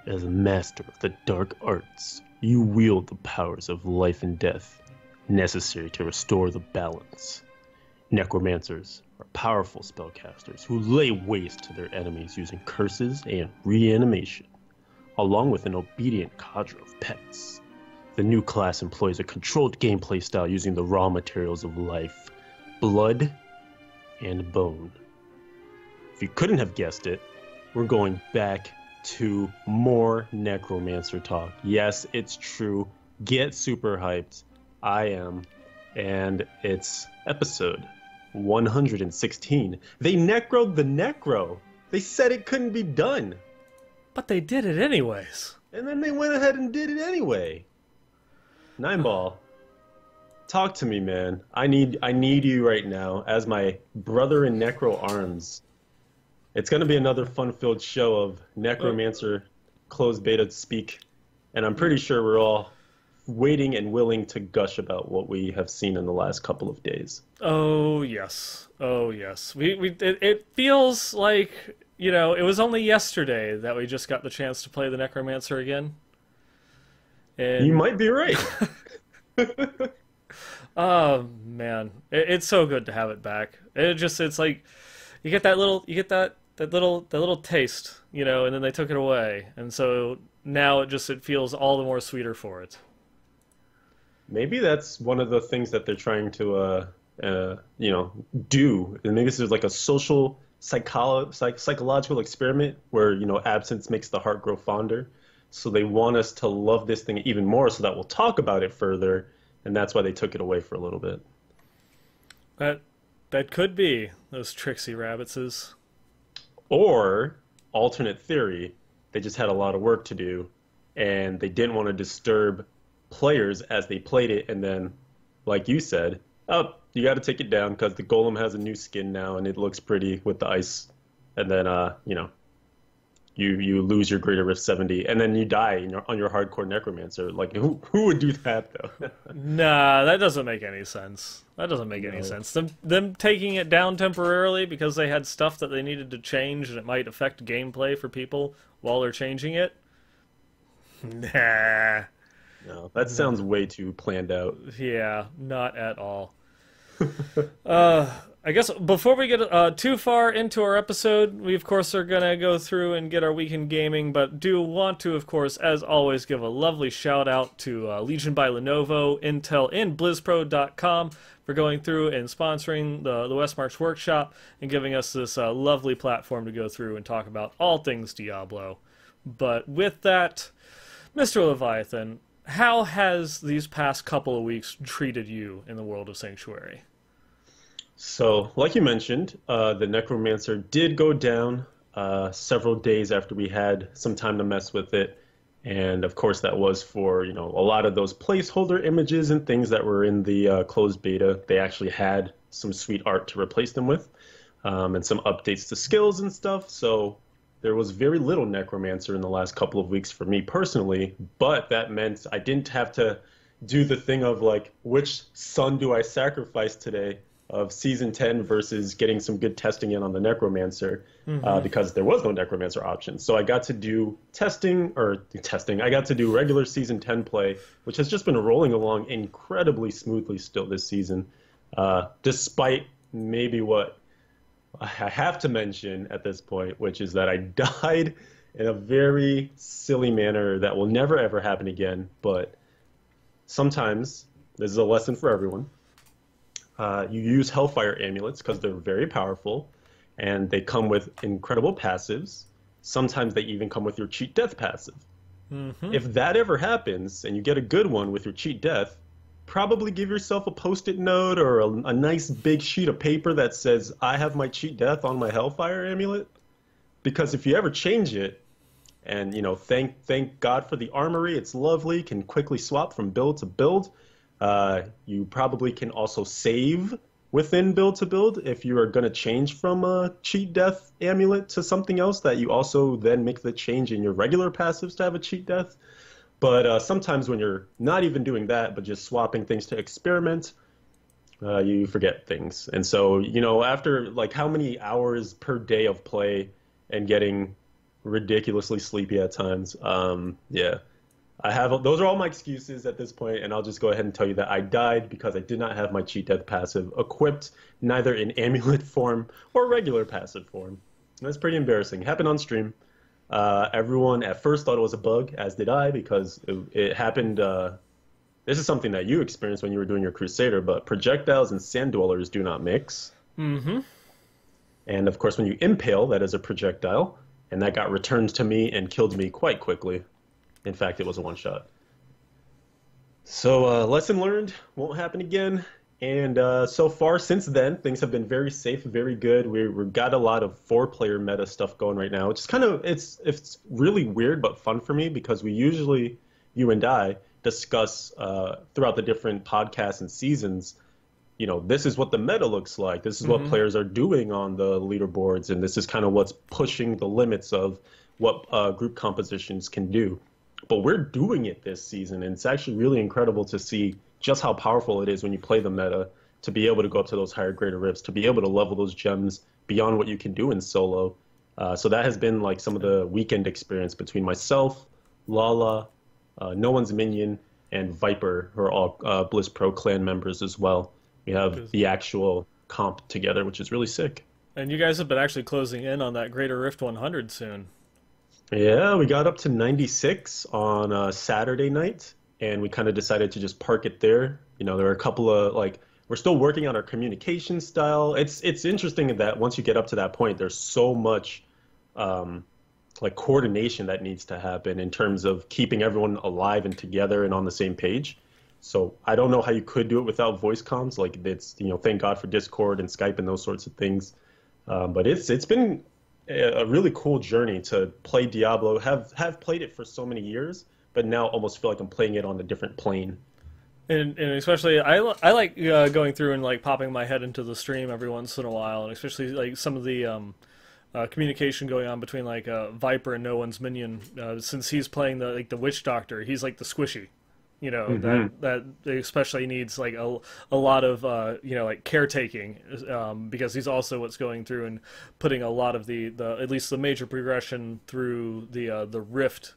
As a master of the dark arts, you wield the powers of life and death, necessary to restore the balance. Necromancers are powerful spellcasters who lay waste to their enemies using curses and reanimation, along with an obedient cadre of pets. The new class employs a controlled gameplay style using the raw materials of life, blood, and bone. If you couldn't have guessed it, we're going back to more Necromancer talk. Yes, it's true. Get super hyped. I am. And it's episode 116. They necroed the Necro. They said it couldn't be done. But they did it anyways. And then they went ahead and did it anyway. Nineball, talk to me, man. I need you right now as my brother in Necro arms. It's going to be another fun-filled show of Necromancer closed beta speak, and I'm pretty sure we're all waiting and willing to gush about what we have seen in the last couple of days. Oh yes, oh yes. It feels like, you know, it was only yesterday that we just got the chance to play the Necromancer again. And... You might be right. Oh man, it's so good to have it back. It's like you get that little taste, you know, and then they took it away, and so now it feels all the more sweeter for it. Maybe that's one of the things that they're trying to you know, do. And maybe this is like a social psychological experiment where, you know, absence makes the heart grow fonder. So they want us to love this thing even more so that we'll talk about it further, and that's why they took it away for a little bit. That could be those tricksy rabbitses. Or, alternate theory, they just had a lot of work to do, and they didn't want to disturb players as they played it, and then, like you said, oh, you got to take it down because the golem has a new skin now, and it looks pretty with the ice. And then, you know, you lose your Greater Rift 70, and then you die on your hardcore Necromancer. Like, who would do that, though? Nah, that doesn't make any sense. That doesn't make any sense. Them taking it down temporarily because they had stuff that they needed to change and it might affect gameplay for people while they're changing it? Nah. No, that sounds way too planned out. Yeah, not at all. I guess before we get too far into our episode, we of course are going to go through and get our weekend gaming, but do want to, of course, as always, give a lovely shout out to Legion by Lenovo, Intel, and BlizzPro.com for going through and sponsoring the Westmarch workshop and giving us this lovely platform to go through and talk about all things Diablo. But with that, Mr. Leviathan, how has these past couple of weeks treated you in the world of Sanctuary? So, like you mentioned, the Necromancer did go down several days after we had some time to mess with it. And, of course, that was for, you know, a lot of those placeholder images and things that were in the closed beta. They actually had some sweet art to replace them with, and some updates to skills and stuff. So there was very little Necromancer in the last couple of weeks for me personally, but that meant I didn't have to do the thing of, like, which son do I sacrifice today? Of Season 10 versus getting some good testing in on the Necromancer, because there was no Necromancer option. So I got to do I got to do regular Season 10 play, which has just been rolling along incredibly smoothly still this season, despite maybe what I have to mention at this point, which is that I died in a very silly manner that will never ever happen again, but sometimes this is a lesson for everyone. You use Hellfire Amulets because they're very powerful, and they come with incredible passives. Sometimes they even come with your Cheat Death passive. If that ever happens, and you get a good one with your Cheat Death, probably give yourself a Post-it note or a nice big sheet of paper that says, I have my Cheat Death on my Hellfire Amulet. Because if you ever change it, and, you know, thank God for the Armory, it's lovely, can quickly swap from build to build. You probably can also save within build to build if you are going to change from a Cheat Death amulet to something else that you also then make the change in your regular passives to have a Cheat Death. But sometimes when you're not even doing that, but just swapping things to experiment, you forget things. And so, you know, after like how many hours per day of play and getting ridiculously sleepy at times. Yeah. I have those are all my excuses at this point, and I'll just go ahead and tell you that I died because I did not have my cheat death passive equipped, neither in amulet form or regular passive form. That's pretty embarrassing. It happened on stream. Everyone at first thought it was a bug, as did I, because it happened. This is something that you experienced when you were doing your Crusader, but projectiles and sand dwellers do not mix. Mm-hmm. And of course, when you impale, that is a projectile, and that got returned to me and killed me quite quickly. In fact, it was a one-shot. So, lesson learned, won't happen again. And so far, since then, things have been very safe, very good. We've got a lot of four-player meta stuff going right now, which is kind of, it's really weird but fun for me because we usually, you and I, discuss throughout the different podcasts and seasons, you know, this is what the meta looks like. This is what players are doing on the leaderboards, and this is kind of what's pushing the limits of what group compositions can do. But we're doing it this season, and it's actually really incredible to see just how powerful it is when you play the meta to be able to go up to those higher greater rifts, to be able to level those gems beyond what you can do in solo. So that has been like some of the weekend experience between myself, Lala, No One's Minion, and Viper, who are all Bliss Pro clan members as well. We have the actual comp together, which is really sick. And you guys have been actually closing in on that Greater Rift 100 soon. Yeah, we got up to 96 on Saturday night, and we kind of decided to just park it there. You know, there were a couple of, like, we're still working on our communication style. It's interesting that once you get up to that point, there's so much, like, coordination that needs to happen in terms of keeping everyone alive and together and on the same page. So I don't know how you could do it without voice comms. Like, it's, you know, thank God for Discord and Skype and those sorts of things. But it's been a really cool journey to play Diablo. Have played it for so many years, but now almost feel like I'm playing it on a different plane. And especially, I like going through and like popping my head into the stream every once in a while, and especially like some of the communication going on between like Viper and No One's Minion, since he's playing the Witch Doctor. He's like the squishy. You know, that especially needs like a lot of you know, like caretaking, because he's also what's going through and putting a lot of the at least the major progression through the rift.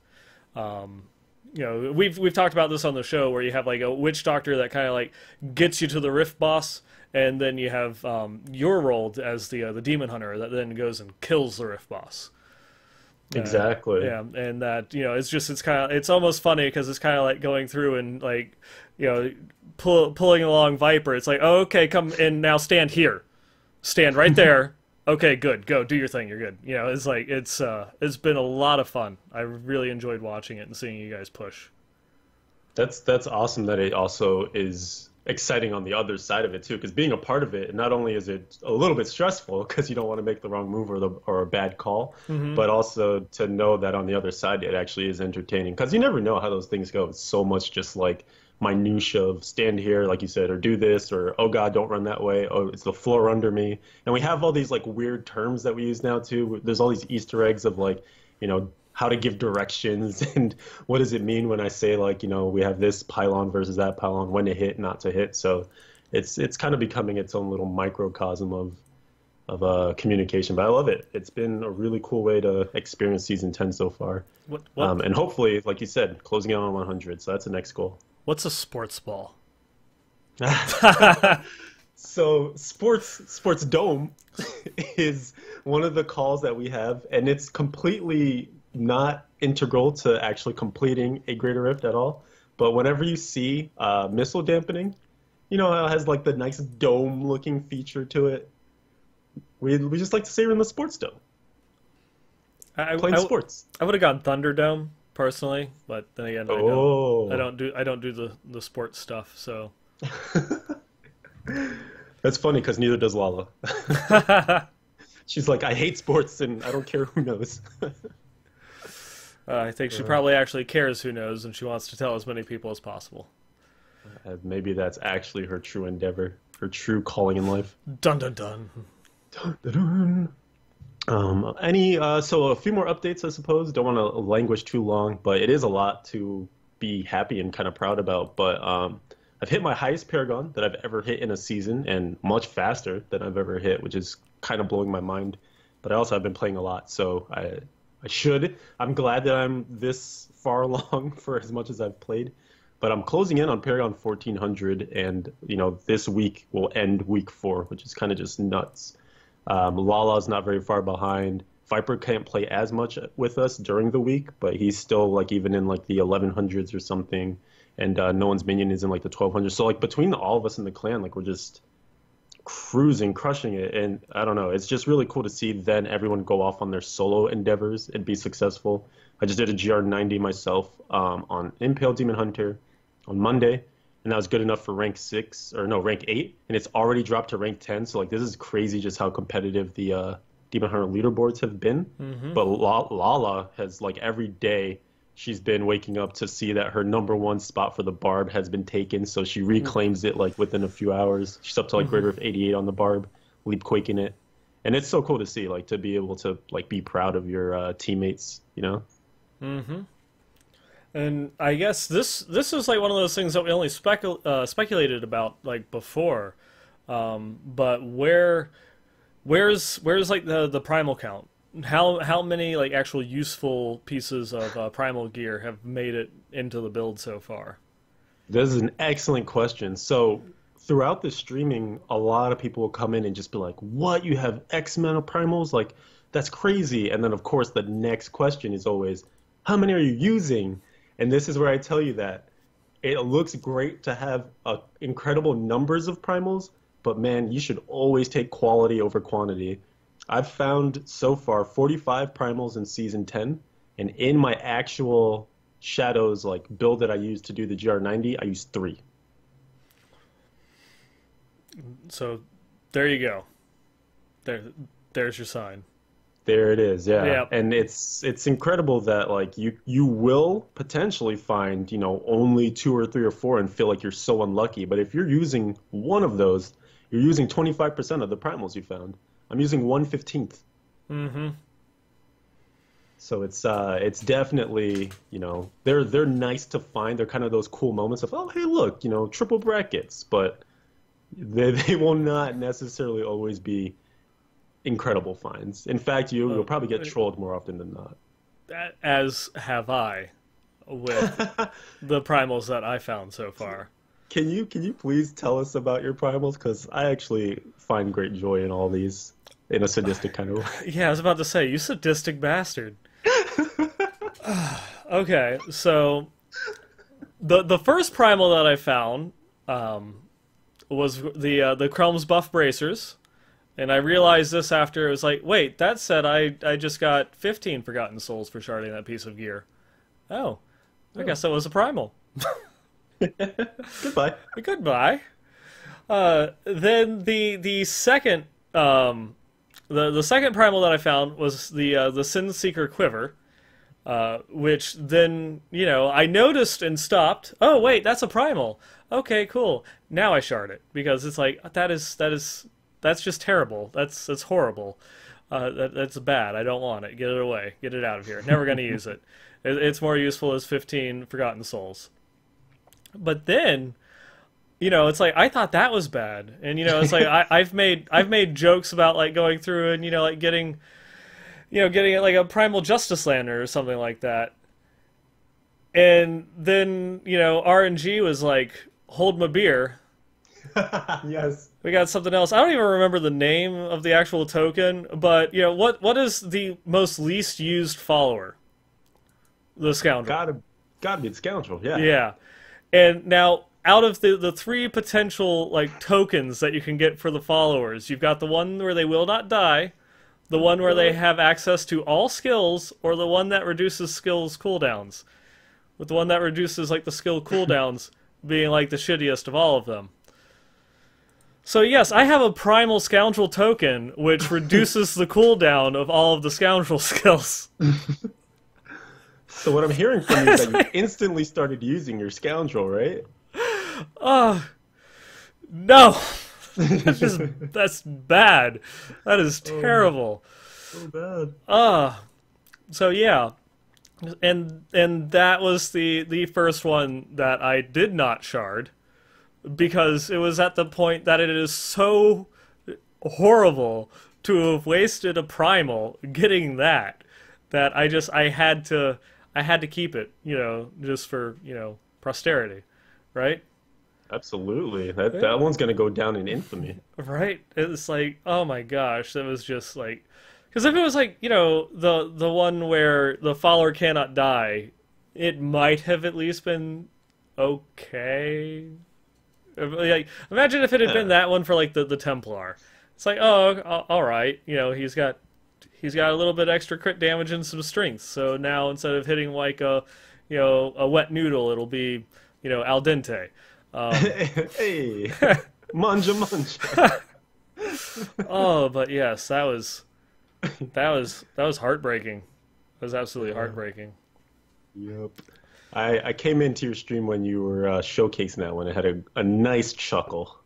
You know, we've talked about this on the show where you have like a witch doctor that kind of like gets you to the rift boss, and then you have your role as the demon hunter that then goes and kills the rift boss. Exactly. Yeah, and that, you know, it's kind of, it's almost funny because it's kind of like going through and like, you know, pulling along Viper. It's like, oh, okay, come and now stand here, stand right there. Okay, good, go do your thing. You're good. You know, it's like it's been a lot of fun. I really enjoyed watching it and seeing you guys push. That's awesome that it also is exciting on the other side of it too, because being a part of it, not only is it a little bit stressful because you don't want to make the wrong move or a bad call, but also to know that on the other side it actually is entertaining, because you never know how those things go. It's so much just like minutia of stand here, like you said, or do this, or oh god, don't run that way, oh it's the floor under me. And we have all these like weird terms that we use now too. There's all these Easter eggs of like, you know, how to give directions and what does it mean when I say, like, you know, we have this pylon versus that pylon, when to hit, not to hit. So it's kind of becoming its own little microcosm of communication. But I love it. It's been a really cool way to experience season 10 so far. What? And hopefully, like you said, closing out on 100. So that's the next goal. What's a sports ball? So sports dome is one of the calls that we have, and it's completely not integral to actually completing a Greater Rift at all. But whenever you see missile dampening, you know how it has like the nice dome-looking feature to it. We just like to say we're in the sports dome, playing sports. I would have gone Thunderdome personally, but then again, I don't do the sports stuff. So that's funny because neither does Lala. She's like, I hate sports and I don't care who knows. I think she probably actually cares who knows, and she wants to tell as many people as possible. Maybe that's actually her true endeavor, her true calling in life. Dun dun dun. Dun dun dun. So a few more updates, I suppose. Don't want to languish too long, but it is a lot to be happy and kind of proud about. But I've hit my highest Paragon that I've ever hit in a season, and much faster than I've ever hit, which is kind of blowing my mind. But I also have been playing a lot, so I should. I'm glad that I'm this far along for as much as I've played. But I'm closing in on Paragon 1400, and this week will end week 4, which is kind of just nuts. Lala's not very far behind. Viper can't play as much with us during the week, but he's still like even in like the 1100s or something, and no one's minion is in like the 1200s. So like between all of us in the clan, like we're just cruising, crushing it, and I don't know. It's just really cool to see then everyone go off on their solo endeavors and be successful. I just did a GR90 myself on Impale Demon Hunter on Monday, and that was good enough for rank 6 or no rank 8, and it's already dropped to rank 10. So like this is crazy just how competitive the Demon Hunter leaderboards have been. But Lala has like every day she's been waking up to see that her #1 spot for the Barb has been taken, so she reclaims it like within a few hours. She's up to like greater of 88 on the Barb, leap quaking it, and it's so cool to see, like to be able to like be proud of your teammates, you know. And I guess this is like one of those things that we only speculated about like before, but where's like the primal count? How many like actual useful pieces of primal gear have made it into the build so far? This is an excellent question. So throughout the streaming, a lot of people will come in and just be like, "What? You have X amount of primals? Like that's crazy!" And then of course the next question is always, "How many are you using?" And this is where I tell you that it looks great to have incredible numbers of primals, but man, you should always take quality over quantity. I've found so far 45 primals in season 10, and in my actual shadows like build that I use to do the GR90, I use 3. So there you go. There's your sign. There it is, yeah. Yeah. And it's incredible that like you will potentially find, only 2 or 3 or 4 and feel like you're so unlucky. But if you're using one of those, you're using 25% of the primals you found. I'm using 1/15. So it's definitely, they're nice to find. They're kind of those cool moments of, oh hey look, triple brackets, but they will not necessarily always be incredible finds. In fact, you'll probably get trolled more often than not. As have I with the primals that I found so far. Can you please tell us about your primals? Because I actually find great joy in all these in a sadistic kind of way. Yeah, I was about to say, you sadistic bastard. Okay, so the first primal that I found was the Chrom's Buff Bracers. And I realized this after it was like, wait, that said I just got 15 Forgotten Souls for sharding that piece of gear. Oh, I guess that was a primal. Goodbye. Goodbye. Then the second the second primal that I found was the Sin Seeker Quiver, which then I noticed and stopped. Oh wait, that's a primal. Okay, cool. Now I shard it because it's like that's just terrible. That's horrible. That's bad. I don't want it. Get it away. Get it out of here. Never going to use it. It's more useful as 15 Forgotten Souls. But then, it's like I thought that was bad, and it's like I've made jokes about like going through and like getting like a Primal Justice Lander or something like that. And then RNG was like, hold my beer. Yes. We got something else. I don't even remember the name of the actual token, but what is the most least used follower? The Scoundrel. Gotta be the Scoundrel, yeah. Yeah. And now out of the 3 potential like tokens that you can get for the followers, you've got the one where they will not die, the one where they have access to all skills, or the one that reduces skills cooldowns. With the one that reduces like the skill cooldowns being like the shittiest of all of them. So yes, I have a Primal Scoundrel token, which reduces the cooldown of all of the Scoundrel skills. So what I'm hearing from you is that you instantly started using your Scoundrel, right? No! That's bad. That is terrible. So bad. So yeah. And that was the first one that I did not shard. Because it was at the point that it is so horrible to have wasted a primal getting that that I had to keep it, just for, posterity, right? Absolutely. That Yeah. that one's gonna go down in infamy. Right? It's like, oh my gosh, that was just like, because if it was like, the one where the follower cannot die, it might have at least been okay. Like, imagine if it had been Yeah. that one for like the Templar. It's like, oh, all right, he's got a little bit extra crit damage and some strength. So now instead of hitting like a wet noodle, it'll be, al dente. Um, Hey, manja manja. oh, but yes, that was heartbreaking. That was absolutely Yeah. heartbreaking. Yep. I came into your stream when you were showcasing that one. I had a nice chuckle.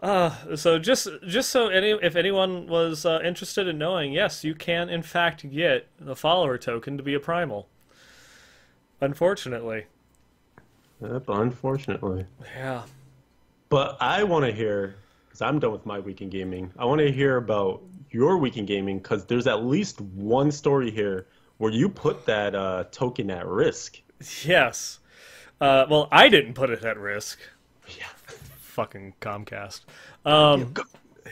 So just so if anyone was interested in knowing, yes, you can in fact get the follower token to be a primal. Unfortunately, Yep, unfortunately. yeah. But I want to hear, because I'm done with my week in gaming. I want to hear about your week in gaming because there's at least one story here where you put that token at risk. Yes. Well, I didn't put it at risk. Yeah. Fucking Comcast. Yeah, Um, go.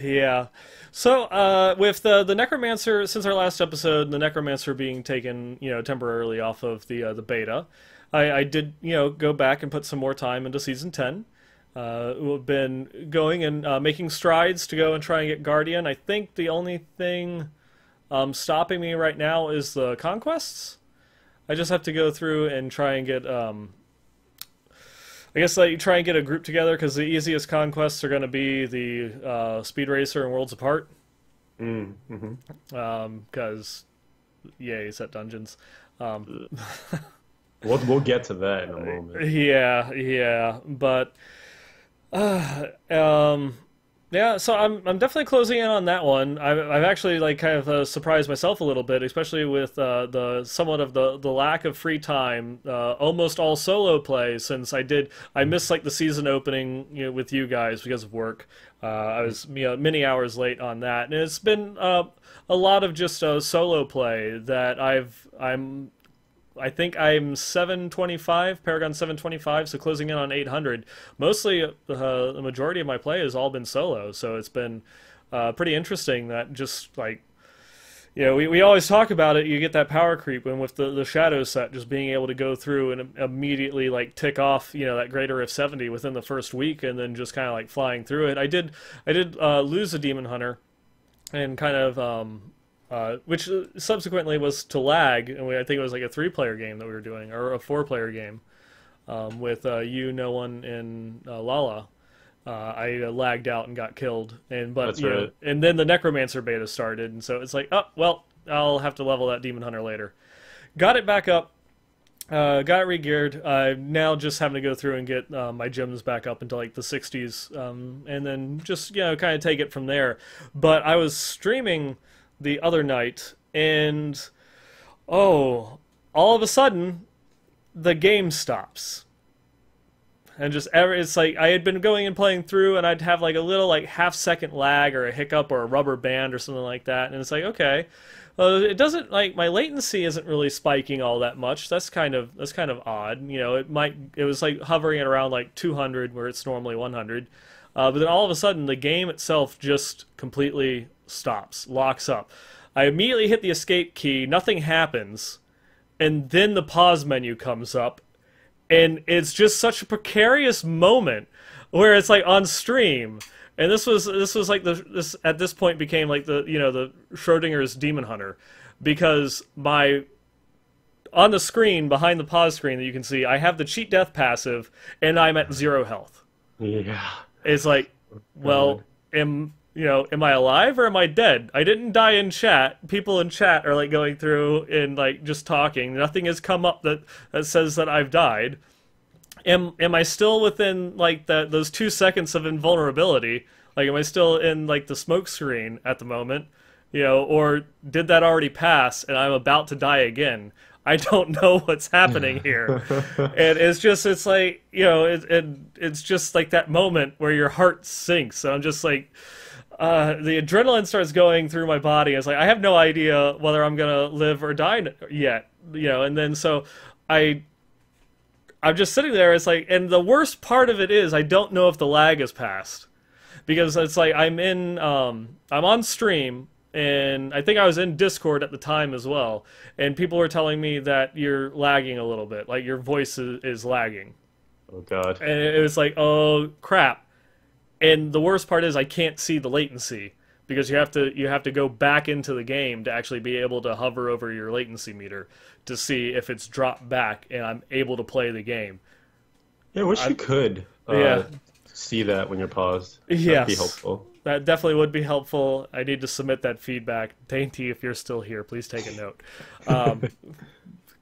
yeah. So, with the Necromancer, since our last episode, the Necromancer being taken, temporarily off of the beta, I did, go back and put some more time into Season 10. We've been going and making strides to go and try and get Guardian. I think the only thing stopping me right now is the conquests. I just have to go through and try and get, I guess, like, try and get a group together because the easiest conquests are going to be the Speed Racer and Worlds Apart. Mm-hmm. Because, yay, set dungeons. Um, We'll get to that in a moment. yeah, but um, yeah. So I'm definitely closing in on that one. I've actually like kind of surprised myself a little bit, especially with the somewhat of the lack of free time, almost all solo play since I missed like the season opening with you guys because of work. I was many hours late on that, and it's been a lot of just solo play that I think I'm 725, Paragon 725, so closing in on 800. Mostly, the majority of my play has all been solo, so it's been pretty interesting that just like, we always talk about it, you get that power creep, and with the Shadow set, just being able to go through and immediately like tick off, that Greater of 70 within the first week, and then just kind of like flying through it. I did lose a Demon Hunter, and kind of which subsequently was to lag, and I think it was like a 3-player game that we were doing, or a 4-player game, with you, no one, and Lala. I lagged out and got killed, That's right. and then the Necromancer beta started, and so it's like, oh well, I'll have to level that Demon Hunter later. Got it back up, got it re-geared. Now just having to go through and get my gems back up into like the 60s, and then just kind of take it from there. But I was streaming the other night, and oh, all of a sudden, the game stops. And it's like I had been going and playing through, and I'd have like a little like half-second lag or a hiccup or a rubber band or something like that, and it's like, okay, it doesn't like my latency isn't really spiking all that much. That's kind of odd. It was like hovering at around like 200 where it's normally 100. But then all of a sudden, the game itself just completely stops, locks up. I immediately hit the escape key, nothing happens, and then the pause menu comes up, and it's just such a precarious moment where it's like on stream. And this was like this at this point became like the Schrodinger's Demon Hunter, because on the screen behind the pause screen that you can see, I have the cheat death passive, and I'm at 0 health. Yeah. It's like, well, am I alive or am I dead? I didn't die in chat. People in chat are like going through and like just talking. Nothing has come up that says that I've died. Am I still within like those 2 seconds of invulnerability? Like, am I still in like the smoke screen at the moment? Or did that already pass and I'm about to die again? I don't know what's happening here. And it's like, it's just like that moment where your heart sinks. And I'm just like, the adrenaline starts going through my body. It's like I have no idea whether I'm gonna live or die yet, And then so I I'm just sitting there. It's like, and the worst part of it is I don't know if the lag is passed because it's like I'm on stream. And I think I was in Discord at the time as well, and people were telling me that you're lagging a little bit, like your voice is lagging. Oh God. And it was like, oh crap. And the worst part is I can't see the latency because you have to go back into the game to actually be able to hover over your latency meter to see if it's dropped back and I'm able to play the game. Yeah, I wish you could see that when you're paused. Yes. That'd be helpful. That definitely would be helpful. I need to submit that feedback. Dainty, if you're still here, please take a note.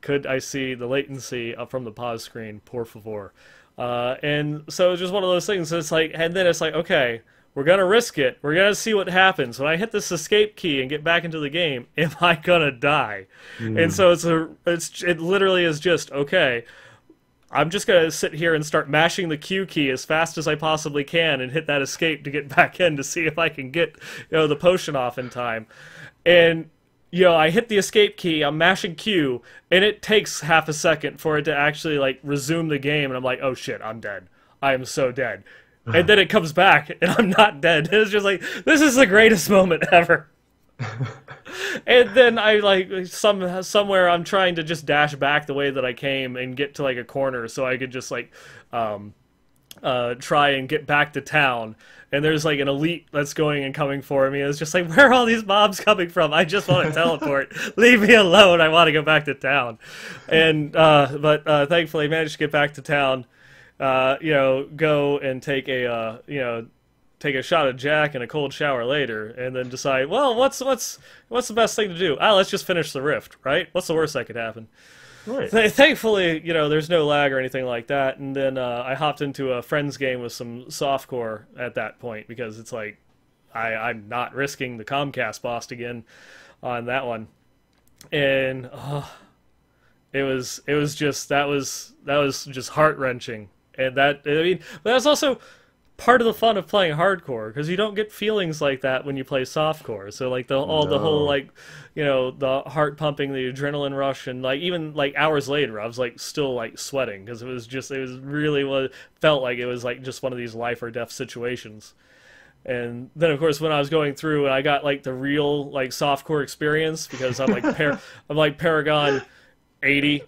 Could I see the latency up from the pause screen? Por favor. And so it's just one of those things. It's like, and then it's like, okay, we're gonna risk it. We're gonna see what happens. When I hit this escape key and get back into the game, am I gonna die? And so it literally is just okay. I'm just going to sit here and start mashing the Q key as fast as I possibly can and hit that escape to get back in to see if I can get, the potion off in time. And, I hit the escape key, I'm mashing Q, and it takes half a second for it to actually, like, resume the game, and I'm like, oh shit, I'm dead. I am so dead. And then it comes back, and I'm not dead. It's just like, this is the greatest moment ever. And then I somewhere I'm trying to just dash back the way that I came and get to like a corner so I could just like try and get back to town. And there's like an elite that's going and coming for me. It's just like, where are all these mobs coming from? I just want to teleport. Leave me alone. I want to go back to town. And but thankfully I managed to get back to town. Go and take a shot of Jack and a cold shower later, and then decide, well, what's the best thing to do? Let's just finish the rift, right? What's the worst that could happen? Right. Thankfully, there's no lag or anything like that, and then I hopped into a friend's game with some softcore at that point, because it's like, I'm not risking the Comcast boss again on that one. And that was just heart-wrenching. And that's also part of the fun of playing hardcore, because you don't get feelings like that when you play softcore. So like the whole like the heart pumping, the adrenaline rush, and like even like hours later I was like still like sweating because it was really felt like it was like just one of these life or death situations. And then of course when I was going through and I got like the real like softcore experience, because I'm like I'm like Paragon 80,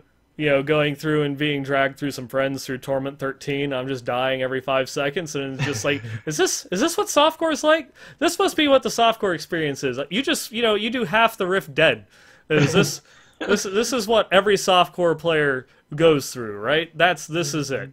going through and being dragged through some friends through Torment 13. I'm just dying every 5 seconds, and it's just like, is this what softcore is like? This must be what the softcore experience is. You just, you do half the rift dead. Is this this is what every softcore player goes through, right? This is it.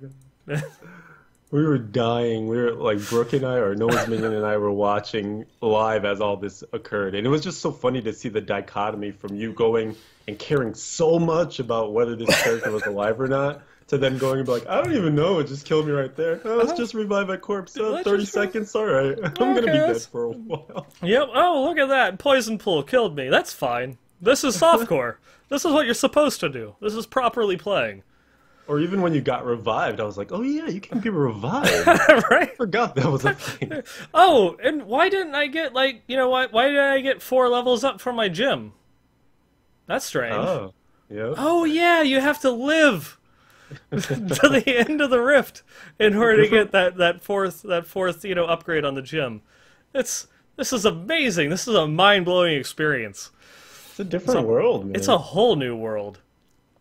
We were dying. We were like, Brooke and I, or Noah's Minion and I, were watching live as all this occurred. And it was just so funny to see the dichotomy from you going and caring so much about whether this character was alive or not, to then going and be like, I don't even know, it just killed me right there. Oh, let's just revive my corpse. 30 seconds, all right. I'm going to be dead for a while. Yep. Oh, look at that. Poison pool killed me. That's fine. This is softcore. This is what you're supposed to do. This is properly playing. Or even when you got revived, I was like, oh yeah, you can be revived. Right? I forgot that was a thing. Oh, and why didn't I get, like, why did I get 4 levels up from my gym? That's strange. Oh, yeah. Oh, yeah, you have to live to the end of the rift in order to get that fourth upgrade on the gym. This is amazing. This is a mind-blowing experience. It's a different world, man. It's a whole new world.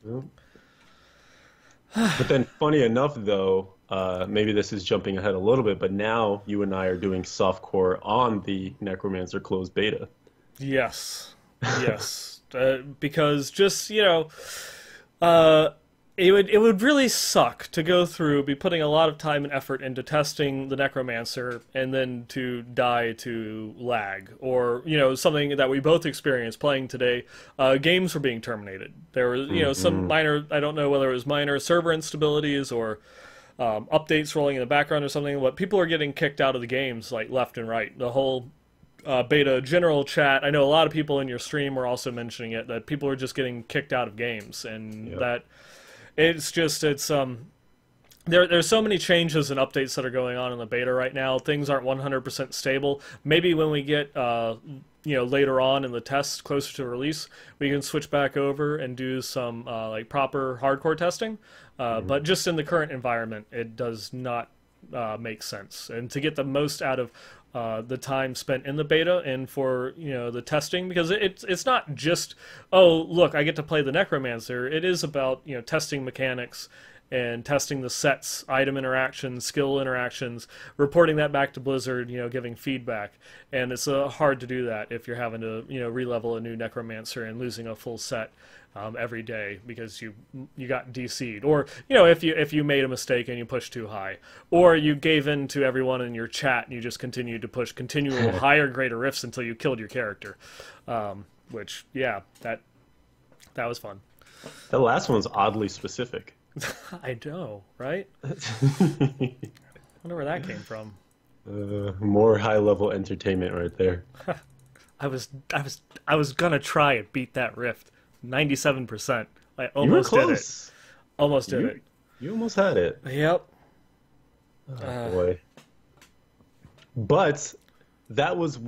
Yeah. But then, funny enough, though, maybe this is jumping ahead a little bit, but now you and I are doing softcore on the Necromancer closed beta. Yes. Yes. Because just, it would really suck to go through, be putting a lot of time and effort into testing the Necromancer, and then to die to lag, or something that we both experienced playing today. Games were being terminated. There were some minor, I don't know whether it was minor server instabilities or updates rolling in the background or something, but people are getting kicked out of the games like left and right. The whole beta general chat, I know a lot of people in your stream were also mentioning it, that people are just getting kicked out of games, and that it's there's so many changes and updates that are going on in the beta right now. Things aren't 100% stable. Maybe when we get later on in the test, closer to release, we can switch back over and do some like proper hardcore testing. But just in the current environment, it does not make sense. And to get the most out of the time spent in the beta and for the testing, because it's not just, oh look, I get to play the Necromancer. It is about testing mechanics and testing the sets, item interactions, skill interactions, reporting that back to Blizzard, giving feedback. And it's hard to do that if you're having to re-level a new Necromancer and losing a full set every day because you got DC'd, or if you made a mistake and you pushed too high, or you gave in to everyone in your chat and you just continued to push continual higher greater rifts until you killed your character, which that was fun. The last one's oddly specific. I know, right? I wonder where that came from. More high-level entertainment right there. I was gonna try and beat that rift. 97%. I almost You were close. did it. Almost did it. You almost had it. Yep. Oh boy. But that was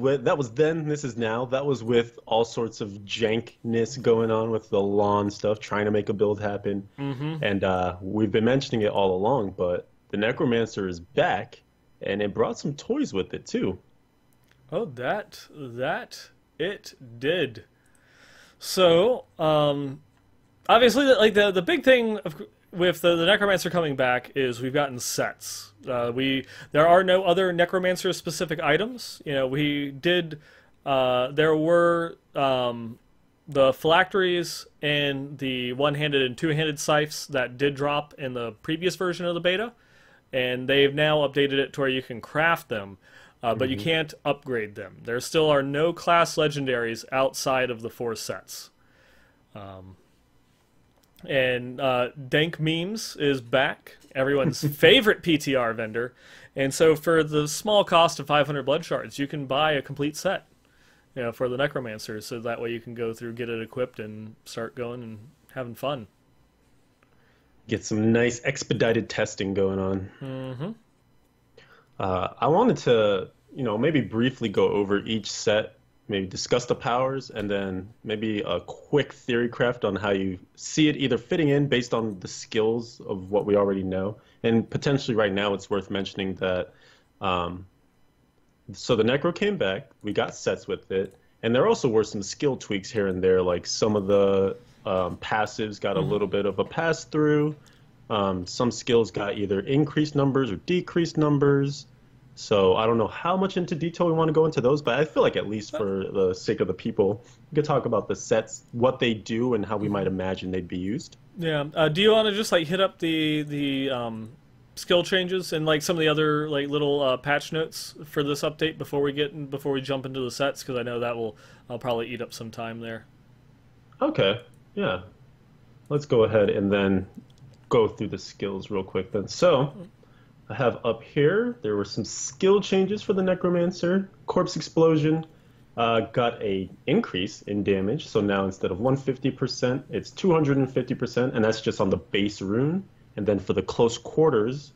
then, this is now. That was with all sorts of jankness going on with the lawn stuff, trying to make a build happen. And we've been mentioning it all along, but the Necromancer is back, and it brought some toys with it too. Oh, that it did. So, obviously, like the big thing with the Necromancer coming back is we've gotten sets. There are no other Necromancer specific items. We did. There were the phylacteries and the one-handed and two-handed scythes that did drop in the previous version of the beta, and they've now updated it to where you can craft them. But you can't upgrade them. There still are no class legendaries outside of the 4 sets. And Dank Memes is back, everyone's favorite PTR vendor. And so for the small cost of 500 blood shards, you can buy a complete set for the Necromancer. So that way you can go through, get it equipped, and start going and having fun. Get some nice expedited testing going on. I wanted to, maybe briefly go over each set, maybe discuss the powers, and then maybe a quick theory craft on how you see it either fitting in based on the skills of what we already know. And potentially right now it's worth mentioning that, so the Necro came back, we got sets with it, and there also were some skill tweaks here and there, like some of the passives got a little bit of a pass-through. Some skills got either increased numbers or decreased numbers. So I don't know how much into detail we want to go into those, but I feel like at least for the sake of the people, we could talk about the sets, what they do, and how we might imagine they'd be used. Yeah. Do you want to just hit up the skill changes and some of the other little patch notes for this update before we jump into the sets? Because I know that I'll probably eat up some time there. Okay. Yeah. Let's go ahead and then go through the skills real quick then. So I have up here, there were some skill changes for the Necromancer. Corpse Explosion got a increase in damage, so now instead of 150%, it's 250%, and that's just on the base rune. And then for the close quarters,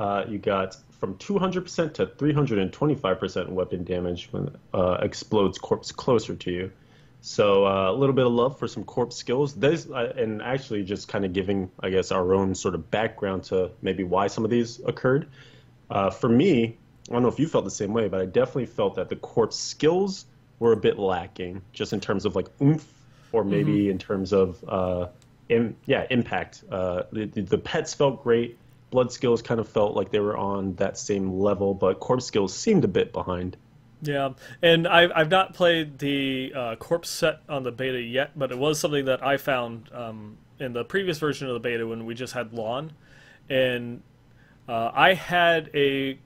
you got from 200% to 325% weapon damage when explodes corpse closer to you. So a little bit of love for some corpse skills. And actually just kind of giving, I guess, our own sort of background to maybe why some of these occurred. For me, I don't know if you felt the same way, but I definitely felt that the corpse skills were a bit lacking, just in terms of oomph, or maybe in terms of impact. The pets felt great. Blood skills kind of felt like they were on that same level, but corpse skills seemed a bit behind. Yeah, and I've not played the corpse set on the beta yet, but it was something that I found in the previous version of the beta when we just had lawn, and I had a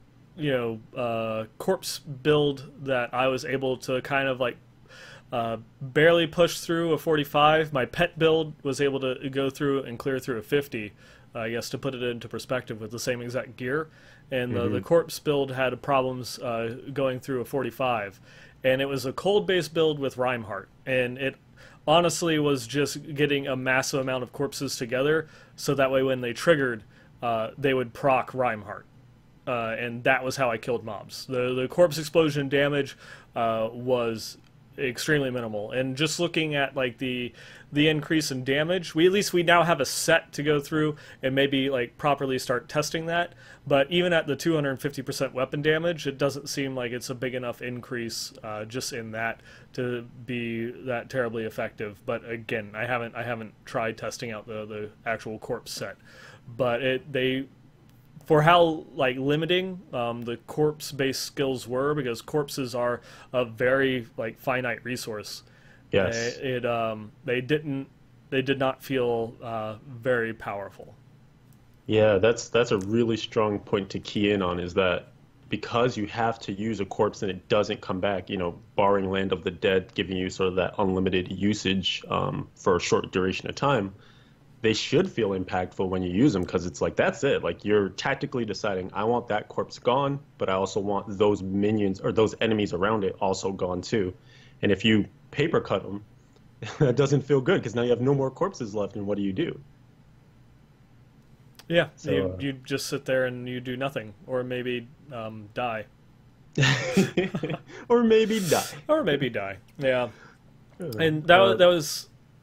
corpse build that I was able to kind of barely push through a 45. My pet build was able to go through and clear through a 50. I guess to put it into perspective with the same exact gear. And the corpse build had problems going through a 45. And it was a cold-based build with Reinhardt. And it honestly was just getting a massive amount of corpses together, so that way when they triggered, they would proc Reinhardt. And that was how I killed mobs. The corpse explosion damage was extremely minimal, and just looking at like the increase in damage, we now have a set to go through and maybe like properly start testing that. But even at the 250% weapon damage, it doesn't seem like it's a big enough increase just in that to be that terribly effective. But again, I haven't tried testing out the actual corpse set, but they for how like limiting the corpse-based skills were, because corpses are a very like finite resource. Yes. They did not feel very powerful. Yeah, that's a really strong point to key in on, is that because you have to use a corpse and it doesn't come back, barring Land of the Dead giving you sort of that unlimited usage for a short duration of time, they should feel impactful when you use them, because it's like, that's it. Like, you're tactically deciding, I want that corpse gone, but I also want those minions or those enemies around it also gone too. And if you paper cut them, that doesn't feel good, because now you have no more corpses left, and what do? Yeah, So, you just sit there and you do nothing, or maybe die. or maybe die. Or maybe die. Yeah, and Uh,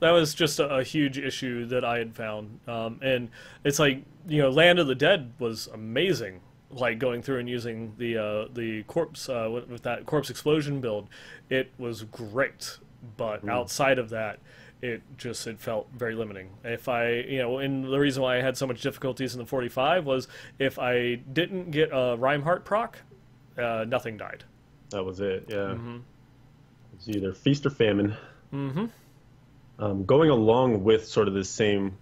that was just a huge issue that I had found. And it's like, Land of the Dead was amazing. Like going through and using the corpse with that corpse explosion build, it was great. But outside of that, it felt very limiting. If and the reason why I had so much difficulties in the 45 was if I didn't get a Reinhardt proc, nothing died. that was it, yeah. It's either feast or famine. Mm-hmm. Going along with sort of the same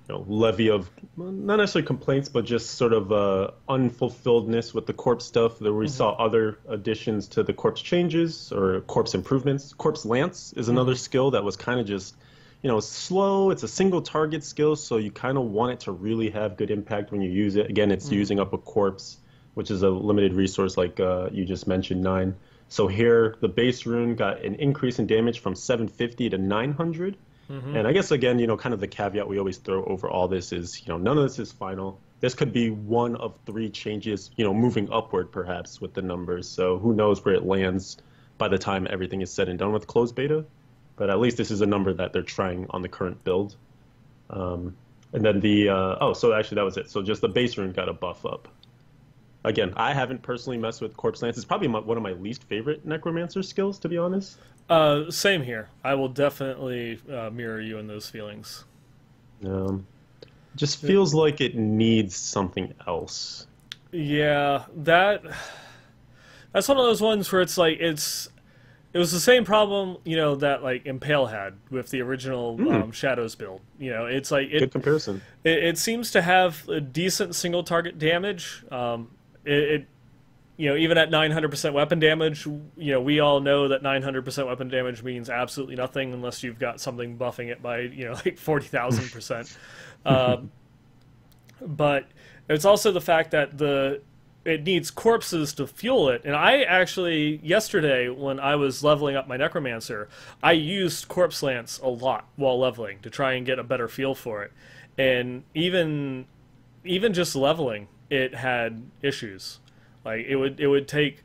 levy of, well, not necessarily complaints, but just sort of unfulfilledness with the corpse stuff. There we saw other additions to the corpse changes or corpse improvements. Corpse Lance is another skill that was kind of just, slow. It's a single target skill, so you kind of want it to really have good impact when you use it. Again, it's using up a corpse, which is a limited resource, like you just mentioned, 9. So here, the base rune got an increase in damage from 750 to 900. And I guess, again, kind of the caveat we always throw over all this is, none of this is final. This could be one of 3 changes, moving upward perhaps with the numbers. So who knows where it lands by the time everything is said and done with closed beta. But at least this is a number that they're trying on the current build. And then so actually that was it. So just the base rune got a buff up. Again, I haven't personally messed with Corpse Lance. It's probably one of my least favorite Necromancer skills, to be honest. Same here. I will definitely mirror you in those feelings. Just feels like it needs something else. Yeah, that's one of those ones where it's like it was the same problem, that like Impale had with the original Shadows build. It's like Good comparison. It seems to have a decent single target damage. Even at 900% weapon damage, we all know that 900% weapon damage means absolutely nothing unless you've got something buffing it by, like 40,000%. But it's also the fact that it needs corpses to fuel it. And I actually, yesterday, when I was leveling up my Necromancer, I used Corpse Lance a lot while leveling to try and get a better feel for it. And even just leveling, it had issues. Like it would take,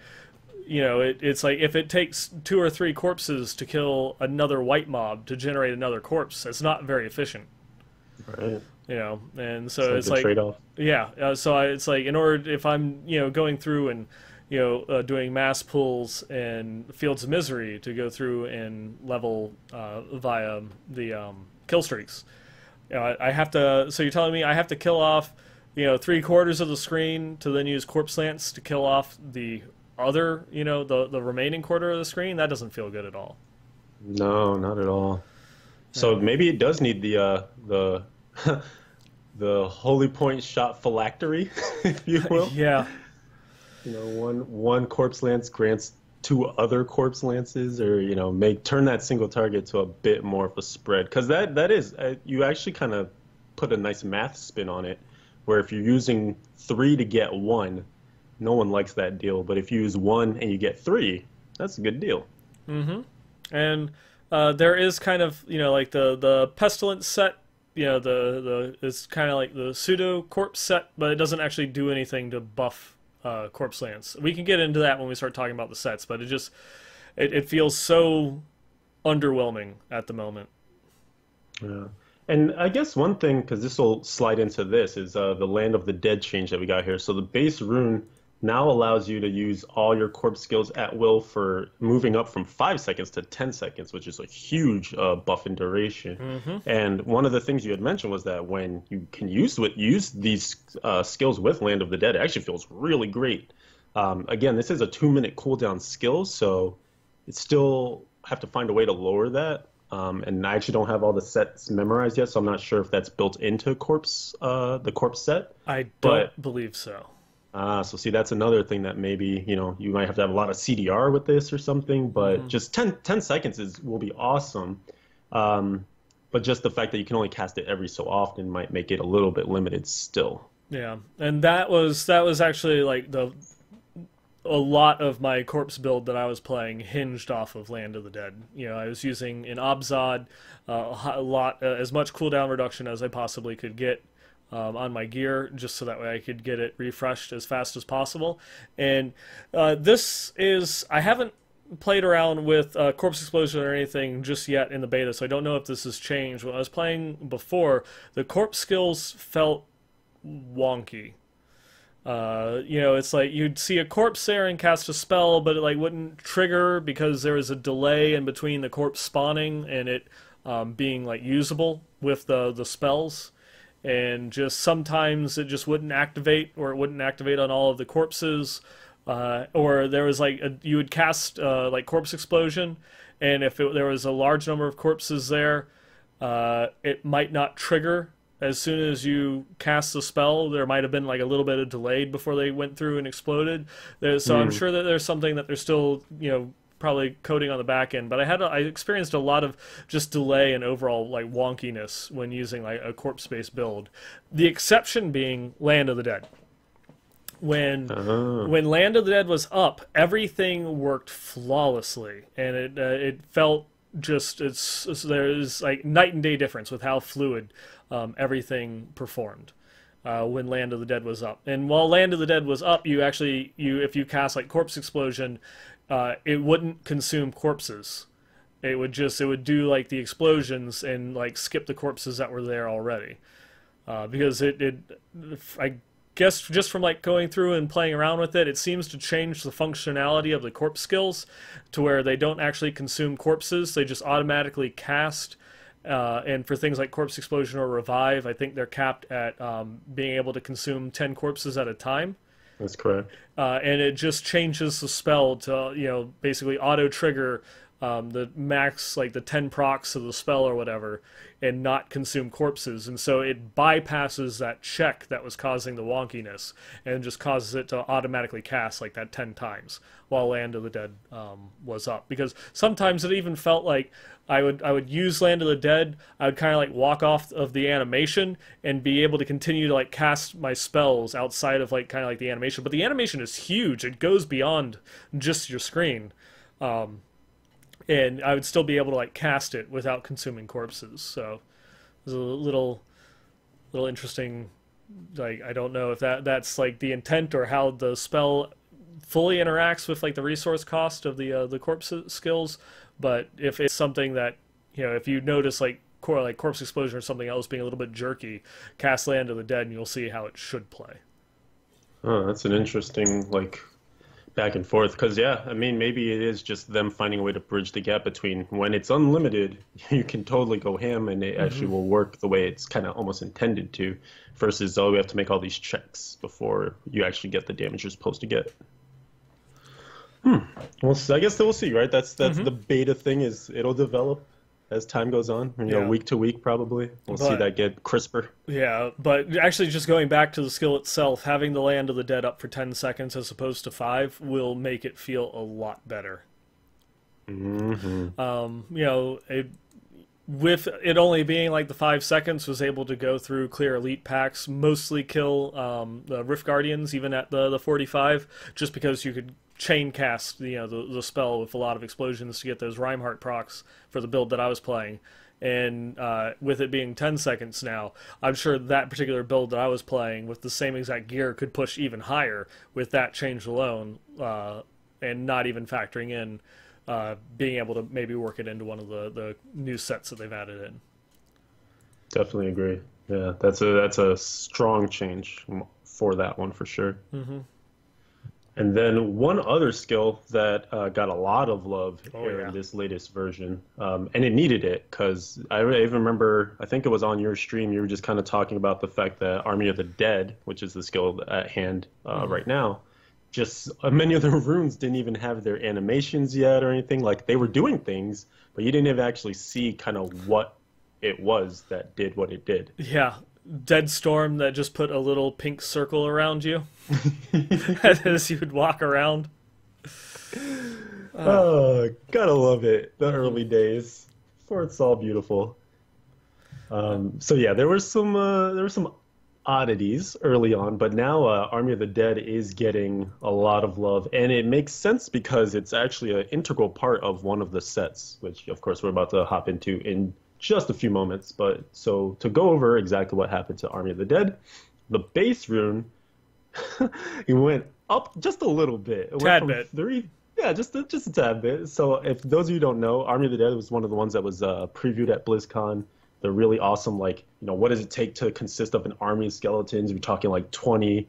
it's like if it takes 2 or 3 corpses to kill another white mob to generate another corpse, it's not very efficient. Right. And so it's like trade-off. Yeah. So it's like, in order, if I'm going through and doing mass pulls and Fields of Misery to go through and level via the kill streaks, I have to. So you're telling me I have to kill off 3/4 of the screen to then use Corpse Lance to kill off the other, the remaining quarter of the screen? That doesn't feel good at all. No, not at all. So maybe it does need the the holy point shot phylactery, if you will. Yeah. One Corpse Lance grants 2 other Corpse Lances, or turn that single target to a bit more of a spread, because that is you actually kind of put a nice math spin on it, where if you're using 3 to get 1, no one likes that deal. But if you use 1 and you get 3, that's a good deal. And there is kind of, like the Pestilence set it's kind of like the pseudo corpse set, but it doesn't actually do anything to buff corpse lands. We can get into that when we start talking about the sets, but it feels so underwhelming at the moment. Yeah. And I guess one thing, because this will slide into this, is the Land of the Dead change that we got here. So the base rune now allows you to use all your corpse skills at will for moving up from 5 seconds to 10 seconds, which is a huge buff in duration. And one of the things you had mentioned was that when you can use these skills with Land of the Dead, it actually feels really great. Again, this is a 2-minute cooldown skill, so it's still have to find a way to lower that. And I actually don't have all the sets memorized yet, so I'm not sure if that's built into the corpse set. I don't believe so. So see, that's another thing that maybe, you might have to have a lot of CDR with this or something, but just 10 seconds will be awesome. But just the fact that you can only cast it every so often might make it a little bit limited still. Yeah, and that was actually like a lot of my corpse build that I was playing hinged off of Land of the Dead. I was using an Obzod, as much cooldown reduction as I possibly could get on my gear, just so that way I could get it refreshed as fast as possible. And I haven't played around with Corpse Explosion or anything just yet in the beta, so I don't know if this has changed. When I was playing before, the corpse skills felt wonky. It's like you'd see a corpse there and cast a spell, but it wouldn't trigger because there was a delay in between the corpse spawning and it being usable with the spells. And just sometimes it just wouldn't activate, or it wouldn't activate on all of the corpses, or there was you would cast Corpse Explosion, and if there was a large number of corpses there, it might not trigger as soon as you cast the spell. There might have been a little bit of delayed before they went through and exploded. So I'm sure that there's something that they're still probably coding on the back end, but I experienced a lot of just delay and overall wonkiness when using a corpse-based build. The exception being Land of the Dead. When Land of the Dead was up, everything worked flawlessly, and it felt there's night and day difference with how fluid everything performed when Land of the Dead was up. And while Land of the Dead was up, if you cast Corpse Explosion, it wouldn't consume corpses. It would do the explosions and skip the corpses that were there already, because I guess just from going through and playing around with it, it seems to change the functionality of the corpse skills to where they don't actually consume corpses. They just automatically cast. And for things like Corpse Explosion or Revive, I think they're capped at being able to consume 10 corpses at a time. That's correct. And it just changes the spell to, basically auto-trigger the max, the 10 procs of the spell or whatever, and not consume corpses. And so it bypasses that check that was causing the wonkiness and just causes it to automatically cast that 10 times while Land of the Dead was up. Because sometimes it even felt like I would use Land of the Dead, I would kind of walk off of the animation and be able to continue to cast my spells outside of the animation. But the animation is huge. It goes beyond just your screen. And I would still be able to cast it without consuming corpses. So it was a little interesting. I don't know if that's the intent or how the spell fully interacts with the resource cost of the corpse skills. But if it's something that if you notice Corpse Explosion or something else being a little bit jerky, cast Land of the Dead and you'll see how it should play. Oh, that's an interesting back and forth, because maybe it is just them finding a way to bridge the gap between when it's unlimited, you can totally go ham and it actually will work the way it's kind of almost intended to, versus we have to make all these checks before you actually get the damage you're supposed to get. Well, I guess we'll see, right? That's the beta thing. It'll develop as time goes on, week to week probably. We'll see that get crisper. Yeah, but actually just going back to the skill itself, having the Land of the Dead up for 10 seconds as opposed to 5 will make it feel a lot better. With it only being the 5 seconds, was able to go through clear elite packs, mostly kill the Rift Guardians even at the 45, just because you could chain cast the spell with a lot of explosions to get those Reinhardt procs for the build that I was playing, and with it being 10 seconds now, I'm sure that particular build that I was playing with the same exact gear could push even higher with that change alone, and not even factoring in being able to maybe work it into one of the new sets that they've added in. Definitely agree. Yeah, that's a strong change for that one for sure. Mm-hmm. And then one other skill that got a lot of love Oh here yeah. in this latest version, and it needed it because I even remember, I think it was on your stream, you were just kind of talking about the fact that Army of the Dead, which is the skill at hand Mm-hmm. right now, just many of the runes didn't even have their animations yet or anything. Like they were doing things, but you didn't even actually see kind of what it was that did what it did. Yeah, Dead Storm that just put a little pink circle around you as you would walk around. Oh, gotta love it. The Mm-hmm. early days before it's all beautiful. So yeah, there were some oddities early on, but now Army of the Dead is getting a lot of love, and it makes sense because it's actually an integral part of one of the sets, which of course we're about to hop into in just a few moments. But so to go over exactly what happened to Army of the Dead, the base rune it went up just a little bit. It went Tad from bit. three, yeah, just a tad bit. So if those of you don't know, Army of the Dead was one of the ones that was previewed at BlizzCon. They're really awesome. Like, what does it take to consist of an army of skeletons? We're talking like 20,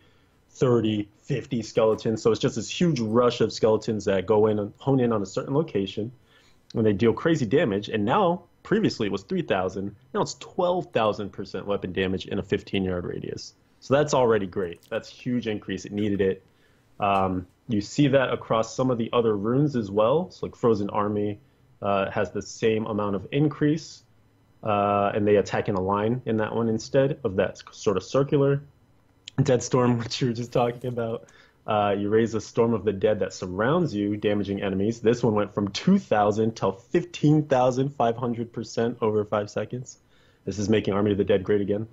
30, 50 skeletons. So it's just this huge rush of skeletons that go in and hone in on a certain location, and they deal crazy damage. And now, previously it was 3,000. Now it's 12,000% weapon damage in a 15-yard radius. So that's already great. That's a huge increase. It needed it. You see that across some of the other runes as well. So like Frozen Army has the same amount of increase, and they attack in a line in that one instead of that sort of circular. Dead Storm, which you were just talking about. You raise a Storm of the Dead that surrounds you, damaging enemies. This one went from 2,000 to 15,500% over 5 seconds. This is making Army of the Dead great again.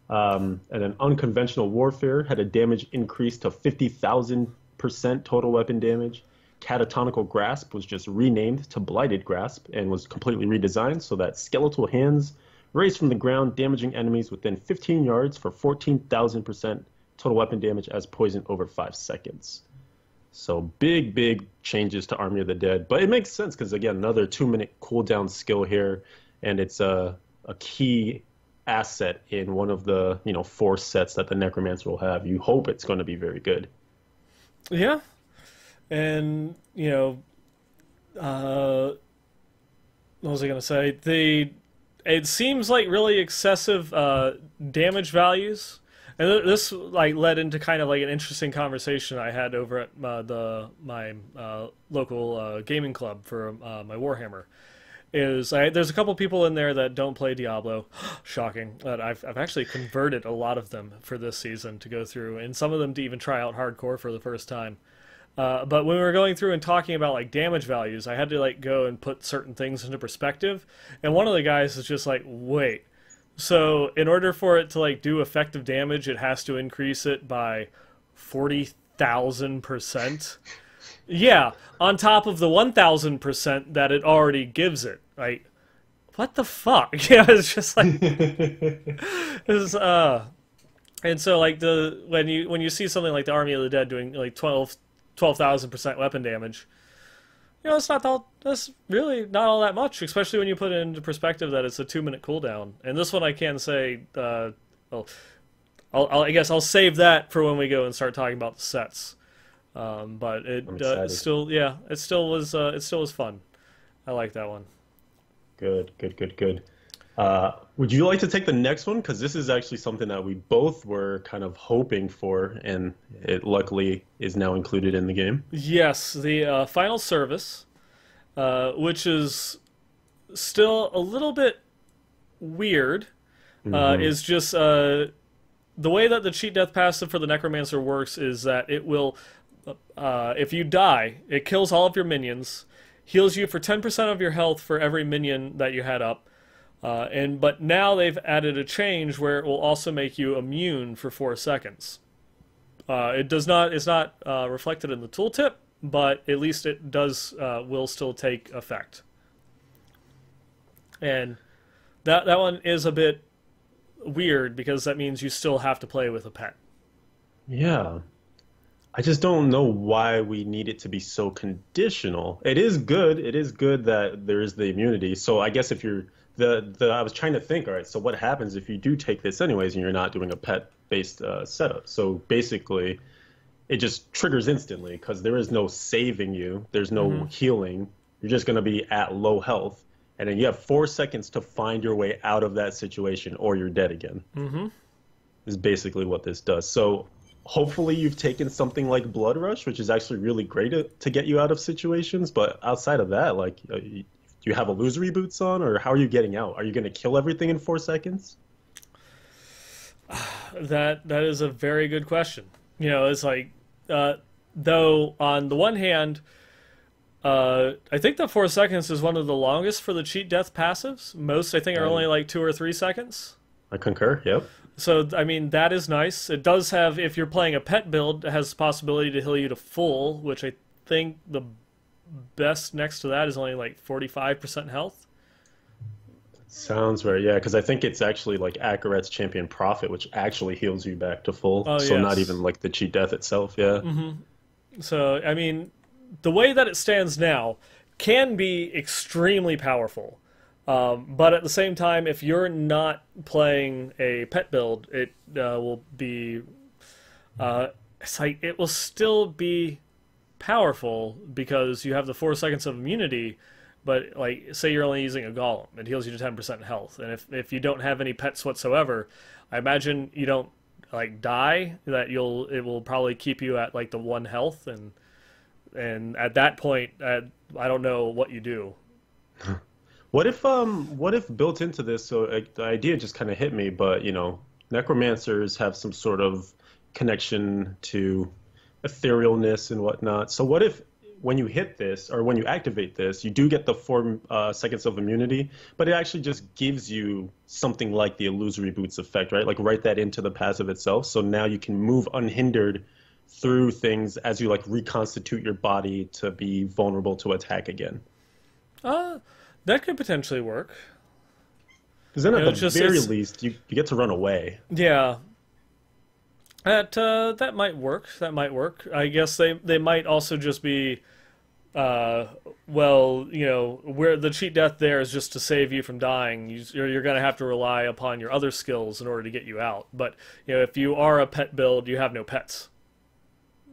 And then Unconventional Warfare had a damage increase to 50,000% total weapon damage. Catatonical Grasp was just renamed to Blighted Grasp and was completely redesigned so that skeletal hands raised from the ground, damaging enemies within 15 yards for 14,000% total weapon damage as poison over 5 seconds. So big changes to Army of the Dead. But it makes sense because, again, another 2-minute cooldown skill here, and it's a key asset in one of the 4 sets that the Necromancer will have. You hope it's going to be very good. Yeah, and what was I gonna say? It seems like really excessive damage values, and this like led into kind of like an interesting conversation I had over at my local gaming club for my Warhammer. There's a couple people in there that don't play Diablo. Shocking. But I've actually converted a lot of them for this season to go through, and some of them to even try out hardcore for the first time. But when we were going through and talking about like damage values, I had to like go and put certain things into perspective. And one of the guys is just like, wait. So in order for it to like do effective damage, it has to increase it by 40,000%. Yeah, on top of the 1,000% that it already gives it. Like, what the fuck? Yeah, it's just like and so like when you see something like the Army of the Dead doing like 12,000% weapon damage, that's really not all that much, especially when you put it into perspective that it's a 2-minute cooldown. And this one I can say, well, I guess I'll save that for when we go and start talking about the sets. But it still, yeah, it still was fun. I like that one. Good. Would you like to take the next one? Because this is actually something that we both were kind of hoping for, and it luckily is now included in the game. Yes, the final service, which is still a little bit weird, is just the way that the cheat death passive for the Necromancer works is that it will, if you die, it kills all of your minions, heals you for 10% of your health for every minion that you had up. But now they've added a change where it will also make you immune for 4 seconds. It's not reflected in the tooltip, but at least it will still take effect. And That one is a bit weird because that means you still have to play with a pet. Yeah. I just don't know why we need it to be so conditional. It is good. It is good that there is the immunity. So I guess if you're the I was trying to think, all right, so what happens if you do take this anyways and you're not doing a pet-based setup? So basically, it just triggers instantly because there is no saving you. There's no healing. You're just going to be at low health. And then you have 4 seconds to find your way out of that situation or you're dead again. Is basically what this does. So hopefully you've taken something like Blood Rush, which is actually really great to get you out of situations. But outside of that, like, do you have illusory boots on, or how are you getting out? Are you going to kill everything in 4 seconds? That is a very good question. You know, it's like, though on the one hand, I think that 4 seconds is one of the longest for the cheat death passives. Most, I think, are only like 2 or 3 seconds. I concur. Yep. So, I mean, that is nice. It does have, if you're playing a pet build, it has the possibility to heal you to full, which I think the best next to that is only like 45% health. Sounds right. Yeah, because I think it's actually like Akarat's Champion Prophet, which actually heals you back to full. Oh, so yes. not even like the cheat death itself. Yeah. So, I mean, the way that it stands now can be extremely powerful. But at the same time, if you're not playing a pet build, it will be... it's like, it will still be powerful because you have the 4 seconds of immunity, but, like, say you're only using a golem. It heals you to 10% health. And if you don't have any pets whatsoever, I imagine you don't, like, die, that it will probably keep you at, like, the 1 health, and at that point, I don't know what you do. What if built into this, so the idea just kind of hit me, but you know, necromancers have some sort of connection to etherealness and whatnot. So what if when you hit this, or when you activate this, you do get the 4 seconds of immunity, but it actually just gives you something like the illusory boots effect, right? Like write that into the passive itself. So now you can move unhindered through things as you like reconstitute your body to be vulnerable to attack again. That could potentially work. Because then at the very least, you get to run away. Yeah. That might work. That might work. I guess they might also just be, well, you know, where the cheat death there is just to save you from dying. You're going to have to rely upon your other skills in order to get you out. But, you know, if you are a pet build, you have no pets.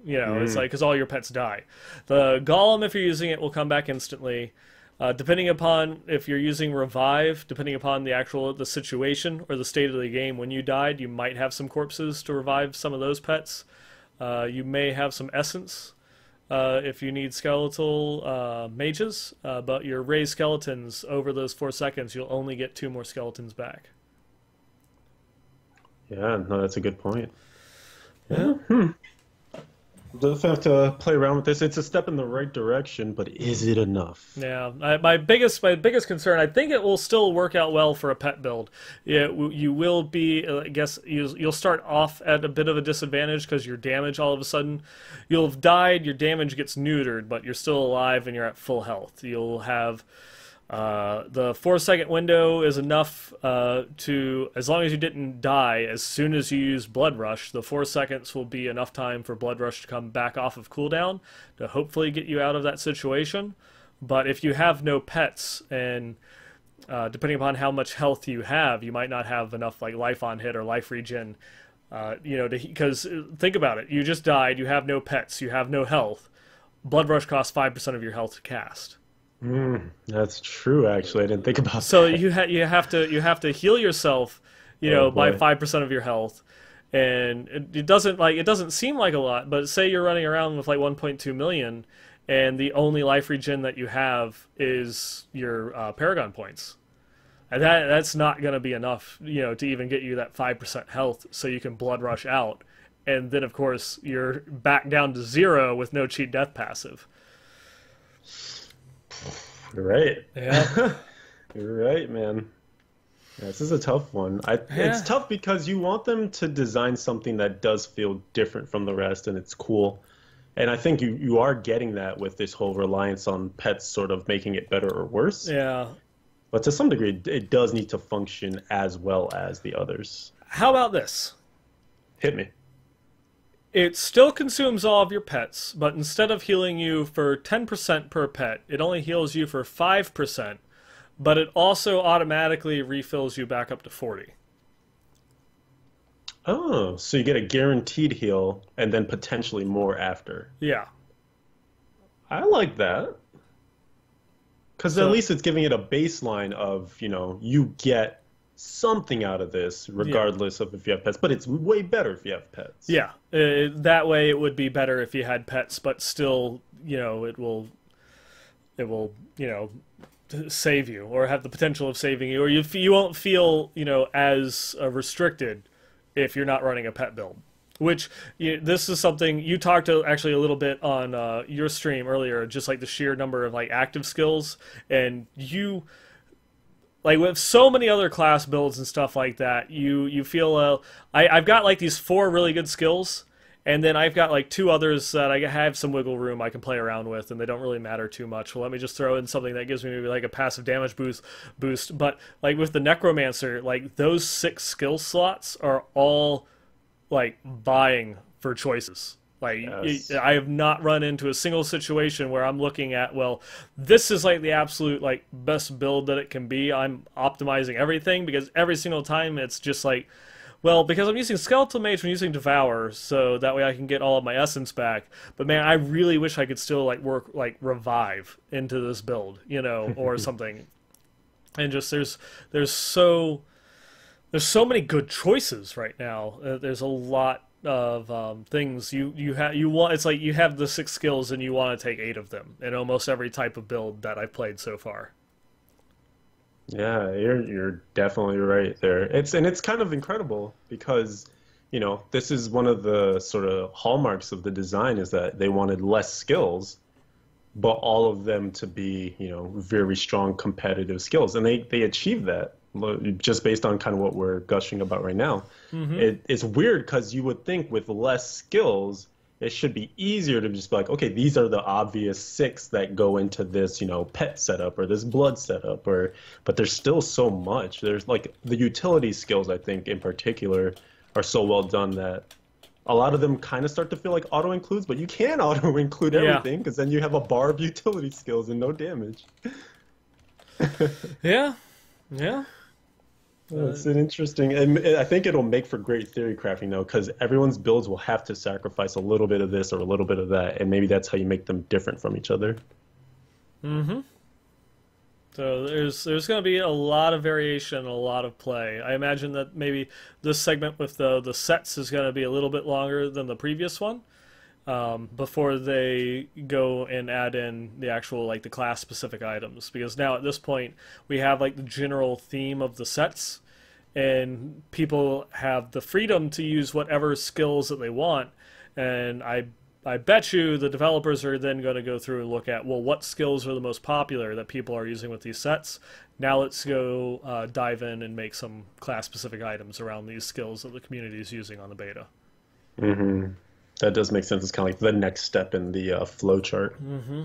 You know, it's like, because all your pets die. The golem, if you're using it, will come back instantly. Depending upon if you're using revive, depending upon the situation or the state of the game when you died, you might have some corpses to revive some of those pets. You may have some essence if you need skeletal mages, but your raised skeletons over those 4 seconds, you'll only get 2 more skeletons back. Yeah, no, that's a good point. Yeah. We'll have to play around with this. It's a step in the right direction, but is it enough? Yeah, my biggest concern, I think it will still work out well for a pet build. Yeah, you will be, I guess, you'll start off at a bit of a disadvantage because your damage all of a sudden, you'll have died, your damage gets neutered, but you're still alive and you're at full health. You'll have... the 4-second window is enough to, as long as you didn't die, as soon as you use Blood Rush, the 4 seconds will be enough time for Blood Rush to come back off of cooldown to hopefully get you out of that situation. But if you have no pets, and depending upon how much health you have, you might not have enough like life on hit or life regen, you know, because think about it, you just died, you have no pets, you have no health. Blood Rush costs 5% of your health to cast. That's true. Actually, I didn't think about so that. you have to heal yourself, you know, by 5% of your health, and it doesn't seem like a lot. But say you're running around with like 1.2 million, and the only life regen that you have is your Paragon points, and that's not going to be enough, you know, to even get you that 5% health, so you can Blood Rush out, and then of course you're back down to 0 with no cheat death passive. You're right. Yeah. You're right, man. Yeah, this is a tough one. It's tough because you want them to design something that does feel different from the rest, and it's cool. And I think you are getting that with this whole reliance on pets sort of making it better or worse. Yeah. But to some degree, it does need to function as well as the others. How about this? Hit me. It still consumes all of your pets, but instead of healing you for 10% per pet, it only heals you for 5%, but it also automatically refills you back up to 40. Oh, so you get a guaranteed heal and then potentially more after. Yeah. I like that. Because at So, least it's giving it a baseline of, you get something out of this, yeah. regardless of if you have pets. But it's way better if you have pets. Yeah. That way it would be better if you had pets, but still, it will, save you or have the potential of saving you, or you won't feel, as restricted if you're not running a pet build. Which this is something you talked to actually a little bit on your stream earlier, just like the sheer number of like active skills, and you like with so many other class builds and stuff like that, you feel I've got like these 4 really good skills, and then I've got like 2 others that I have some wiggle room I can play around with, and they don't really matter too much. Well, let me just throw in something that gives me maybe like a passive damage boost. But like with the Necromancer, like those 6 skill slots are all like vying for choices. Like Yes. I have not run into a single situation where I'm looking at, well, this is like the absolute like best build that it can be. I'm optimizing everything, because every single time it's just like, well, because I'm using Skeletal Mage and using Devour, so that way I can get all of my essence back. But man, I really wish I could still like work like Revive into this build, or something. And just there's so many good choices right now. There's a lot of things you want. It's like you have the 6 skills and you want to take 8 of them in almost every type of build that I've played so far. Yeah, you're definitely right there. It's kind of incredible because, this is one of the sort of hallmarks of the design, is that they wanted less skills, but all of them to be, very strong competitive skills. And they achieved that just based on kind of what we're gushing about right now. Mm-hmm. It's weird because you would think with less skills, it should be easier to just be like, okay, these are the obvious 6 that go into this, pet setup or this blood setup, but there's still so much. There's like the utility skills, I think in particular, are so well done that a lot of them kind of start to feel like auto includes, but you can auto include Yeah. everything because then you have a bar of utility skills and no damage. Yeah. Yeah. It's an interesting, and I think it'll make for great theory crafting though, because everyone's builds will have to sacrifice a little bit of this or a little bit of that, and maybe that's how you make them different from each other. Mm-hmm. So there's going to be a lot of variation, a lot of play. I imagine that maybe this segment with the sets is going to be a little bit longer than the previous one, before they go and add in the actual like the class specific items. Because now at this point we have like the general theme of the sets, and people have the freedom to use whatever skills that they want. And I bet you the developers are then going to go through and look at, well, what skills are the most popular that people are using with these sets. Now let's go dive in and make some class-specific items around these skills that the community is using on the beta. hmm That does make sense. It's kind of like the next step in the flow chart. Mm-hmm.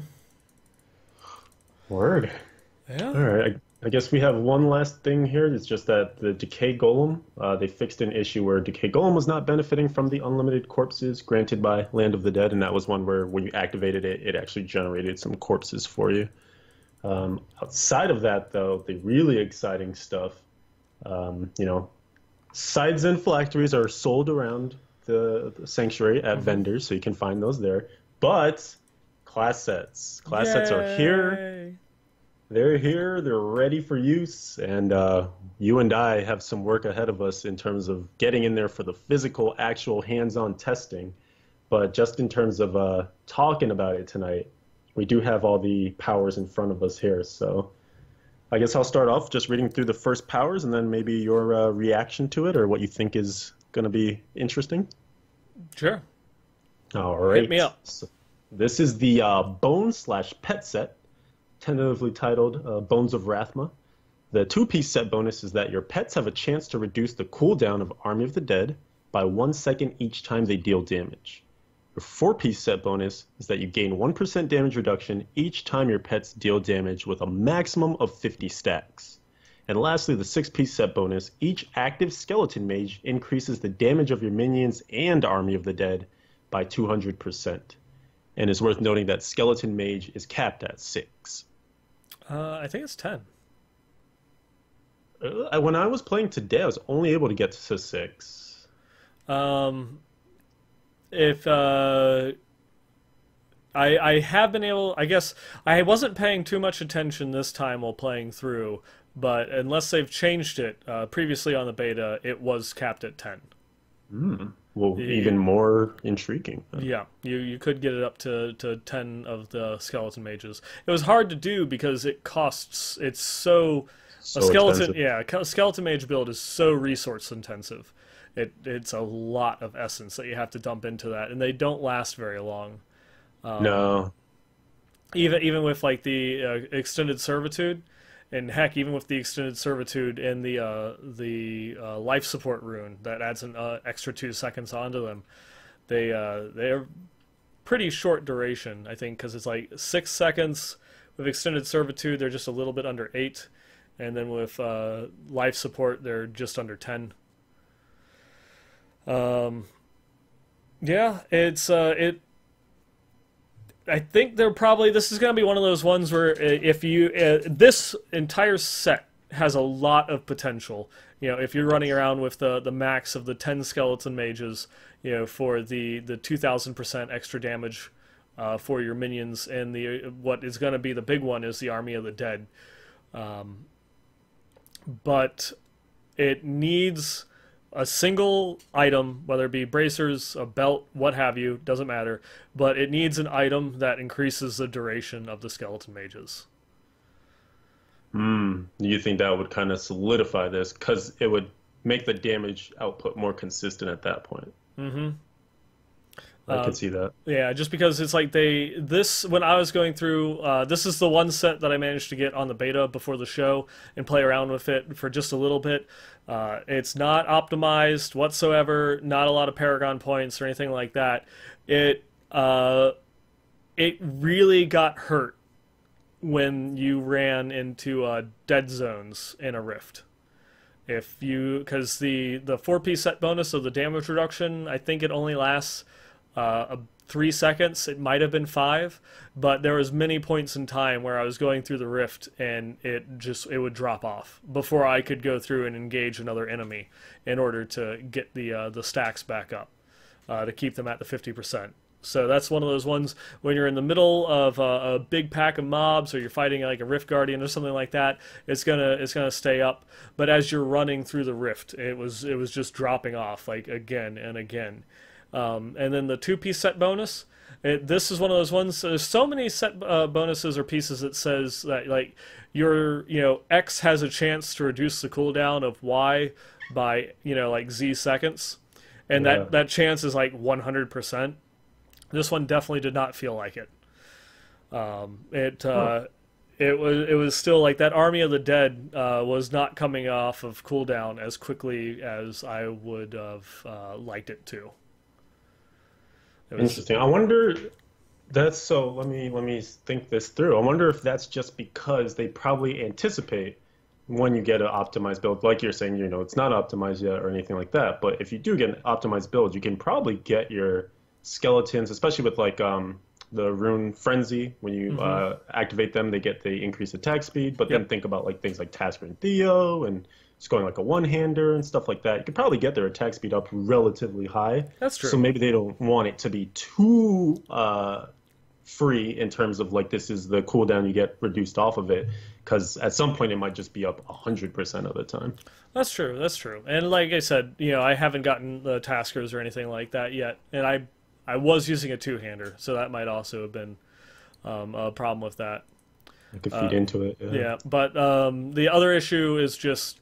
Word. Yeah. All right. I guess we have one last thing here. It's just that the Decay Golem, they fixed an issue where Decay Golem was not benefiting from the unlimited corpses granted by Land of the Dead, and that was one where when you activated it, it actually generated some corpses for you. Outside of that, though, the really exciting stuff, sides and phylacteries are sold around the sanctuary at vendors, so you can find those there. But class sets are here. Yay. They're here, they're ready for use, and you and I have some work ahead of us in terms of getting in there for the physical, actual hands-on testing. But just in terms of talking about it tonight, we do have all the powers in front of us here. So I guess I'll start off just reading through the first powers, and then maybe your reaction to it or what you think is going to be interesting. Sure. All right. Hit me up. So this is the Bone/Pet set, tentatively titled Bones of Rathma. The 2-piece set bonus is that your pets have a chance to reduce the cooldown of Army of the Dead by 1 second each time they deal damage. Your four-piece set bonus is that you gain 1% damage reduction each time your pets deal damage with a maximum of 50 stacks. And lastly, the six-piece set bonus, each active skeleton mage increases the damage of your minions and Army of the Dead by 200%. And it's worth noting that skeleton mage is capped at 6. I think it's 10. When I was playing today, I was only able to get to 6. If I have been able, I guess I wasn't paying too much attention this time while playing through, but unless they've changed it, previously on the beta, it was capped at 10. Well, even more intriguing. Yeah, you could get it up to 10 of the skeleton mages. It was hard to do because it's so a skeleton expensive. yeah, a skeleton mage build is so resource intensive. It's a lot of essence that you have to dump into that, and they don't last very long. No. Even with like the extended servitude, and heck, even with the extended servitude and the life support rune that adds an extra 2 seconds onto them, they're pretty short duration. I think because it's like 6 seconds with extended servitude, they're just a little bit under 8, and then with life support, they're just under 10. Yeah, it's I think this is going to be one of those ones where if you this entire set has a lot of potential. You know, if you're running around with the max of the 10 skeleton mages, you know, for the 2000% extra damage for your minions, and what is going to be the big one is the Army of the Dead. But it needs a single item, whether it be bracers, a belt, what have you, doesn't matter, but it needs an item that increases the duration of the skeleton mages. You think that would kind of solidify this because it would make the damage output more consistent at that point? I can see that. Yeah, just because it's like when I was going through, this is the one set that I managed to get on the beta before the show and play around with it for just a little bit. It's not optimized whatsoever, not a lot of Paragon points or anything like that. It really got hurt when you ran into dead zones in a rift. Because the 4-piece set bonus of the damage reduction, I think it only lasts 3 seconds. It might have been 5, but there was many points in time where I was going through the rift and it would drop off before I could go through and engage another enemy in order to get the stacks back up to keep them at the 50%. So that's one of those ones when you're in the middle of a big pack of mobs, or you're fighting like a Rift Guardian or something like that. It's gonna stay up, but as you're running through the rift, it was just dropping off like again and again. And then the 2-piece set bonus. This is one of those ones. There's so many set bonuses or pieces that says that like X has a chance to reduce the cooldown of Y by like Z seconds, and that chance is like 100%. This one definitely did not feel like it. It was still like that Army of the Dead was not coming off of cooldown as quickly as I would have liked it to. Interesting. I wonder. Let me think this through. I wonder if that's just because they probably anticipate when you get an optimized build, like you're saying, it's not optimized yet or anything like that. But if you do get an optimized build, you can probably get your skeletons, especially with like the rune frenzy. When you activate them, they get the increased attack speed. But then think about like things like Tasker and Theo and just going like a one-hander and stuff like that. You could probably get their attack speed up relatively high. That's true. So maybe they don't want it to be too free in terms of like this is the cooldown you get reduced off of it, because at some point it might just be up 100% of the time. That's true. That's true. And like I said, I haven't gotten the Taskers or anything like that yet, and I was using a two-hander, so that might also have been a problem with that. I could feed into it. Yeah, but the other issue is just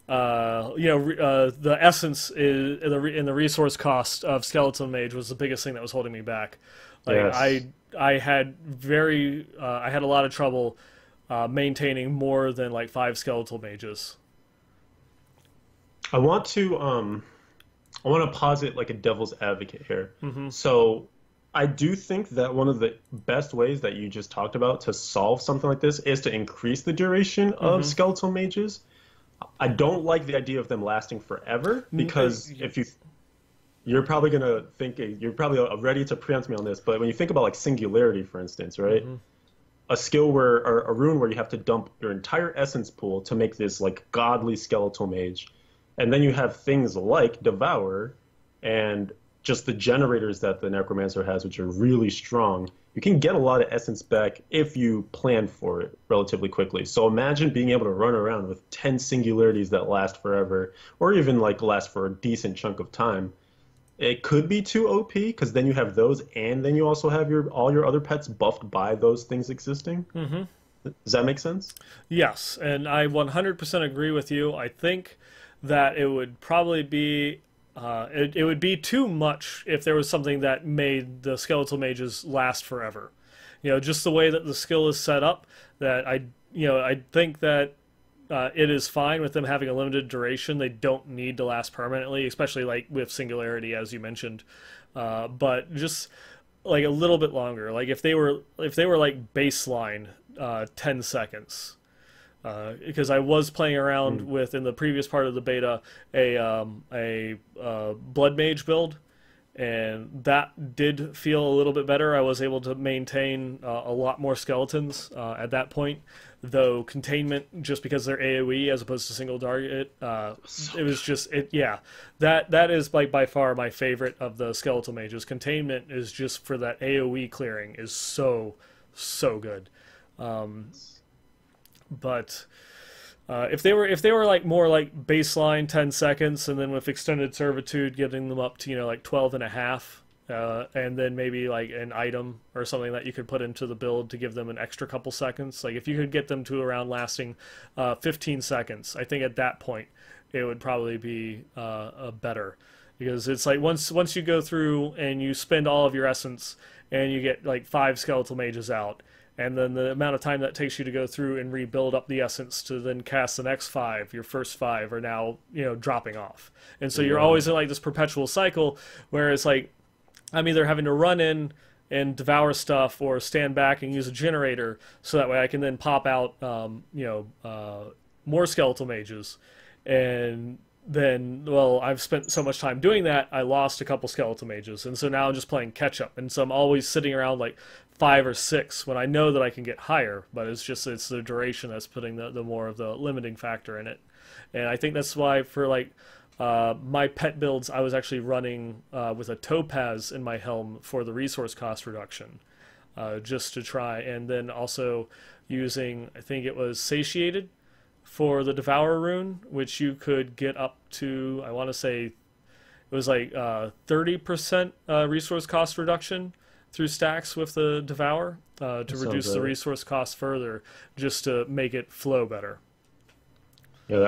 the essence is in the resource cost of Skeleton Mage was the biggest thing that was holding me back. Like Yes. I had I had a lot of trouble maintaining more than like 5 skeletal mages. I want to posit like a devil's advocate here. Mm-hmm. So I do think that one of the best ways that you just talked about to solve something like this is to increase the duration of Mm-hmm. skeletal mages. I don't like the idea of them lasting forever because if you're probably gonna think you're probably ready to preempt me on this, but when you think about like singularity, for instance, right? Mm-hmm. A skill where or a rune where you have to dump your entire essence pool to make this like godly skeletal mage, and then you have things like Devour and just the generators that the Necromancer has, which are really strong. You can get a lot of essence back if you plan for it relatively quickly. So imagine being able to run around with 10 singularities that last forever, or even like last for a decent chunk of time. It could be too OP because then you have those, and then you also have your all your other pets buffed by those things existing. Mm-hmm. Does that make sense? Yes, and I 100% agree with you. I think that it would probably be it would be too much if there was something that made the skeletal mages last forever. Just the way that the skill is set up, that I think that it is fine with them having a limited duration. They don't need to last permanently, especially like with singularity, as you mentioned. But just like a little bit longer. Like if they were like baseline 10 seconds. Because I was playing around Mm. with in the previous part of the beta a blood mage build, and that did feel a little bit better. I was able to maintain a lot more skeletons at that point, though containment, just because they're AOE as opposed to single target, So it was just it. Yeah, that is like by far my favorite of the skeletal mages. Containment is just for that AOE clearing is so good. Um, but if they were like more like baseline 10 seconds, and then with extended servitude getting them up to like 12 and a half, and then maybe like an item or something that you could put into the build to give them an extra couple seconds, like if you could get them to around lasting 15 seconds, I think at that point it would probably be better, because it's like once you go through and you spend all of your essence and you get like 5 skeletal mages out, and then the amount of time that takes you to go through and rebuild up the essence to then cast the next 5, your first 5 are now dropping off, and so you're yeah. always in like this perpetual cycle where it's like I'm either having to run in and devour stuff or stand back and use a generator so that way I can then pop out more skeletal mages, and then, well, I've spent so much time doing that, I lost a couple skeletal mages, and so now I'm just playing catch up, and so I'm always sitting around like 5 or 6 when I know that I can get higher, but it's the duration that's putting the more of the limiting factor in it, and I think that's why for like my pet builds, I was actually running with a topaz in my helm for the resource cost reduction, just to try, and then also using, I think it was satiated for the Devour rune, which you could get up to, I want to say, it was like 30% resource cost reduction through stacks with the Devour to That sounds reduce the right. resource cost further, just to make it flow better. Yeah,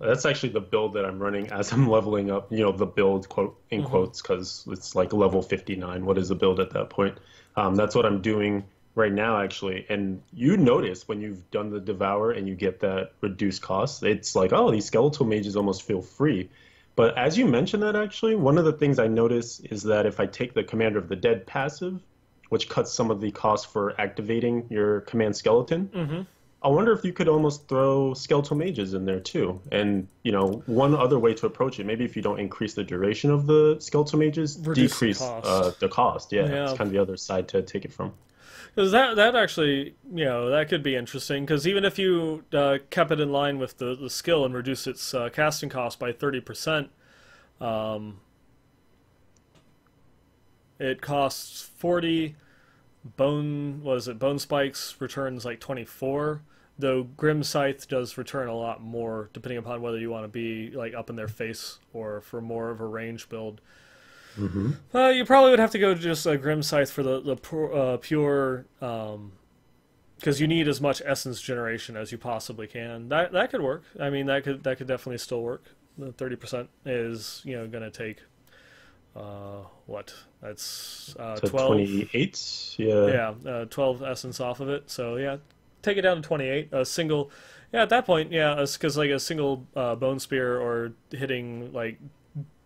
that's actually the build that I'm running as I'm leveling up, the build quote in Hmm. quotes, because it's like level 59. What is a build at that point? That's what I'm doing right now, actually. And you notice when you've done the Devour and you get that reduced cost, it's like, oh, these skeletal mages almost feel free. But as you mentioned that, actually, one of the things I notice is that if I take the Commander of the Dead passive, which cuts some of the cost for activating your command skeleton, Hmm. I wonder if you could almost throw skeletal mages in there too. And, one other way to approach it, maybe if you don't increase the duration of the skeletal mages, Reduce the decrease cost. the cost. Yeah, it's Yeah. kind of the other side to take it from. Because that actually, that could be interesting. Because even if you kept it in line with the skill and reduce its casting cost by 30%, um, it costs 40 bone. What is it? Bone spikes returns like 24. Though Grim Scythe does return a lot more, depending upon whether you want to be like up in their face or for more of a range build. Hmm. You probably would have to go to just a Grim Scythe for the pure, because you need as much essence generation as you possibly can. That could work. I mean, that could definitely still work. The 30% is going to take what? That's To 12. 28, yeah. Yeah, 12 essence off of it. So yeah, take it down to 28. A single, yeah, at that point, yeah, because like a single bone spear or hitting like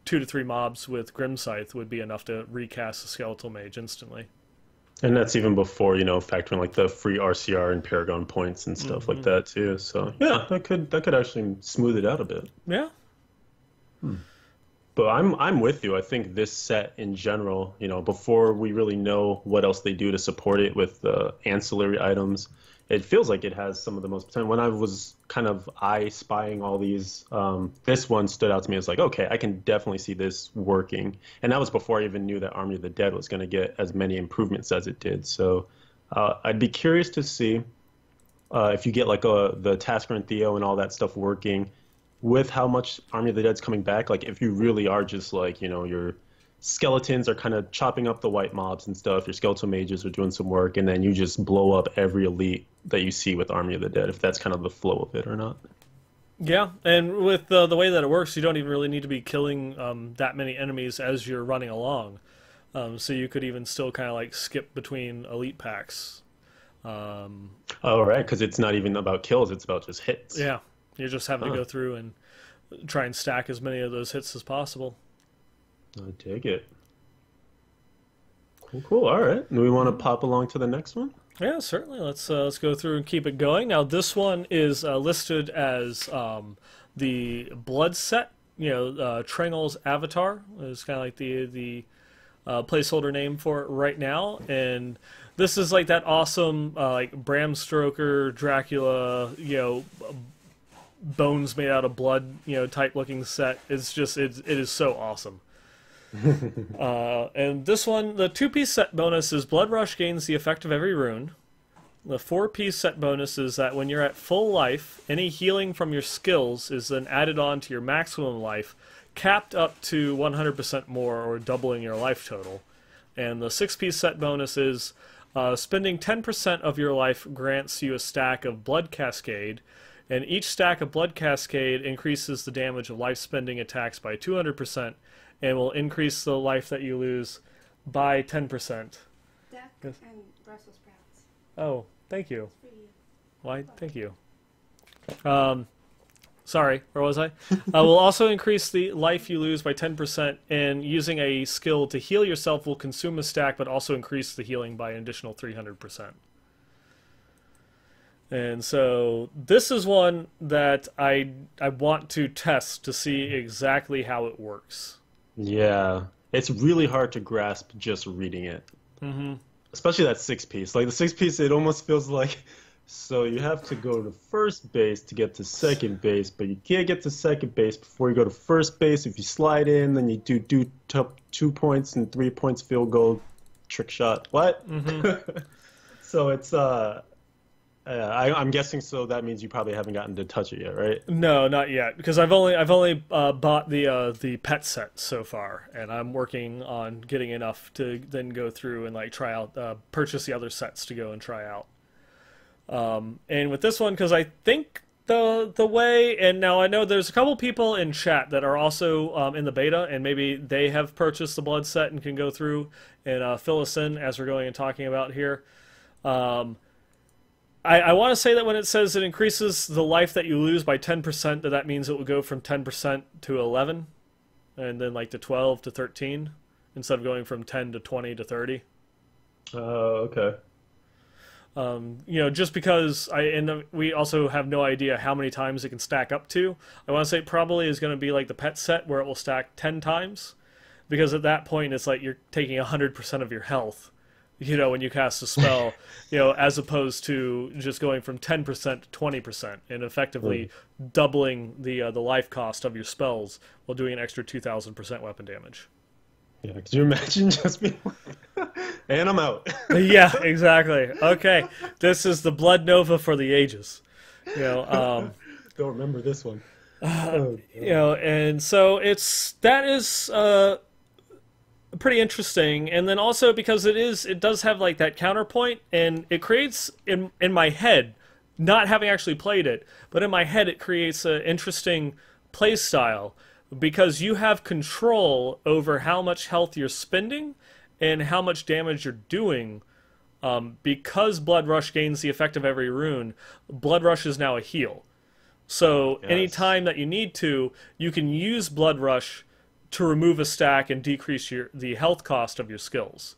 2 to 3 mobs with Grim Scythe would be enough to recast a Skeletal Mage instantly. And that's even before, factoring like the free RCR and Paragon points and stuff like that too. So yeah, that could actually smooth it out a bit. Yeah. But I'm with you. I think this set in general, before we really know what else they do to support it with the ancillary items, it feels like it has some of the most potential. When I was kind of spying all these, this one stood out to me as like, okay, I can definitely see this working. And that was before I even knew that Army of the Dead was going to get as many improvements as it did. So I'd be curious to see if you get like the Tasker and Theo and all that stuff working with how much Army of the Dead's coming back. Like if you really are just like, your skeletons are kind of chopping up the white mobs and stuff, your skeletal mages are doing some work, and then you just blow up every elite that you see with Army of the Dead, if that's kind of the flow of it or not. Yeah, and with the way that it works, you don't even really need to be killing that many enemies as you're running along. So you could even still kind of like skip between elite packs. Oh, right, because it's not even about kills, it's about just hits. Yeah, you're just having to go through and try and stack as many of those hits as possible. I dig it. Cool. All right. Do we want to pop along to the next one? Yeah, certainly. Let's go through and keep it going. Now, this one is listed as the Blood set. Trengel's Avatar is kind of like the placeholder name for it right now, and this is like that awesome like Bram Stoker Dracula, bones made out of blood, type looking set. It is so awesome. And this one, the 2-piece set bonus is Blood Rush gains the effect of every rune. The 4-piece set bonus is that when you're at full life, any healing from your skills is then added on to your maximum life, capped up to 100% more, or doubling your life total. And the 6-piece set bonus is spending 10% of your life grants you a stack of Blood Cascade, and each stack of Blood Cascade increases the damage of life-spending attacks by 200%, and will increase the life that you lose by 10%. Death and Brussels sprouts. Oh, thank you. For you. Why, thank you. Sorry, where was I? Will also increase the life you lose by 10%, and using a skill to heal yourself will consume a stack, but also increase the healing by an additional 300%. And so this is one that I want to test to see exactly how it works. Yeah, it's really hard to grasp just reading it. Especially that 6-piece. Like the 6-piece, it almost feels like, so you have to go to first base to get to second base, but you can't get to second base before you go to first base. If you slide in, then you do 2 points and 3 points field goal trick shot. What? So it's I'm guessing, so that means you probably haven't gotten to touch it yet, right? No, not yet, because I've only bought the pet set so far, and I'm working on getting enough to then go through and like try out, purchase the other sets to go and try out. And with this one, because I think the way, and now I know there's a couple people in chat that are also in the beta, and maybe they have purchased the Blood set and can go through and fill us in as we're going and talking about here. I want to say that when it says it increases the life that you lose by 10%, that means it will go from 10% to 11, and then like to 12 to 13, instead of going from 10 to 20 to 30. Okay. Just because we also have no idea how many times it can stack up to. I want to say it probably is going to be like the pet set where it will stack 10 times, because at that point it's like you're taking 100% of your health, when you cast a spell, as opposed to just going from 10% to 20% and effectively doubling the life cost of your spells while doing an extra 2,000% weapon damage. Yeah, could you imagine just being like, and I'm out. Yeah, exactly. Okay, this is the Blood Nova for the ages. Don't remember this one. And so that is pretty interesting, and then also because it does have like that counterpoint, and it creates in my head, not having actually played it, but in my head it creates an interesting play style, because you have control over how much health you're spending and how much damage you're doing. Because Blood Rush gains the effect of every rune, Blood Rush is now a heal. So anytime that you need to, you can use Blood Rush to remove a stack and decrease the health cost of your skills,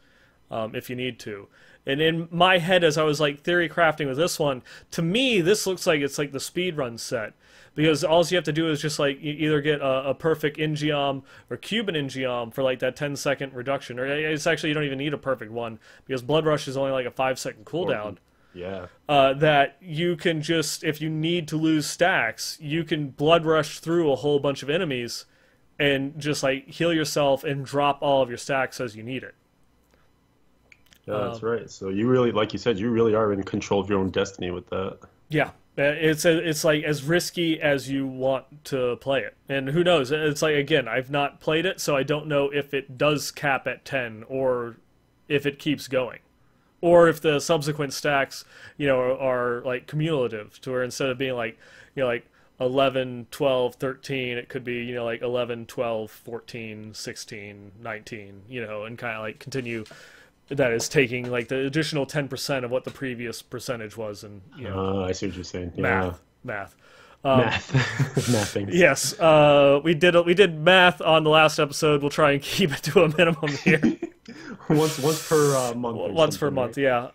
if you need to. And in my head, as I was like theory crafting with this one, to me this looks like it's like the speedrun set, because all you have to do is just like either get a perfect Ingeom or Cuban Ingeom for like that 10-second reduction, or it's actually you don't even need a perfect one because Blood Rush is only like a 5-second cooldown. Yeah. That you can just, if you need to lose stacks, you can Blood Rush through a whole bunch of enemies and just like heal yourself and drop all of your stacks as you need it. Yeah, that's right. So you really, like you said, you really are in control of your own destiny with that. Yeah, it's like as risky as you want to play it. And who knows? It's like, again, I've not played it, so I don't know if it does cap at 10 or if it keeps going. Or if the subsequent stacks, are like cumulative, to where instead of being like, like 11, 12, 13, it could be, like 11, 12, 14, 16, 19, and kind of like continue. That is taking like the additional 10% of what the previous percentage was, and I see what you're saying. Yeah. Math. Mathing. Yes, we did math on the last episode. We'll try and keep it to a minimum here. once per month. Once per month, right? yeah.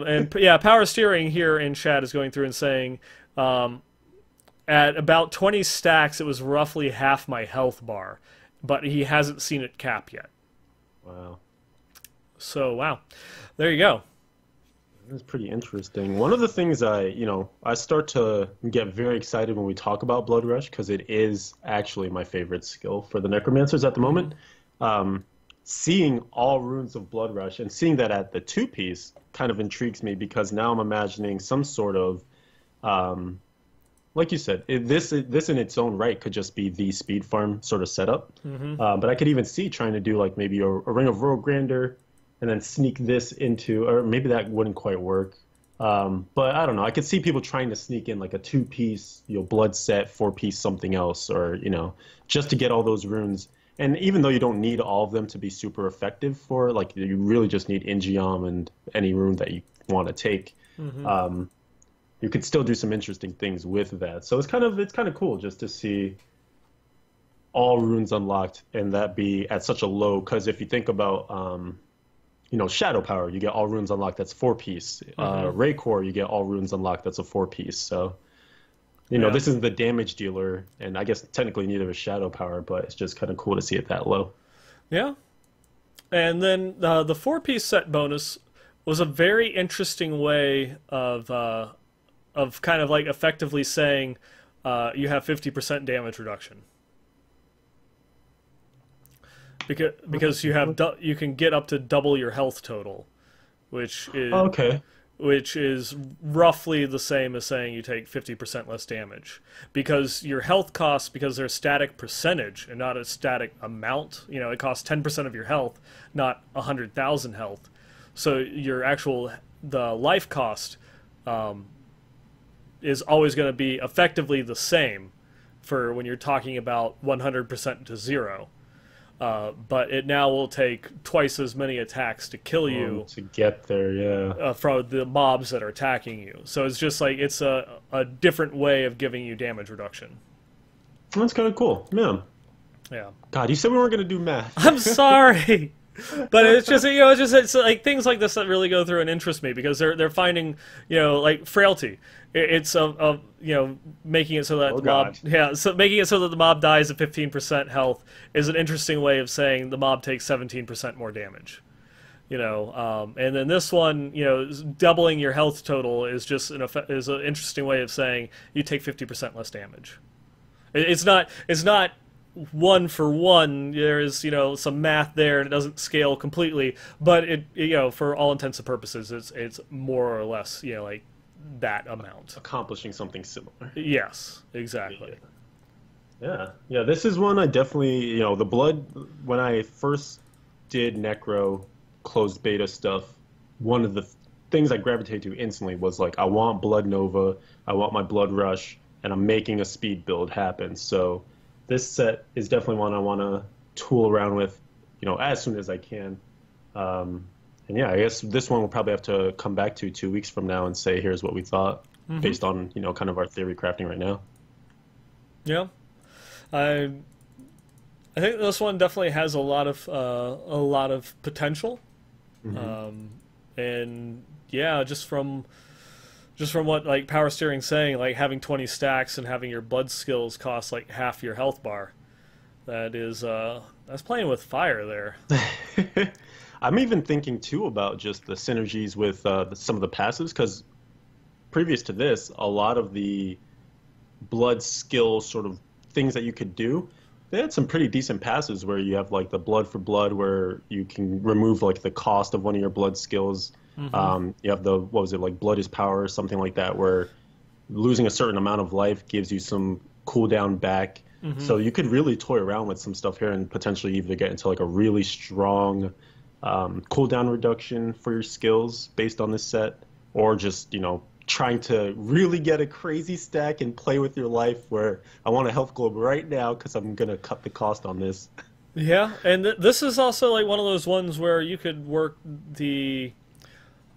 And yeah, Power Steering here in chat is going through and saying, at about 20 stacks, it was roughly half my health bar, but he hasn't seen it cap yet. Wow. So wow, there you go. That's pretty interesting. One of the things I start to get very excited when we talk about Blood Rush, because it is actually my favorite skill for the Necromancers at the moment. Seeing all runes of Blood Rush and seeing that at the 2-piece kind of intrigues me, because now I'm imagining some sort of, like you said, this in its own right could just be the speed farm sort of setup. But I could even see trying to do like maybe a Ring of Rogue Grander, and then sneak this into, or maybe that wouldn't quite work. But I don't know. I could see people trying to sneak in like a 2-piece, blood set, 4-piece something else, or just to get all those runes. And even though you don't need all of them to be super effective for, like, you really just need Ingeom and any rune that you want to take. You could still do some interesting things with that. So it's kind of cool just to see all runes unlocked and that be at such a low. Because if you think about Shadow Power, you get all runes unlocked, that's 4-piece. Raycore, you get all runes unlocked, that's a 4-piece. So, this is the damage dealer, and I guess technically neither is Shadow Power, but it's just kind of cool to see it that low. Yeah. And then the 4-piece set bonus was a very interesting way of kind of like effectively saying you have 50% damage reduction. Because you can get up to double your health total, which is roughly the same as saying you take 50% less damage, because your health costs, because they're static percentage and not a static amount. It costs 10% of your health, not 100,000 health. So your the life cost is always going to be effectively the same for when you're talking about 100% to 0. But it now will take twice as many attacks to kill you to get there, yeah. From the mobs that are attacking you. So it's just like it's a different way of giving you damage reduction. That's kind of cool, yeah. Yeah. God, you said we weren't going to do math. I'm sorry. But it's just it's like things like this that really go through and interest me, because they're finding like frailty. It's making it so that making it so that the mob dies at 15% health is an interesting way of saying the mob takes 17% more damage. And then this one, doubling your health total is just an interesting way of saying you take 50% less damage. It's not one for one. There's some math there, and it doesn't scale completely, but it for all intents and purposes it's more or less like that amount, accomplishing something similar. Yes, exactly. Yeah. This is one I definitely the blood. When I first did Necro closed beta stuff, one of the things I gravitated to instantly was like, I want Blood Nova, I want my Blood Rush, and I'm making a speed build happen. So this set is definitely one I want to tool around with, as soon as I can. And yeah, I guess this one we'll probably have to come back to 2 weeks from now and say, here's what we thought, based on, kind of our theory crafting right now. Yeah. I think this one definitely has a lot of potential, and yeah, just from what like Power Steering's saying, like having 20 stacks and having your blood skills cost like half your health bar. That's playing with fire there. I'm even thinking too about just the synergies with some of the passives, because previous to this, a lot of the blood skill sort of things that you could do, they had some pretty decent passives where you have like the blood for blood, where you can remove like the cost of one of your blood skills. You have the, what was it, like blood is power or something like that, where losing a certain amount of life gives you some cooldown back. So you could really toy around with some stuff here and potentially either get into like a really strong cooldown reduction for your skills based on this set, or just, you know, trying to really get a crazy stack and play with your life where I want a health globe right now because I'm going to cut the cost on this. Yeah, and this is also like one of those ones where you could work the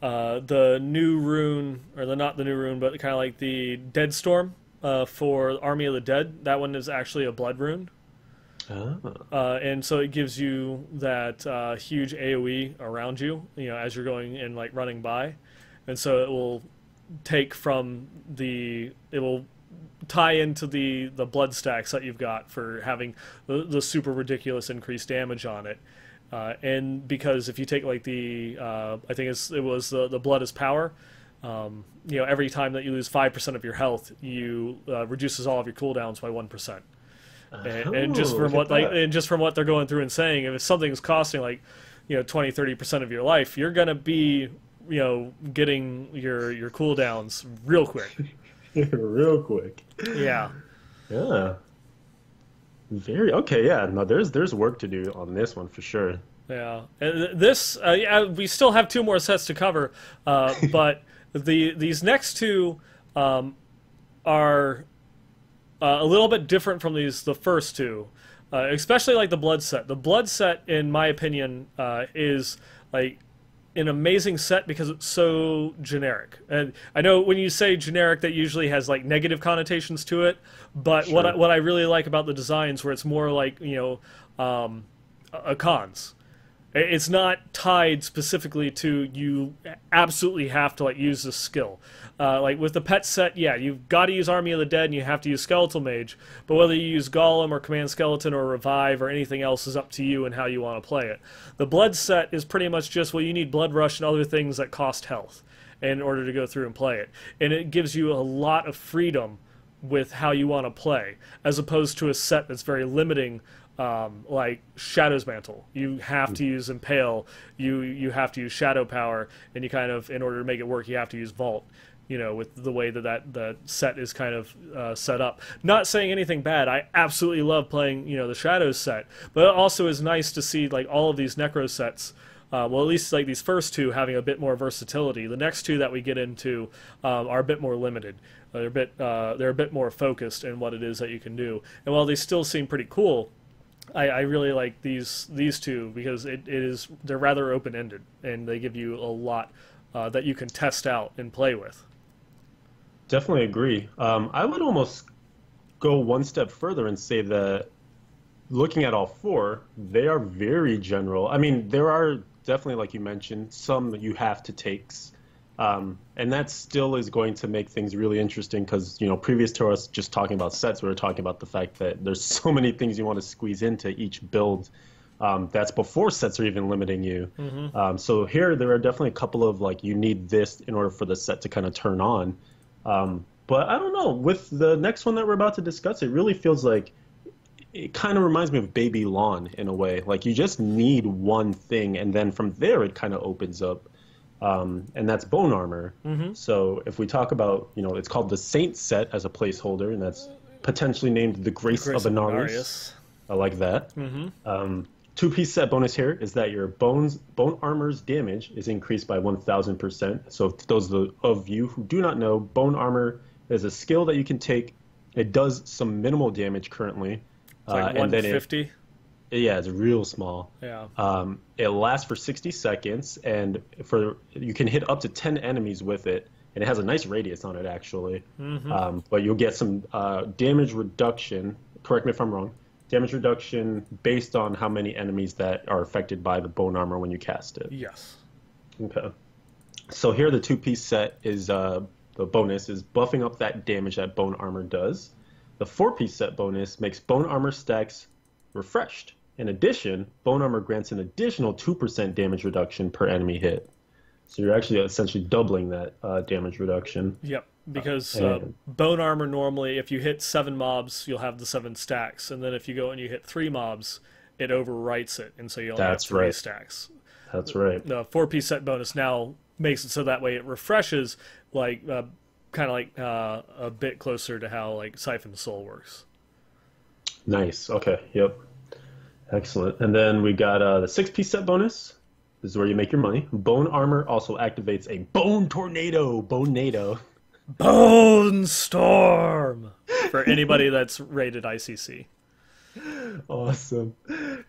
new rune, or not the new rune, but kind of like the Dead Storm for Army of the Dead. That one is actually a blood rune. And so it gives you that huge AoE around you, you know, as you're going and like running by. And so it will take from it will tie into the blood stacks that you've got for having the super ridiculous increased damage on it. And because if you take like I think it was the blood is power, you know, every time that you lose 5% of your health, you reduces all of your cooldowns by 1%. And just from what they're going through and saying, if something's costing like, you know, 20-30% of your life, you're gonna be, you know, getting your cooldowns real quick. Real quick. Yeah. Yeah. Very okay. Yeah. No, there's work to do on this one for sure. Yeah. Yeah, we still have 2 more sets to cover, but these next 2 are a little bit different from the first 2, especially like the blood set. The blood set, in my opinion, is like an amazing set because it's so generic. And I know when you say generic, that usually has like negative connotations to it. But Sure. what I really like about the designs, where it's more like, you know, a cons. It's not tied specifically to you absolutely have to like use this skill. Like with the pet set, yeah, you've got to use Army of the Dead and you have to use Skeletal Mage. But whether you use Golem or Command Skeleton or Revive or anything else is up to you and how you want to play it. The Blood set is pretty much just, well, you need Blood Rush and other things that cost health in order to go through and play it. And it gives you a lot of freedom with how you want to play, as opposed to a set that's very limiting. Like Shadow's Mantle, you have to use Impale, you have to use Shadow Power, and you kind of, in order to make it work, you have to use Vault, you know, with the way that set is kind of set up. Not saying anything bad, I absolutely love playing, you know, the Shadows set, but it also is nice to see like all of these Necro sets, well, at least like these first 2 having a bit more versatility. The next 2 that we get into are a bit more limited. They're a bit more focused in what it is that you can do, and while they still seem pretty cool, I really like these 2 because they're rather open-ended, and they give you a lot that you can test out and play with. Definitely agree. I would almost go one step further and say that looking at all 4, they are very general. I mean, there are definitely, like you mentioned, some that you have to takes. And that still is going to make things really interesting because, you know, previous to us just talking about sets, we were talking about the fact that there's so many things you want to squeeze into each build. That's before sets are even limiting you. So here, there are definitely a couple of, like, you need this in order for the set to kind of turn on. But I don't know, with the next one that we're about to discuss, it really feels like it kind of reminds me of Baby Lawn in a way. Like, you just need one thing, and then from there it kind of opens up. And that's bone armor. So if we talk about, you know, it's called the Saint set as a placeholder, and that's potentially named the Grace of Inarius. I like that. 2-piece set bonus here is that your bone armor's damage is increased by 1,000%. So those of you who do not know, bone armor is a skill that you can take. It does some minimal damage currently. It's like 150. Yeah, it's real small. Yeah. It lasts for 60 seconds, and you can hit up to 10 enemies with it, and it has a nice radius on it, actually. But you'll get some damage reduction, correct me if I'm wrong, damage reduction based on how many enemies that are affected by the bone armor when you cast it. Yes. Okay. So here the two-piece set is the bonus is buffing up that damage that bone armor does. The four-piece set bonus makes bone armor stacks refreshed. In addition, bone armor grants an additional 2% damage reduction per enemy hit. So you're actually essentially doubling that damage reduction. Yep. Because And bone armor normally, if you hit 7 mobs, you'll have the 7 stacks, and then if you go and you hit 3 mobs, it overwrites it, and so you only have that's 3 right. stacks. That's right. The 4-piece set bonus now makes it so that way it refreshes, like kind of like a bit closer to how like Siphon Soul works. Nice. Okay. Yep. Excellent. And then we got the six-piece set bonus. This is where you make your money. Bone armor also activates a bone tornado. Bone-nado. Bone Storm for anybody that's rated ICC. Awesome.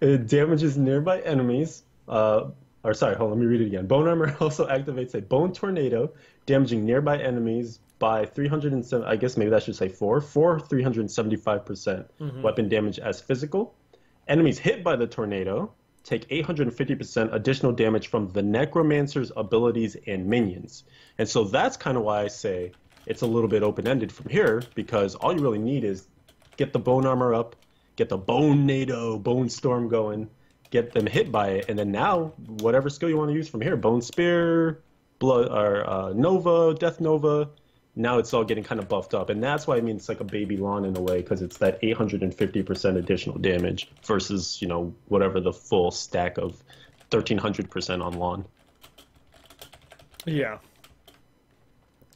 It damages nearby enemies. Or sorry, hold on, let me read it again. Bone armor also activates a bone tornado, damaging nearby enemies by 307. I guess maybe that should say 375% weapon damage as physical. Enemies hit by the tornado take 850% additional damage from the Necromancer's abilities and minions. And so that's kind of why I say it's a little bit open-ended from here, because all you really need is get the bone armor up, get the bone-nado, bone storm going, get them hit by it, and then now, whatever skill you want to use from here, bone spear, blood, or nova, death nova, now it's all getting kind of buffed up. And that's why I mean it's like a baby lawn in a way, because it's that 850% additional damage versus, you know, whatever the full stack of 1300% on lawn. Yeah.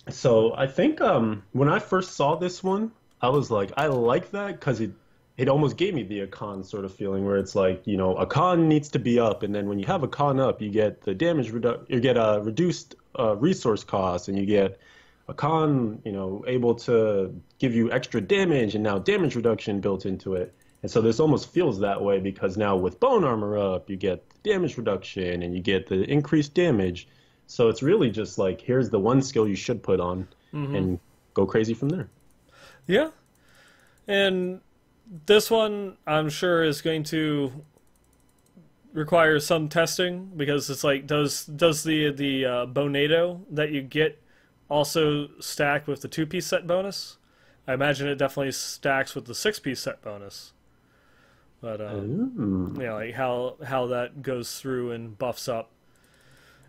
So I think when I first saw this one, I was like, I like that because it almost gave me the Akan sort of feeling where it's like, you know, Akan needs to be up, and then when you have Akan up, you get the you get a reduced resource cost, and you get Akan, you know, able to give you extra damage, and now damage reduction built into it. And so this almost feels that way because now with bone armor up, you get damage reduction and you get the increased damage. So it's really just like, here's the one skill you should put on and go crazy from there. Yeah. And this one, I'm sure, is going to require some testing because it's like, does the Bonado that you get also stack with the 2-piece set bonus? I imagine it definitely stacks with the 6-piece set bonus. But yeah, like how that goes through and buffs up.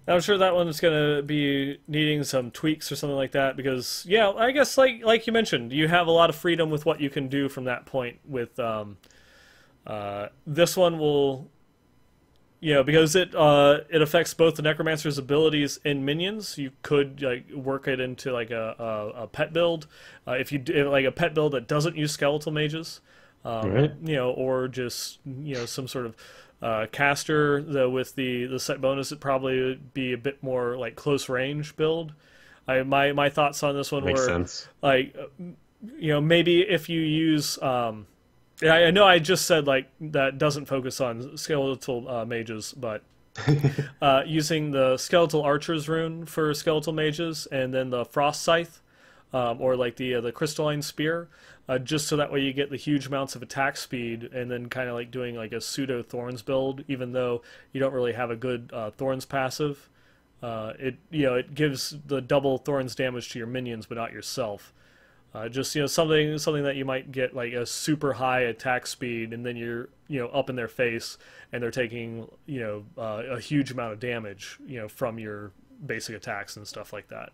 I'm sure that one's going to be needing some tweaks or something like that because, yeah, I guess like you mentioned, you have a lot of freedom with what you can do from that point. With this one will, you know, because it affects both the Necromancer's abilities and minions. You could like work it into like a pet build, if you do like a pet build that doesn't use skeletal mages, Right. you know, or just, you know, some sort of caster with the set bonus. It probably would be a bit more like close range build. My thoughts on this one Makes were sense. like, you know, maybe if you use I know I just said like that doesn't focus on skeletal mages, but using the skeletal archer's rune for skeletal mages and then the frost scythe, or like the crystalline spear, just so that way you get the huge amounts of attack speed, and then kind of like doing like a pseudo thorns build, even though you don't really have a good thorns passive. It gives the double thorns damage to your minions, but not yourself. Just, you know, something that you might get like a super high attack speed, and then you're, you know, up in their face, and they're taking, you know, a huge amount of damage, you know, from your basic attacks and stuff like that.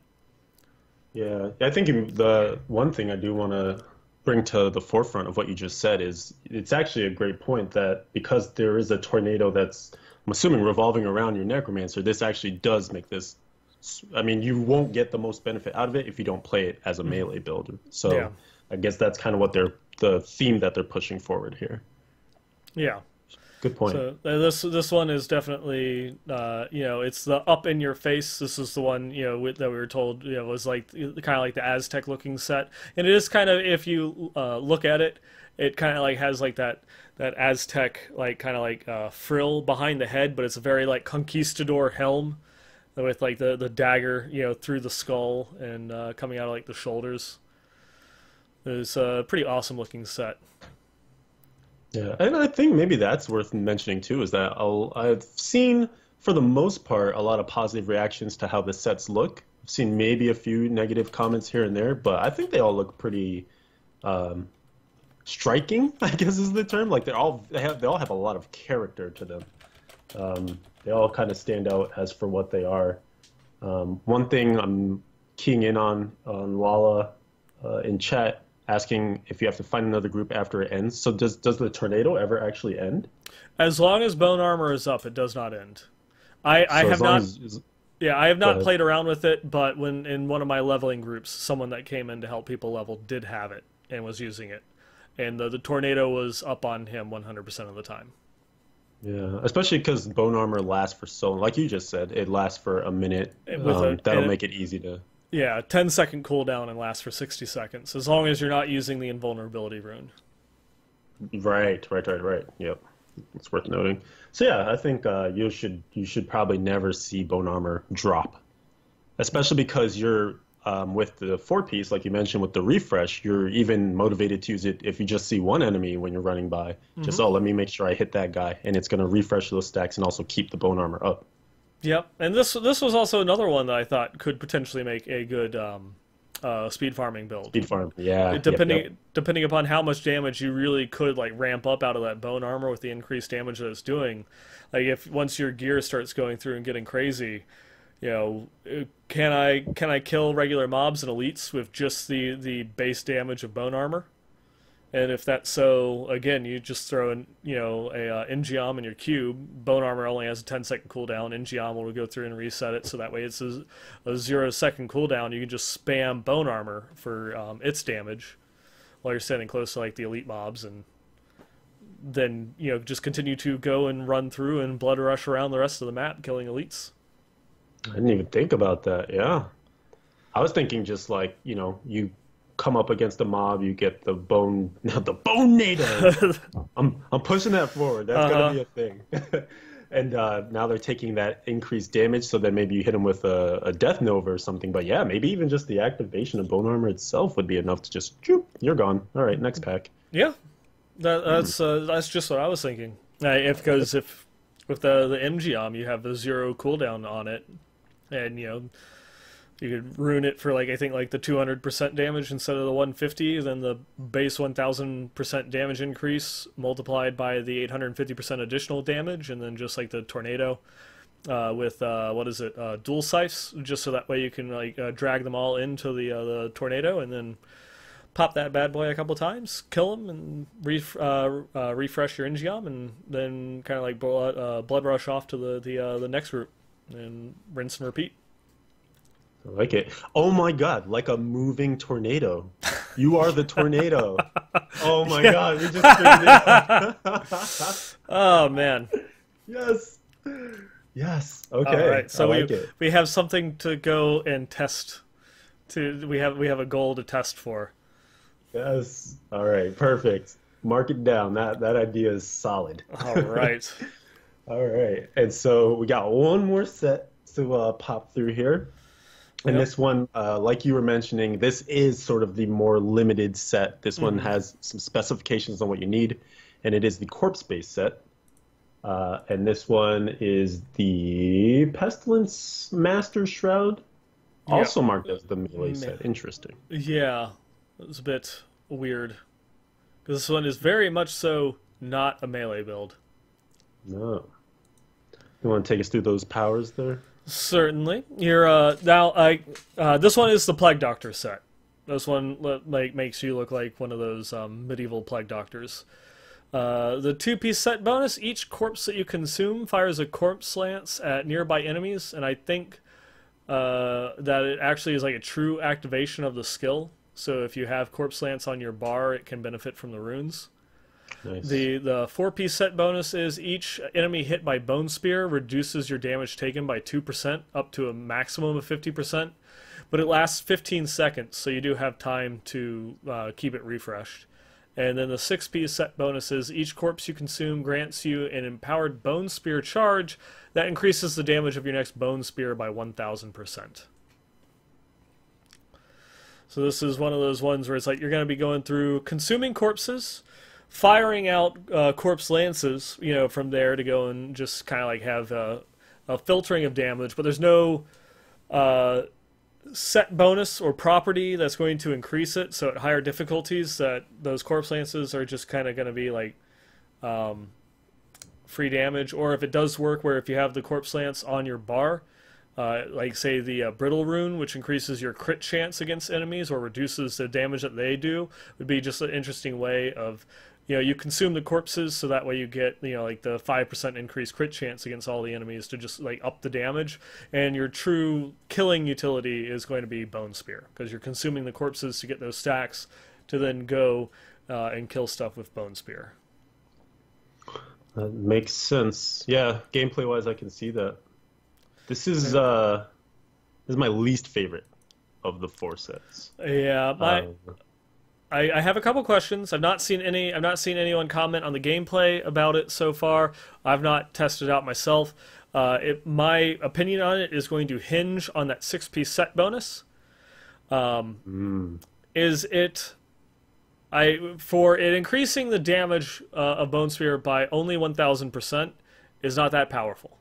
Yeah, I think the one thing I do want to bring to the forefront of what you just said is it's actually a great point that because there is a tornado that's, I'm assuming, revolving around your Necromancer, this actually does make this. I mean, you won't get the most benefit out of it if you don't play it as a melee builder. So Yeah. I guess that's kind of what the theme that they're pushing forward here. Yeah. Good point. So this one is definitely, you know, it's the up in your face. This is the one, you know, that we were told, you know, was like kind of like the Aztec looking set, and it is kind of, if you look at it, it kind of like has like that Aztec like kind of like frill behind the head, but it's a very like conquistador helm with like the dagger, you know, through the skull and coming out of like the shoulders. It's a pretty awesome looking set. Yeah, and I think maybe that's worth mentioning too, is that I've seen, for the most part, a lot of positive reactions to how the sets look. I've seen maybe a few negative comments here and there, but I think they all look pretty um, striking, I guess is the term. Like they all have a lot of character to them. They all kind of stand out as for what they are. One thing I'm keying in on Lala in chat, asking if you have to find another group after it ends. So does the tornado ever actually end? As long as bone armor is up, it does not end. I So as have long not. as Yeah, I have go not ahead. played around with it, but when in one of my leveling groups, someone that came in to help people level did have it and was using it, and the tornado was up on him 100% of the time. Yeah, especially because bone armor lasts for so, like you just said, it lasts for a minute. With a That'll and it, make it easy to. yeah, 10-second cooldown and lasts for 60 seconds, as long as you're not using the invulnerability rune. Right. Yep, it's worth noting. So yeah, I think you should probably never see bone armor drop, especially because you're with the four piece, like you mentioned with the refresh, you're even motivated to use it if you just see one enemy when you're running by. Just, Hmm. oh, let me make sure I hit that guy, and it's going to refresh those stacks and also keep the bone armor up. Yep, and this was also another one that I thought could potentially make a good speed farming build. Speed farm. Yeah. Yep. Depending upon how much damage you really could like ramp up out of that bone armor with the increased damage that it's doing. Like if once your gear starts going through and getting crazy, can I kill regular mobs and elites with just the base damage of bone armor? And if that's so, again, you just throw in, a Ingeom in your cube. Bone armor only has a 10-second cooldown. Ingeom will go through and reset it, so that way it's a 0-second cooldown. You can just spam bone armor for its damage while you're standing close to like the elite mobs, and then just continue to go and run through and blood rush around the rest of the map, killing elites. I didn't even think about that. Yeah. I was thinking just like, you come up against a mob, you get the bone, the bone nato. I'm pushing that forward. That's gonna Uh-huh. be a thing. And now they're taking that increased damage, so then maybe you hit them with a death nova or something. But yeah, maybe even just the activation of bone armor itself would be enough to just, choop, you're gone. All right, next pack. Yeah, that's just what I was thinking. If with the MGOM you have the 0 cooldown on it, and you could ruin it for like I think like the 200% damage instead of the 150, then the base 1000% damage increase multiplied by the 850% additional damage, and then just like the tornado with what is it, dual scythes, just so that way you can like drag them all into the tornado, and then pop that bad boy a couple times, kill them, and refresh your Ingeom, and then kind of like blood rush off to the next group, and rinse and repeat. I like it. Oh my God, like a moving tornado. You are the tornado. Oh my Yeah. God, we just figured it out. Oh man. Yes. Yes. All Okay. right. I So like it. we have something to go and test. We have a goal to test for. Yes. All right. Perfect. Mark it down. That idea is solid. All right. All right. And so we got one more set to pop through here. And Yep. this one, like you were mentioning, this is sort of the more limited set. This one Hmm. has some specifications on what you need, and it is the corpse-based set. And this one is the Pestilence Master Shroud, Yeah. also marked as the melee Ma- set. Interesting. Yeah. It was a bit weird because this one is very much so not a melee build. No. You want to take us through those powers there? Certainly. You're now I this one is the Plague Doctor set. This one like makes you look like one of those medieval plague doctors. The two-piece set bonus: each corpse that you consume fires a corpse lance at nearby enemies, and I think that it actually is like a true activation of the skill. So if you have corpse lance on your bar, it can benefit from the runes. Nice. The four-piece set bonus is each enemy hit by Bone Spear reduces your damage taken by 2% up to a maximum of 50%, but it lasts 15 seconds, so you do have time to keep it refreshed. And then the six-piece set bonus is each corpse you consume grants you an empowered Bone Spear charge that increases the damage of your next Bone Spear by 1000%. So this is one of those ones where it's like you're going to be going through consuming corpses, firing out corpse lances, from there to go and just kind of like have a filtering of damage, but there's no set bonus or property that's going to increase it. So at higher difficulties, that those corpse lances are just kind of going to be like free damage. Or if it does work, where if you have the corpse lance on your bar, like say the brittle rune, which increases your crit chance against enemies or reduces the damage that they do, would be just an interesting way of, you consume the corpses, so that way you get, like the 5% increased crit chance against all the enemies to just like up the damage. And your true killing utility is going to be Bone Spear, because you're consuming the corpses to get those stacks to then go and kill stuff with Bone Spear. That makes sense. Yeah, gameplay wise, I can see that. This is my least favorite of the 4 sets. Yeah, I have a couple questions. I've not seen anyone comment on the gameplay about it so far. I've not tested it out myself. My opinion on it is going to hinge on that 6-piece set bonus. Is it for it increasing the damage of Bone Spear by only 1,000% is not that powerful.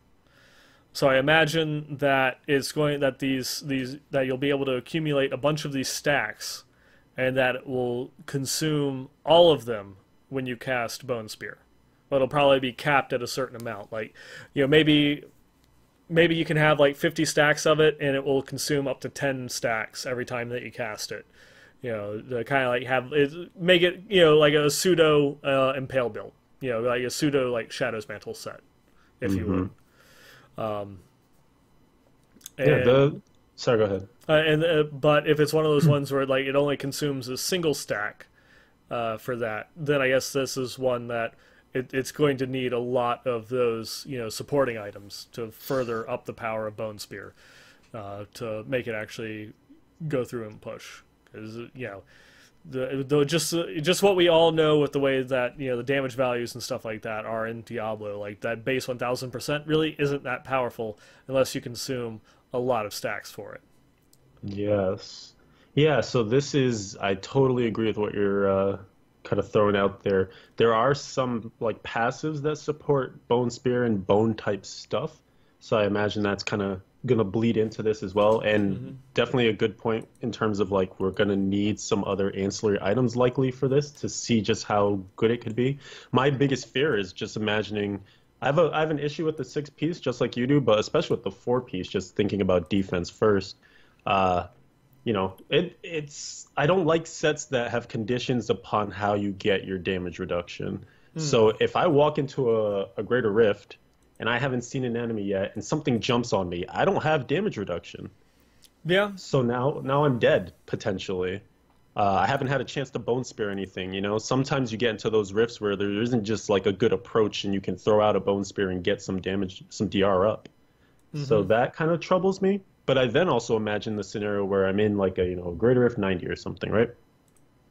So I imagine that it's going that that you'll be able to accumulate a bunch of these stacks, and that it will consume all of them when you cast Bone Spear. But it'll probably be capped at a certain amount. Like, maybe you can have like 50 stacks of it, and it will consume up to 10 stacks every time that you cast it. To kind of like make it, like a pseudo Impale build. Like a pseudo like Shadow's Mantle set, if you would. Sorry, go ahead. But if it's one of those ones where like it only consumes a single stack for that, then I guess this is one that it's going to need a lot of those supporting items to further up the power of Bone Spear to make it actually go through and push. Because just what we all know with the way that the damage values and stuff like that are in Diablo, like that base 1,000% really isn't that powerful unless you consume a lot of stacks for it. Yes. Yeah, so I totally agree with what you're kind of throwing out there. There are some like passives that support Bone Spear and bone type stuff. So I imagine that's kind of going to bleed into this as well. And definitely a good point in terms of like we're going to need some other ancillary items likely for this to see just how good it could be. My biggest fear is just imagining I have an issue with the 6-piece just like you do, but especially with the 4-piece, just thinking about defense first. It's I don't like sets that have conditions upon how you get your damage reduction. So if I walk into a Greater Rift and I haven't seen an enemy yet and something jumps on me, I don't have damage reduction. Yeah. So now I'm dead potentially. I haven't had a chance to Bone Spear anything. Sometimes you get into those rifts where there isn't just like a good approach and you can throw out a Bone Spear and get some damage, some DR up. So that kind of troubles me. But I then also imagine the scenario where I'm in like a Greater Rift 90 or something, right?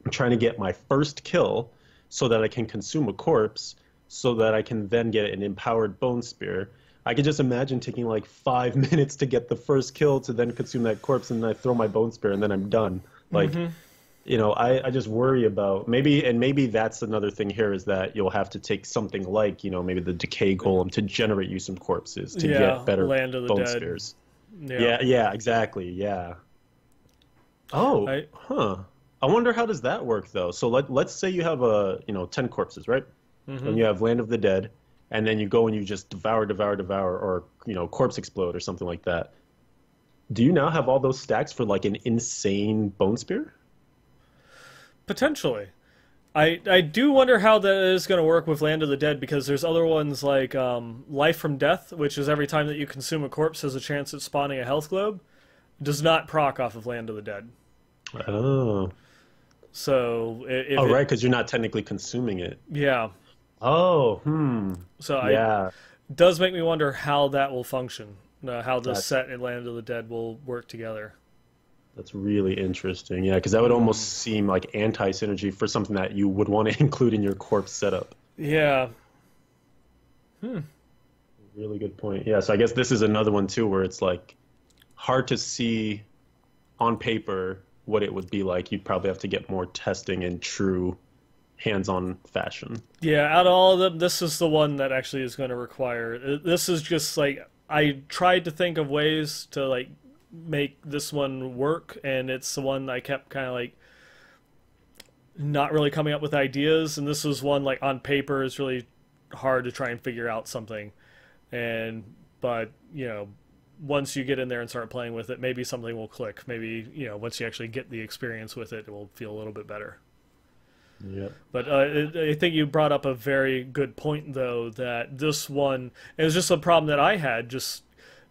I'm trying to get my first kill so that I can consume a corpse, so that I can then get an empowered Bone Spear. I could just imagine taking like 5 minutes to get the first kill to then consume that corpse, and then I throw my Bone Spear and then I'm done. Like, I just worry about maybe that's another thing here is that you'll have to take something like, maybe the Decay Golem to generate you some corpses to get better Land of the Bone Dead. Spears. Yeah, exactly, yeah. I wonder how does that work though. So let's say you have 10 corpses, right? And you have Land of the Dead, and then you go and you just devour, or corpse explode or something like that. Do you now have all those stacks for like an insane Bone Spear? Potentially. I do wonder how that is going to work with Land of the Dead, because there's other ones like Life from Death, which is every time that you consume a corpse has a chance at spawning a health globe. Does not proc off of Land of the Dead. Oh. So right, because you're not technically consuming it. Yeah. Oh, So yeah. It does make me wonder how that will function, how the set and Land of the Dead will work together. That's really interesting, yeah, because that would almost seem like anti-synergy for something that you would want to include in your corpse setup. Yeah. Really good point. Yeah, so I guess this is another one, too, where it's like hard to see on paper what it would be like. You'd probably have to get more testing and true hands-on fashion. Yeah, out of all of them, this is the one that actually is going to require. This is just like I tried to think of ways to like make this one work, and it's the one I kept kind of like not really coming up with ideas. And this was one like on paper is really hard to try and figure out something, and but once you get in there and start playing with it, maybe something will click. Maybe once you actually get the experience with it, it will feel a little bit better. Yep. But I think you brought up a very good point, though, that this one, it was just a problem that I had just,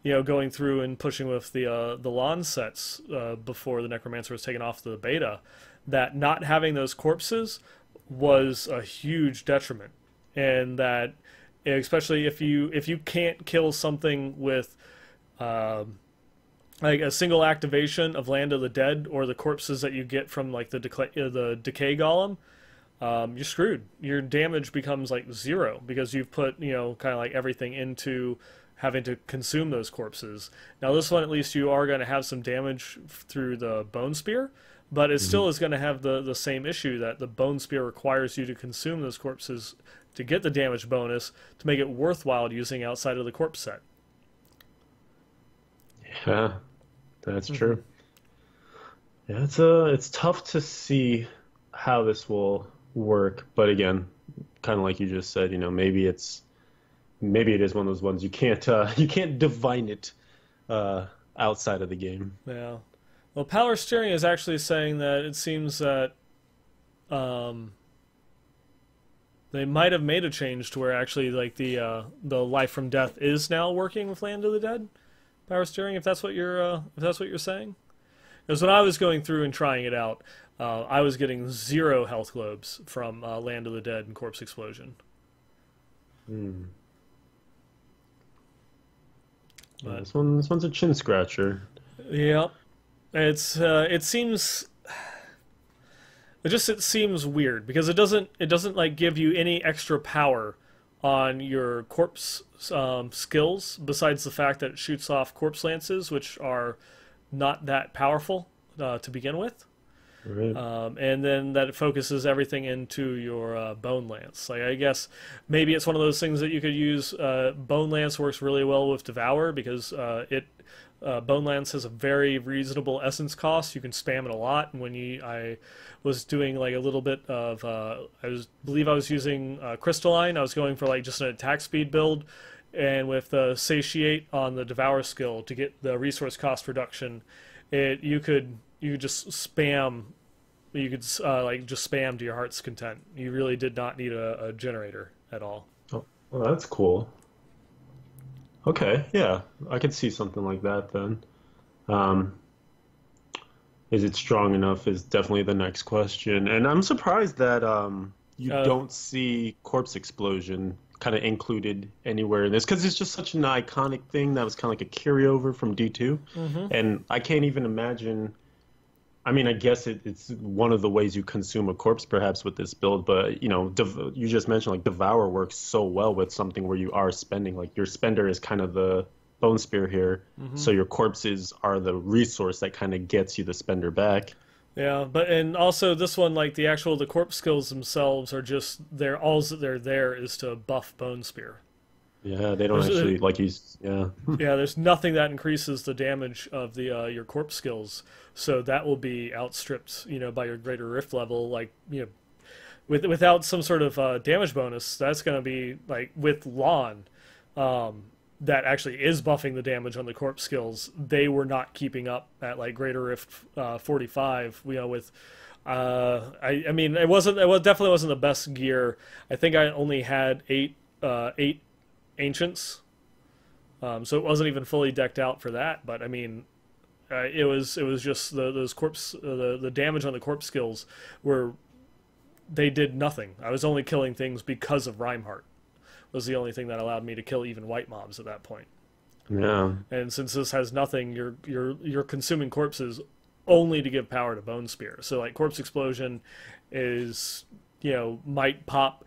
going through and pushing with the lawn sets before the Necromancer was taken off the beta, that not having those corpses was a huge detriment. And that, especially if you can't kill something with like a single activation of Land of the Dead or the corpses that you get from like the decay golem, you're screwed. Your damage becomes like zero because you've put kind of like everything into having to consume those corpses. Now this one, at least you are going to have some damage through the bone spear, but it still is going to have the same issue that the bone spear requires you to consume those corpses to get the damage bonus to make it worthwhile using outside of the corpse set. Yeah, that's true. Yeah, it's tough to see how this will work, but again, kind of like you just said, maybe it is one of those ones you can't divine it outside of the game. Yeah. Well, Power Steering is actually saying that it seems that they might have made a change to where actually like the Life from Death is now working with Land of the Dead. Power Steering, if that's what you're saying. Because when I was going through and trying it out, I was getting 0 health globes from Land of the Dead and Corpse Explosion. But this one's a chin scratcher. Yeah, it seems weird because it doesn't like give you any extra power on your corpse skills besides the fact that it shoots off corpse lances, which are not that powerful to begin with. Right. And then that it focuses everything into your Bone Lance. Like I guess maybe it's one of those things that you could use. Bone Lance works really well with Devour because Bone Lance has a very reasonable essence cost. You can spam it a lot. And I was doing like a little bit of believe I was using Crystalline. I was going for like just an attack speed build, and with Satiate on the Devour skill to get the resource cost reduction, you could just spam. You could just spam to your heart's content. You really did not need a generator at all. Oh, well, that's cool. Okay, yeah, I could see something like that then. Is it strong enough is definitely the next question. And I'm surprised that you don't see Corpse Explosion kind of included anywhere in this, because it's just such an iconic thing that was kind of like a carryover from D2. And I can't even imagine. I mean, I guess it's one of the ways you consume a corpse, perhaps, with this build. But you just mentioned like Devour works so well with something where you are spending. Like your spender is kind of the bone spear here, so your corpses are the resource that kind of gets you the spender back. Yeah, and also this one, like the corpse skills themselves are just all that they're there is to buff bone spear. Yeah, they don't actually like use. Yeah. Yeah, there's nothing that increases the damage of the your corpse skills, so that will be outstripped, by your greater rift level. Like, without some sort of damage bonus, that's going to be like with Lawn, that actually is buffing the damage on the corpse skills. They were not keeping up at like greater rift 45. With. I mean, it definitely wasn't the best gear. I think I only had eight ancients, so it wasn't even fully decked out for that. But I mean, it was just those corpse the damage on the corpse skills they did nothing. I was only killing things because of Rhymeheart was the only thing that allowed me to kill even white mobs at that point. Yeah. And since this has nothing, you're consuming corpses only to give power to Bone Spear. So like Corpse Explosion is might pop.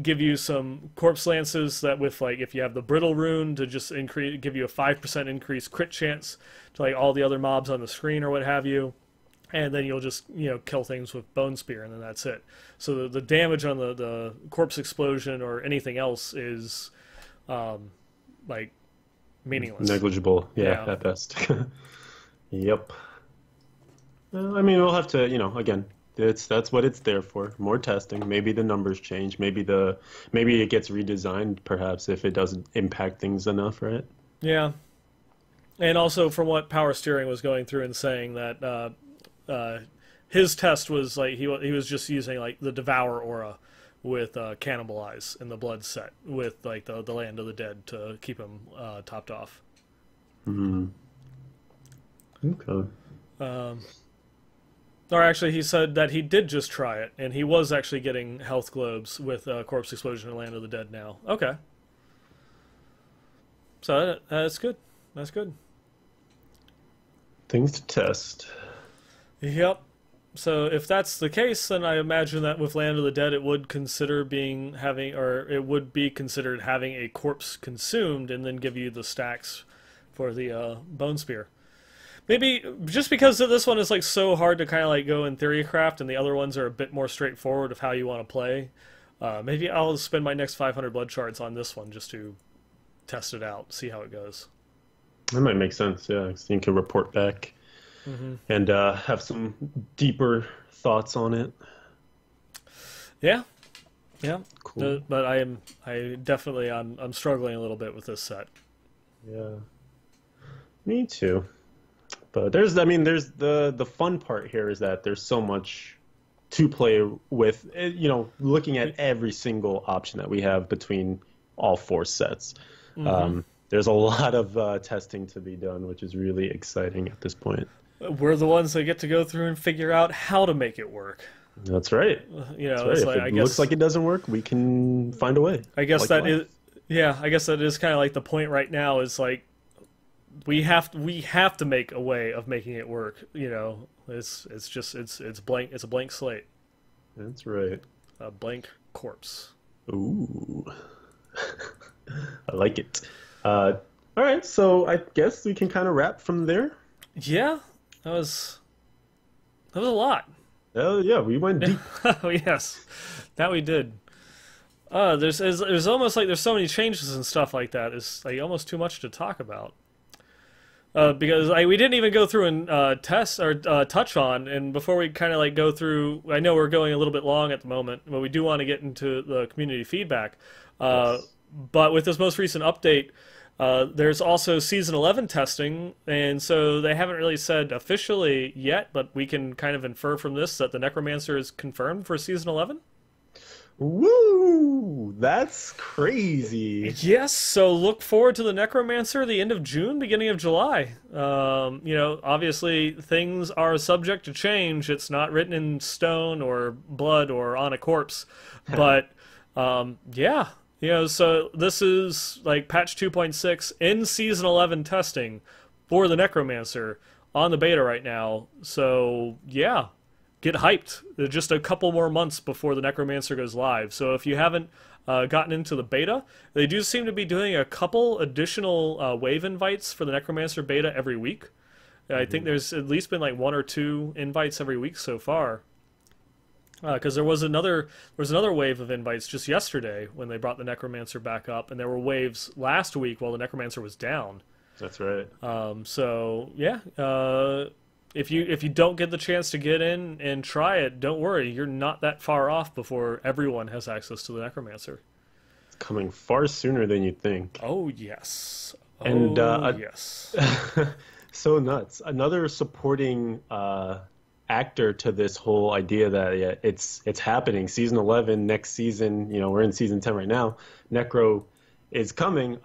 Give you some corpse lances that with like if you have the brittle rune to just give you a 5% increased crit chance to like all the other mobs on the screen or what have you. and then you'll just kill things with bone spear, and then that's it. So the damage on the corpse explosion or anything else is like meaningless, negligible. Yeah, at best. Yep. I mean, we'll have to, again, that's what it's there for. More testing. Maybe the numbers change. Maybe it gets redesigned, perhaps, if it doesn't impact things enough, right? Yeah. And also, from what Power Steering was going through and saying that his test was like he was just using like the Devour aura with Cannibalize in the blood set with like the Land of the Dead to keep him topped off. Hmm. Okay. Or actually, he said that he did just try it, and he was actually getting health globes with Corpse Explosion and Land of the Dead now. Okay. So that's good. That's good. Things to test. Yep. So if that's the case, then I imagine that with Land of the Dead, it would be considered having a corpse consumed, and then give you the stacks for the Bone Spear. Maybe just because this one is like so hard to kind of like go in theory craft, and the other ones are a bit more straightforward of how you want to play. Maybe I'll spend my next 500 blood shards on this one just to test it out, see how it goes. That might make sense. Yeah, so you can report back and have some deeper thoughts on it. Yeah, Cool. But I'm struggling a little bit with this set. Yeah, me too. But there's the fun part here is that there's so much to play with, looking at every single option that we have between all 4 sets. There's a lot of testing to be done, which is really exciting at this point. We're the ones that get to go through and figure out how to make it work. That's right. That's right. Like, if it looks like it doesn't work, we can find a way. I guess that is kind of like the point right now is like, we have to make a way of making it work. It's a blank slate. That's right. A blank corpse. Ooh, I like it. All right, so I guess we can kind of wrap from there. Yeah, that was a lot. Oh yeah, we went deep. Oh yes, that we did. There's almost like there's so many changes and stuff like that. It's like almost too much to talk about. Because we didn't even go through and test or touch on, and before we kind of like go through, I know we're going a little bit long at the moment, but we do want to get into the community feedback. Yes. But with this most recent update, there's also Season 11 testing, and so they haven't really said officially yet, but we can kind of infer from this that the Necromancer is confirmed for Season 11. Woo! That's crazy. Yes, so look forward to the Necromancer the end of June, beginning of July. Obviously things are subject to change. It's not written in stone or blood or on a corpse. But yeah, so this is like patch 2.6 in Season 11 testing for the Necromancer on the beta right now. So yeah. Get hyped. There's just a couple more months before the Necromancer goes live. So if you haven't gotten into the beta, they do seem to be doing a couple additional wave invites for the Necromancer beta every week. I think there's at least been like 1 or 2 invites every week so far. Because there was another wave of invites just yesterday when they brought the Necromancer back up, and there were waves last week while the Necromancer was down. That's right. So yeah. If you don't get the chance to get in and try it, don't worry. You're not that far off before everyone has access to the Necromancer. It's coming far sooner than you'd think. Oh, yes. And yes. So nuts. Another supporting actor to this whole idea that it's happening. Season 11, next season, we're in Season 10 right now. Necro is coming.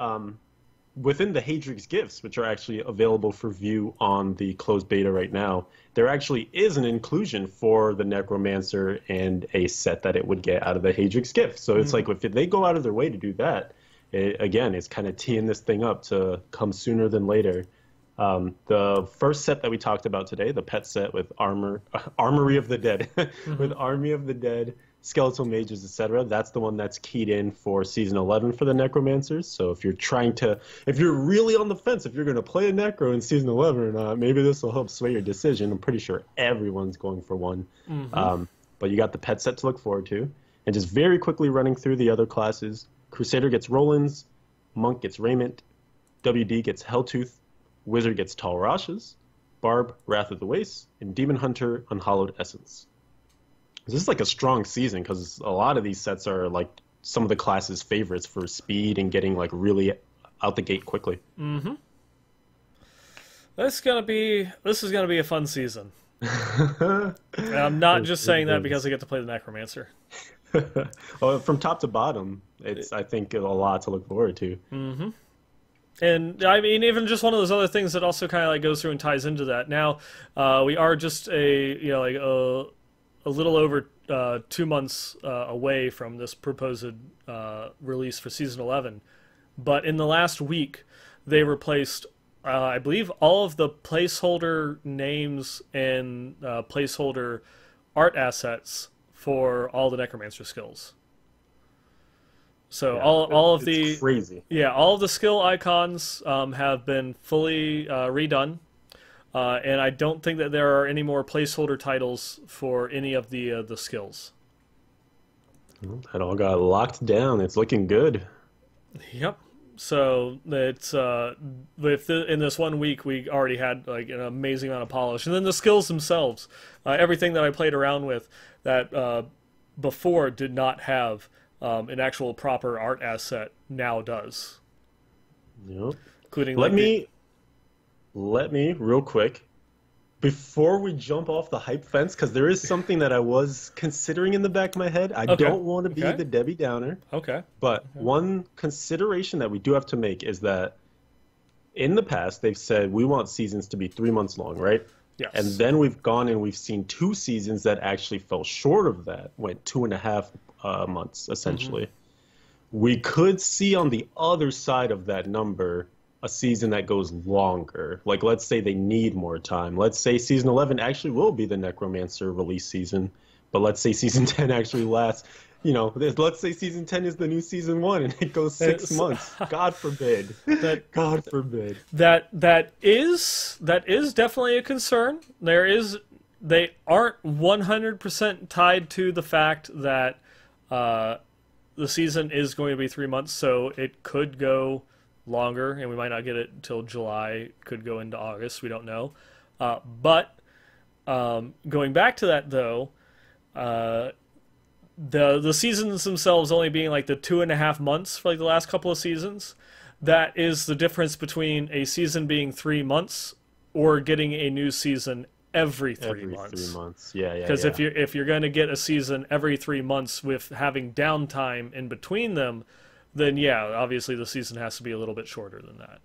Within the Hadrix gifts, which are actually available for view on the closed beta right now, there actually is an inclusion for the Necromancer and a set that it would get out of the Hadrix gift. So it's like if they go out of their way to do that, it's kind of teeing this thing up to come sooner than later. The first set that we talked about today, the pet set with Armory of the Dead, with Army of the Dead, skeletal mages, etc. That's the one that's keyed in for season 11 for the necromancers. So if you're really on the fence if you're going to play a necro in season 11 or not, maybe this will help sway your decision. I'm pretty sure everyone's going for one. But you got the pet set to look forward to. And just very quickly running through the other classes, Crusader gets Rollins, Monk gets Raiment, WD gets Helltooth, Wizard gets Tall Rashes, Barb, Wrath of the Waste, and Demon Hunter, Unhallowed Essence. This is like a strong season because a lot of these sets are like some of the class's favorites for speed and getting like really out the gate quickly. This is gonna be a fun season. And I'm not just saying that because I get to play the Necromancer. Well, from top to bottom, it's I think a lot to look forward to. And I mean, even just one of those other things that also kind of like goes through and ties into that. Now, we are just a little over 2 months away from this proposed release for season 11, but in the last week, they replaced, I believe, all of the placeholder names and placeholder art assets for all the Necromancer skills. So all of the crazy. all of the skill icons have been fully redone, and I don't think that there are any more placeholder titles for any of the skills. That all got locked down. It's looking good. Yep. So it's in this 1 week we already had like an amazing amount of polish, and then the skills themselves, everything that I played around with that before did not have an actual proper art asset now does. Yep. Including let me real quick before we jump off the hype fence, because there is something that I was considering in the back of my head. I don't want to be the Debbie Downer. But one consideration that we do have to make is that in the past they've said we want seasons to be 3 months long, right? Yes. And then we've gone and we've seen 2 seasons that actually fell short of that, went 2.5 months essentially. We could see on the other side of that number a season that goes longer. Like, let's say they need more time. Let's say season 11 actually will be the Necromancer release season, but let's say season 10 actually lasts. You know, let's say season 10 is the new season 1 and it goes 6 months. God forbid. God forbid. That is definitely a concern. They aren't 100% tied to the fact that the season is going to be 3 months, so it could go longer, and we might not get it until July. Could go into August. We don't know. But going back to that, though, the seasons themselves only being like the 2.5 months for like the last couple of seasons, that is the difference between a season being 3 months or getting a new season every 3 months. 3 months, yeah. Because if you're going to get a season every 3 months with having downtime in between them, then obviously the season has to be a little bit shorter than that.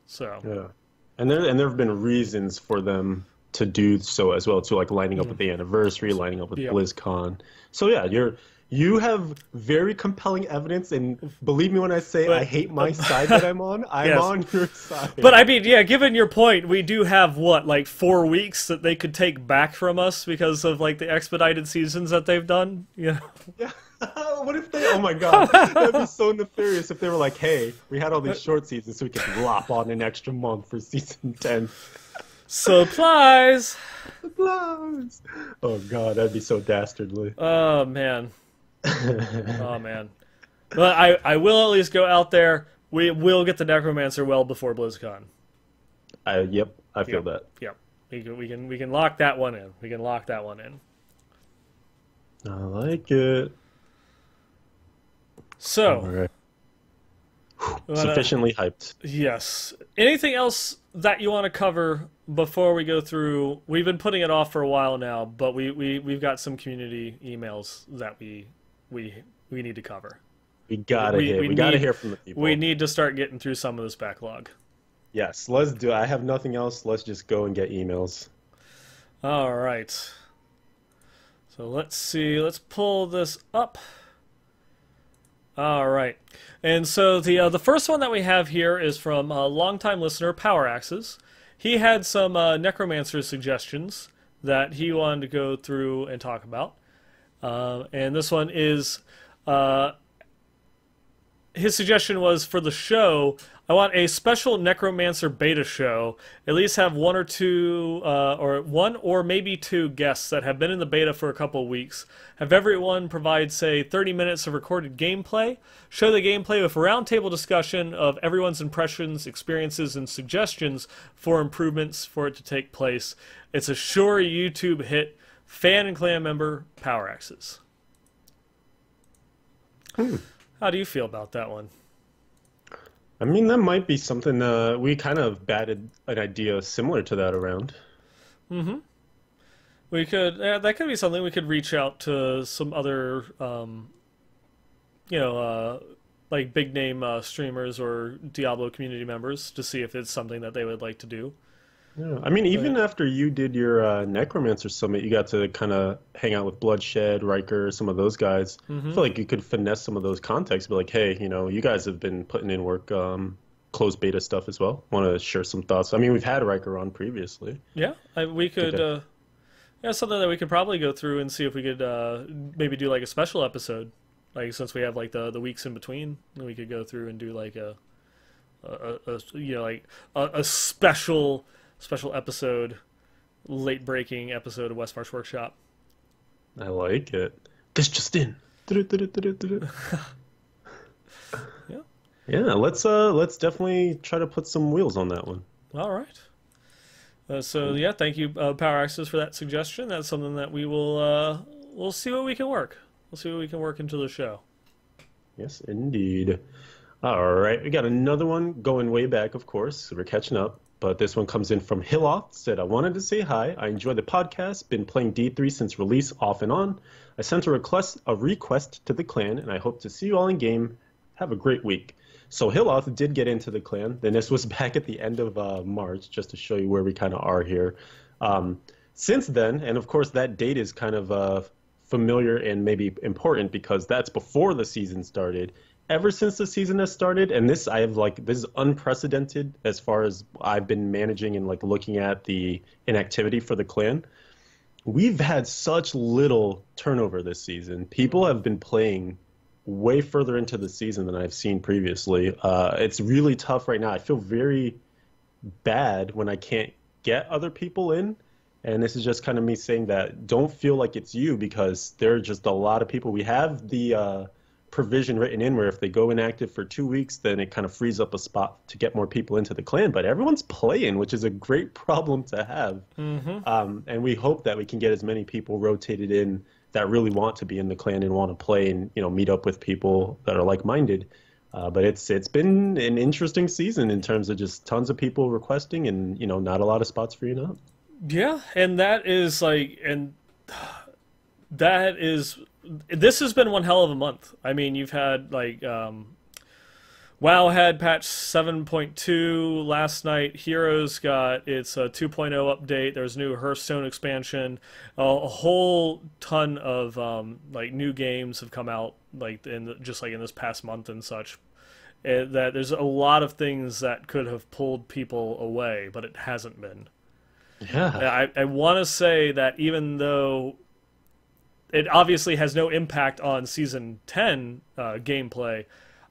So and there have been reasons for them to do so as well, too, like lining up with the anniversary, lining up with BlizzCon. So you have very compelling evidence, and believe me when I say I hate my side that I'm on. I'm on your side. But I mean, given your point, we do have like 4 weeks that they could take back from us because of like the expedited seasons that they've done. Yeah. What if they? Oh my God, that'd be so nefarious if they were like, "Hey, we had all these short seasons, so we could lop on an extra month for season 10." Supplies. Oh God, that'd be so dastardly. Oh man. But I will at least go out there. We will get the Necromancer well before BlizzCon. I feel that. Yep. We can lock that one in. We can lock that one in. I like it. So, sufficiently hyped. Yes. Anything else that you want to cover before we go through? We've been putting it off for a while now, but we've got some community emails that we need to cover. We gotta hear from the people. We need to start getting through some of this backlog. Yes, let's do it. I have nothing else. Let's just go and get emails. All right. So let's see. Let's pull this up. All right. And so the first one that we have here is from a longtime listener, Power Axes. He had some Necromancer suggestions that he wanted to go through and talk about. And this one is his suggestion was for the show, I want a special Necromancer beta show. At least have one or two, or one or maybe two guests that have been in the beta for a couple of weeks. Have everyone provide, say, 30 minutes of recorded gameplay. Show the gameplay with a roundtable discussion of everyone's impressions, experiences, and suggestions for improvements for it to take place. It's a sure YouTube hit. Fan and clan member, Power Axes. How do you feel about that one? I mean, that might be something we kind of batted an idea similar to that around. Mm-hmm. We could, that could be something we could reach out to some other, like big name streamers or Diablo community members to see if it's something that they would like to do. Yeah, I mean, even after you did your Necromancer Summit, you got to kind of hang out with Bloodshed, Riker, some of those guys. I feel like you could finesse some of those contacts, be like, hey, you guys have been putting in work, closed beta stuff as well. Want to share some thoughts? I mean, we've had Riker on previously. Yeah, we could, something that we could probably go through and see if we could maybe do like a special episode. Like, since we have like the weeks in between, we could go through and do like a special episode, late breaking episode of Westmarch Workshop. I like it. This just in. Yeah. Yeah, let's definitely try to put some wheels on that one. All right. Thank you, Power Axis, for that suggestion. That's something that we will we'll see what we can work. We'll see what we can work into the show. Yes, indeed. All right, we got another one going way back, of course, so we're catching up. But this one comes in from Hilloth, said, I wanted to say hi. I enjoy the podcast, been playing D3 since release off and on. I sent a request to the clan, and I hope to see you all in game. Have a great week. So Hilloth did get into the clan. Then this was back at the end of March, just to show you where we kind of are here. Since then, and of course that date is kind of familiar and maybe important because that's before the season started. Ever since the season has started, and this is unprecedented as far as I've been managing and like looking at the inactivity for the clan. We've had such little turnover this season. People have been playing way further into the season than I've seen previously. It's really tough right now. I feel very bad when I can't get other people in. And this is just kind of me saying that don't feel like it's you because there are just a lot of people. We have the provision written in where if they go inactive for 2 weeks, then it kind of frees up a spot to get more people into the clan. But everyone's playing, which is a great problem to have. And we hope that we can get as many people rotated in that really want to be in the clan and want to play and meet up with people that are like-minded. But it's been an interesting season in terms of just tons of people requesting and not a lot of spots freeing up. Yeah, and this has been one hell of a month. I mean, you've had WoW had patch 7.2 last night. Heroes got its 2.0 update. There's a new Hearthstone expansion. A whole ton of new games have come out in this past month and such. That there's a lot of things that could have pulled people away, but it hasn't been. Yeah, I want to say that even though it obviously has no impact on Season 10 gameplay,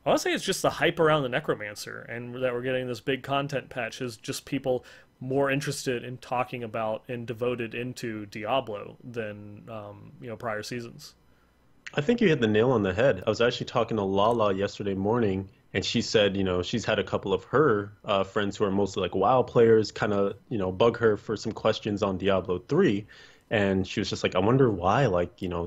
I want to say it's just the hype around the Necromancer, and that we're getting this big content patch is just people more interested in talking about and devoted into Diablo than prior seasons. I think you hit the nail on the head. I was actually talking to Lala yesterday morning, and she said, she's had a couple of her friends who are mostly like WoW players kind of, bug her for some questions on Diablo 3. And she was just like, I wonder why,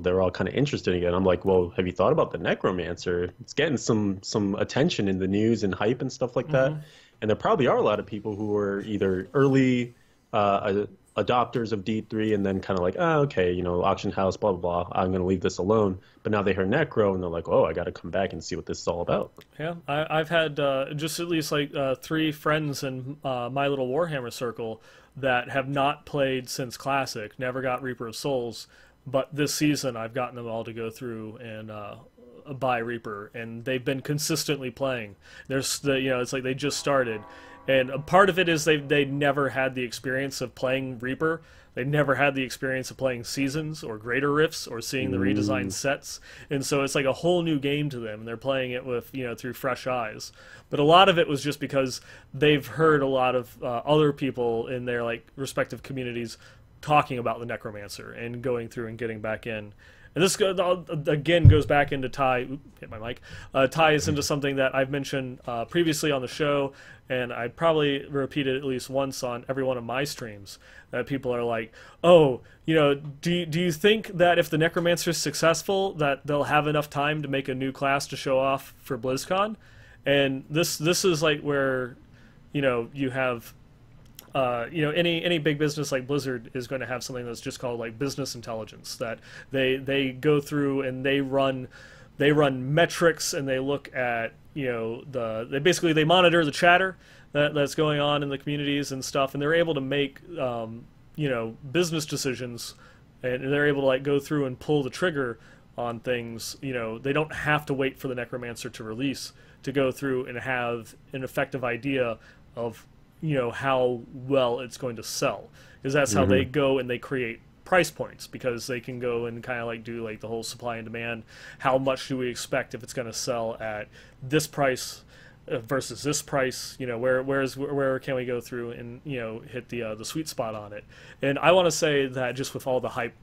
they're all kind of interested again. I'm like, well, have you thought about the Necromancer? It's getting some attention in the news and hype and stuff like that. And there probably are a lot of people who are either early adopters of D3 and then kind of like, okay, auction house, blah, blah, blah. I'm going to leave this alone. But now they hear Necro and they're like, oh, I got to come back and see what this is all about. Yeah, I've had just at least 3 friends in my little Warhammer circle that have not played since Classic, never got Reaper of Souls, but this season I've gotten them all to go through and buy Reaper, and they've been consistently playing. It's like they just started, And a part of it is they never had the experience of playing Reaper. They never had the experience of playing Seasons or Greater Rifts or seeing the redesigned sets. And so it's like a whole new game to them, and they're playing it with, through fresh eyes. But a lot of it was just because they've heard a lot of other people in their like respective communities talking about the Necromancer and going through and getting back in. And this, again, goes back into hit my mic, ties into something that I've mentioned previously on the show, and I probably repeated at least once on every one of my streams, that people are like, oh, do you think that if the Necromancer is successful, that they'll have enough time to make a new class to show off for BlizzCon? And this is like where, you have... any big business like Blizzard is going to have something that's just called like business intelligence, that they go through and they run metrics, and they look at they monitor the chatter that's going on in the communities and stuff, and they're able to make business decisions, and they're able to like go through and pull the trigger on things. They don't have to wait for the Necromancer to release to go through and have an effective idea of how well it's going to sell, because that's how they go and they create price points, because they can go and kind of like do like the whole supply and demand. How much do we expect if it's going to sell at this price versus this price? Where can we go through and hit the sweet spot on it? And I want to say that just with all the hype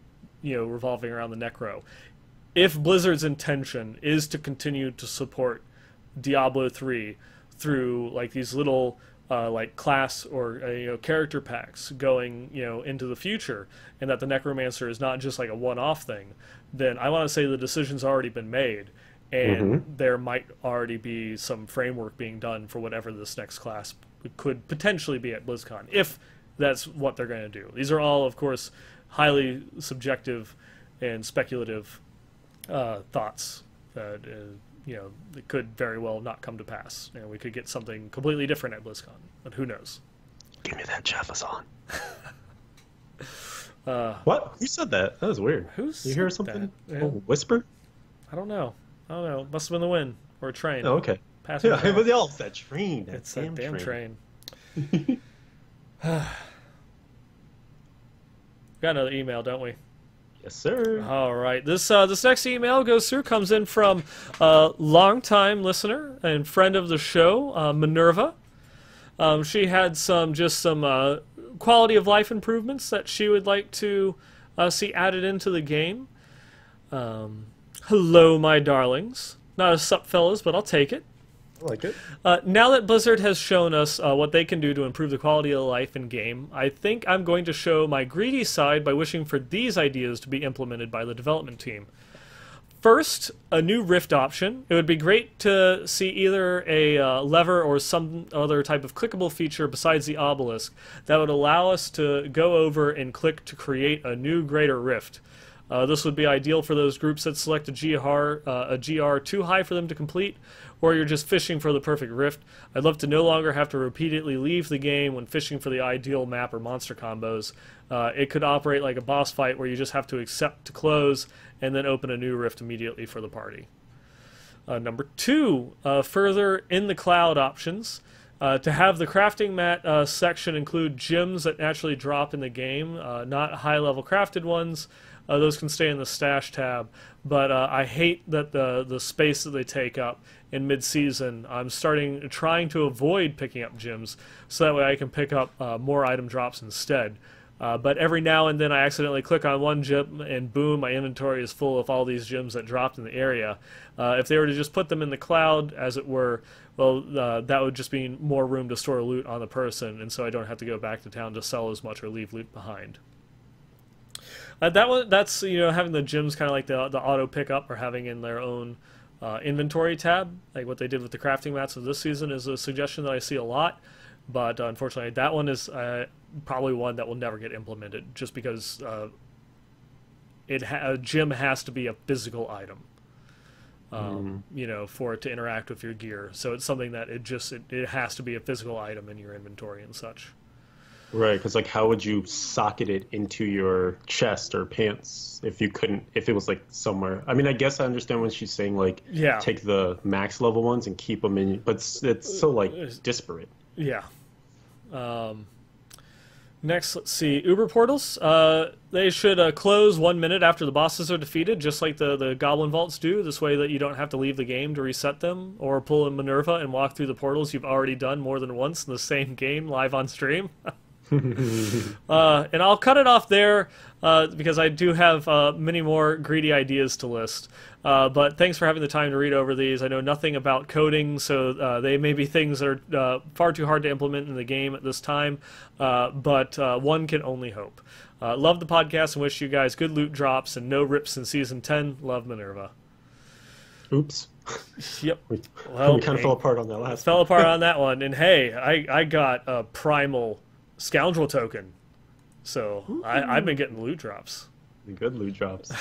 revolving around the Necro, if Blizzard's intention is to continue to support Diablo 3 through like these little like class or character packs going into the future, and that the Necromancer is not just like a one-off thing, then I want to say the decision's already been made, and there might already be some framework being done for whatever this next class could potentially be at BlizzCon, if that's what they're going to do. These are all, of course, highly subjective and speculative thoughts that it could very well not come to pass. We could get something completely different at BlizzCon, but who knows? Give me that Jefferson. What? Who said that? That was weird. You hear something? Yeah. Oh, whisper? I don't know. Must have been the wind or a train. Oh, okay. Passing yeah, but it's that train. It's that damn train. Got another email, don't we? Yes, sir. All right. This next email comes in from a longtime listener and friend of the show, Minerva. She had some quality of life improvements that she would like to see added into the game. Hello, my darlings. Not a sup, fellas, but I'll take it. I like it. Now that Blizzard has shown us what they can do to improve the quality of life in game, I think I'm going to show my greedy side by wishing for these ideas to be implemented by the development team. First, a new rift option. It would be great to see either a lever or some other type of clickable feature besides the obelisk that would allow us to go over and click to create a new greater rift. This would be ideal for those groups that select a GR too high for them to complete, or you're just fishing for the perfect rift. I'd love to no longer have to repeatedly leave the game when fishing for the ideal map or monster combos. It could operate like a boss fight where you just have to accept to close and then open a new rift immediately for the party. Number 2, further in the cloud options. To have the crafting mat section include gems that naturally drop in the game, not high-level crafted ones. Those can stay in the stash tab, but I hate that the space that they take up in mid-season. I'm trying to avoid picking up gems, so that way I can pick up more item drops instead. But every now and then I accidentally click on one gem, and boom, my inventory is full of all these gems that dropped in the area. If they were to just put them in the cloud, as it were, well, that would just mean more room to store loot on the person, and so I don't have to go back to town to sell as much or leave loot behind. That's having the gems kind of like the auto pickup, or having in their own inventory tab, like what they did with the crafting mats of this season, is a suggestion that I see a lot. But unfortunately, that one is probably one that will never get implemented, just because a gem has to be a physical item, for it to interact with your gear. So it's something that it has to be a physical item in your inventory and such. Right, because like, how would you socket it into your chest or pants if it was like somewhere? I mean, I guess I understand when she's saying like, yeah, take the max level ones and keep them in, but it's so like disparate. Yeah, Next, let's see. Uber portals. They should close 1 minute after the bosses are defeated, just like the Goblin Vaults do. This way that you don't have to leave the game to reset them, or pull a Minerva and walk through the portals you've already done more than once in the same game live on stream. And I'll cut it off there because I do have many more greedy ideas to list. But thanks for having the time to read over these. I know nothing about coding, so they may be things that are far too hard to implement in the game at this time, but one can only hope. Love the podcast and wish you guys good loot drops and no rips in Season 10. Love, Minerva. Oops. Yep. We kind of fell apart on that last Fell apart on that one. And hey, I got a Primal Scoundrel token, so I've been getting loot drops. Good loot drops.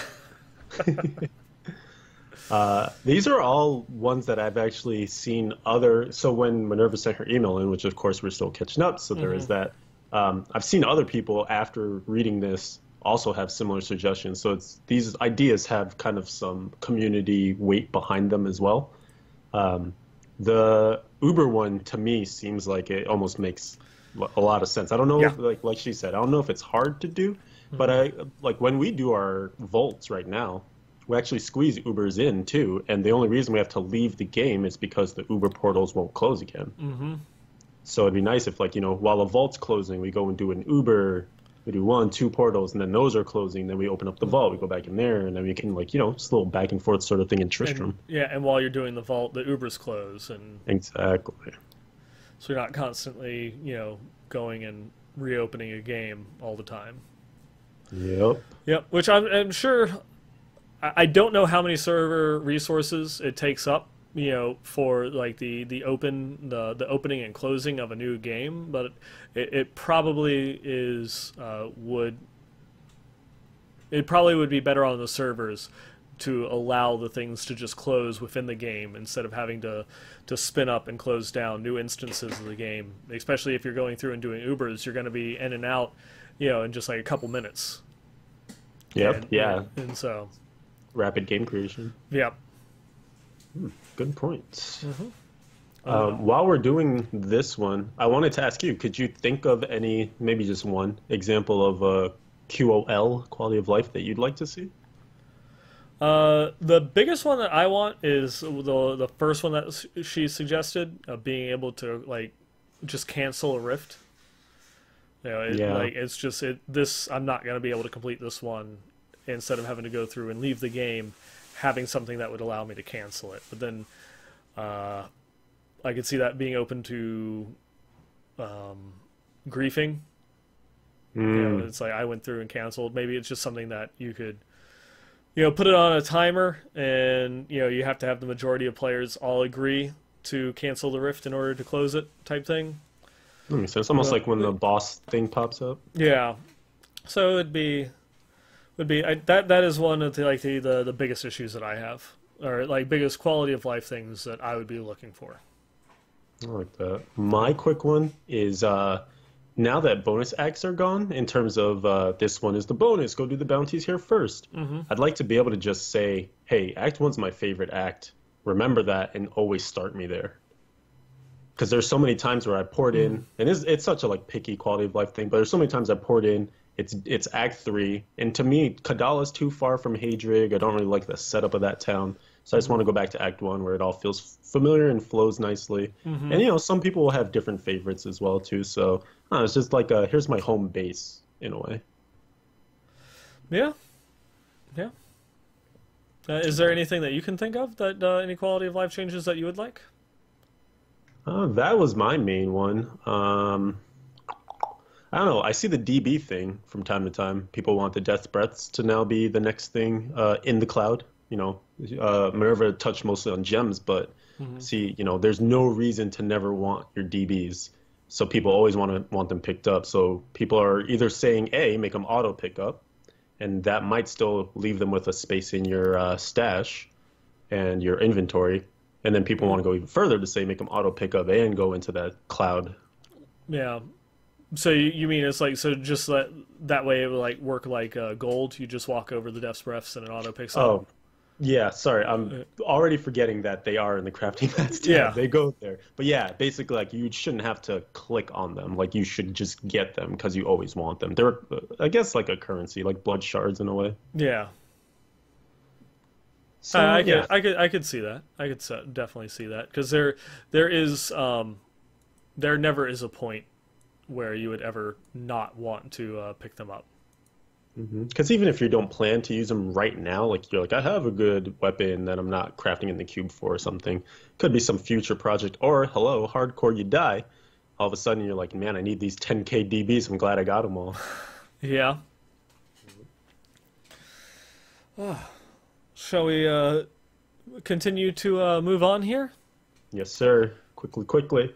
These are all ones that I've actually seen other. So when Minerva sent her email in, which of course we're still catching up, so there is that. I've seen other people after reading this also have similar suggestions. So these ideas have kind of some community weight behind them as well. The Uber one to me seems like it almost makes a lot of sense. I don't know, if, like she said, I don't know if it's hard to do, but like when we do our vaults right now, we actually squeeze Ubers in too, and the only reason we have to leave the game is because the Uber portals won't close again. So it'd be nice if, like, while a vault's closing, we go and do an Uber, we do 1, 2 portals, and then those are closing, then we open up the vault, we go back in there, and then we can, like, just a little back and forth sort of thing in Tristram. And while you're doing the vault, the Ubers close. And exactly. So you're not constantly, going and reopening a game all the time. Yep, which I'm sure... I don't know how many server resources it takes up, for like the opening and closing of a new game, but it probably is would be better on the servers to allow the things to just close within the game instead of having to spin up and close down new instances of the game. Especially if you're going through and doing Ubers, you're going to be in and out, in just like a couple minutes. And so. Rapid game creation. Yep. Good point. While we're doing this one, I wanted to ask you, could you think of any, maybe just one, example of a QOL, quality of life, that you'd like to see? The biggest one that I want is the first one that she suggested, of being able to, like, just cancel a rift. Like, it's just, I'm not going to be able to complete this one, instead of having to go through and leave the game, having something that would allow me to cancel it. But then I could see that being open to griefing. It's like I went through and canceled. Maybe it's just something that you could, put it on a timer, and you have to have the majority of players all agree to cancel the rift in order to close it, type thing. So it's almost like when the boss thing pops up. Yeah. So it'd be. That is one of the biggest issues that I have, or like biggest quality of life things that I would be looking for. I like that. My quick one is now that bonus acts are gone, in terms of this one is the bonus, go do the bounties here first. I'd like to be able to just say, hey, Act 1's my favorite act. Remember that and always start me there. Because there's so many times where I poured in, and it's such a picky quality of life thing, but there's so many times I poured in. It's Act 3, and to me, Kadala's too far from Hadrig. I don't really like the setup of that town, so I just want to go back to Act 1 where it all feels familiar and flows nicely. And some people will have different favorites as well too. So it's just like here's my home base in a way. Yeah. Is there anything that you can think of that any quality of life changes that you would like? That was my main one. I don't know. I see the DB thing from time to time. People want the death breaths to now be the next thing in the cloud. Minerva touched mostly on gems, but see, there's no reason to never want your DBs. So people always want them picked up. So people are either saying A, make them auto pick up, and that might still leave them with a space in your stash and your inventory. And then people want to go even further to say make them auto pick up and go into that cloud. Yeah. So you mean it's like, so just that way it would work like gold? You just walk over the death's breaths and it auto picks up? Yeah, sorry, I'm already forgetting that they are in the crafting mats tab. Yeah. They go there. But yeah, basically, like you shouldn't have to click on them. Like you should just get them because you always want them. They're, I guess, like a currency, like blood shards in a way. Yeah. So yeah, I could see that. I could definitely see that because there is there never is a point where you would ever not want to pick them up. because even if you don't plan to use them right now, like you're like, I have a good weapon that I'm not crafting in the cube for or something. Could be some future project. Or hello, hardcore, you die. All of a sudden you're like, man, I need these 10k DBs. I'm glad I got them all. Yeah. Shall we continue to move on here? Yes, sir. Quickly, quickly.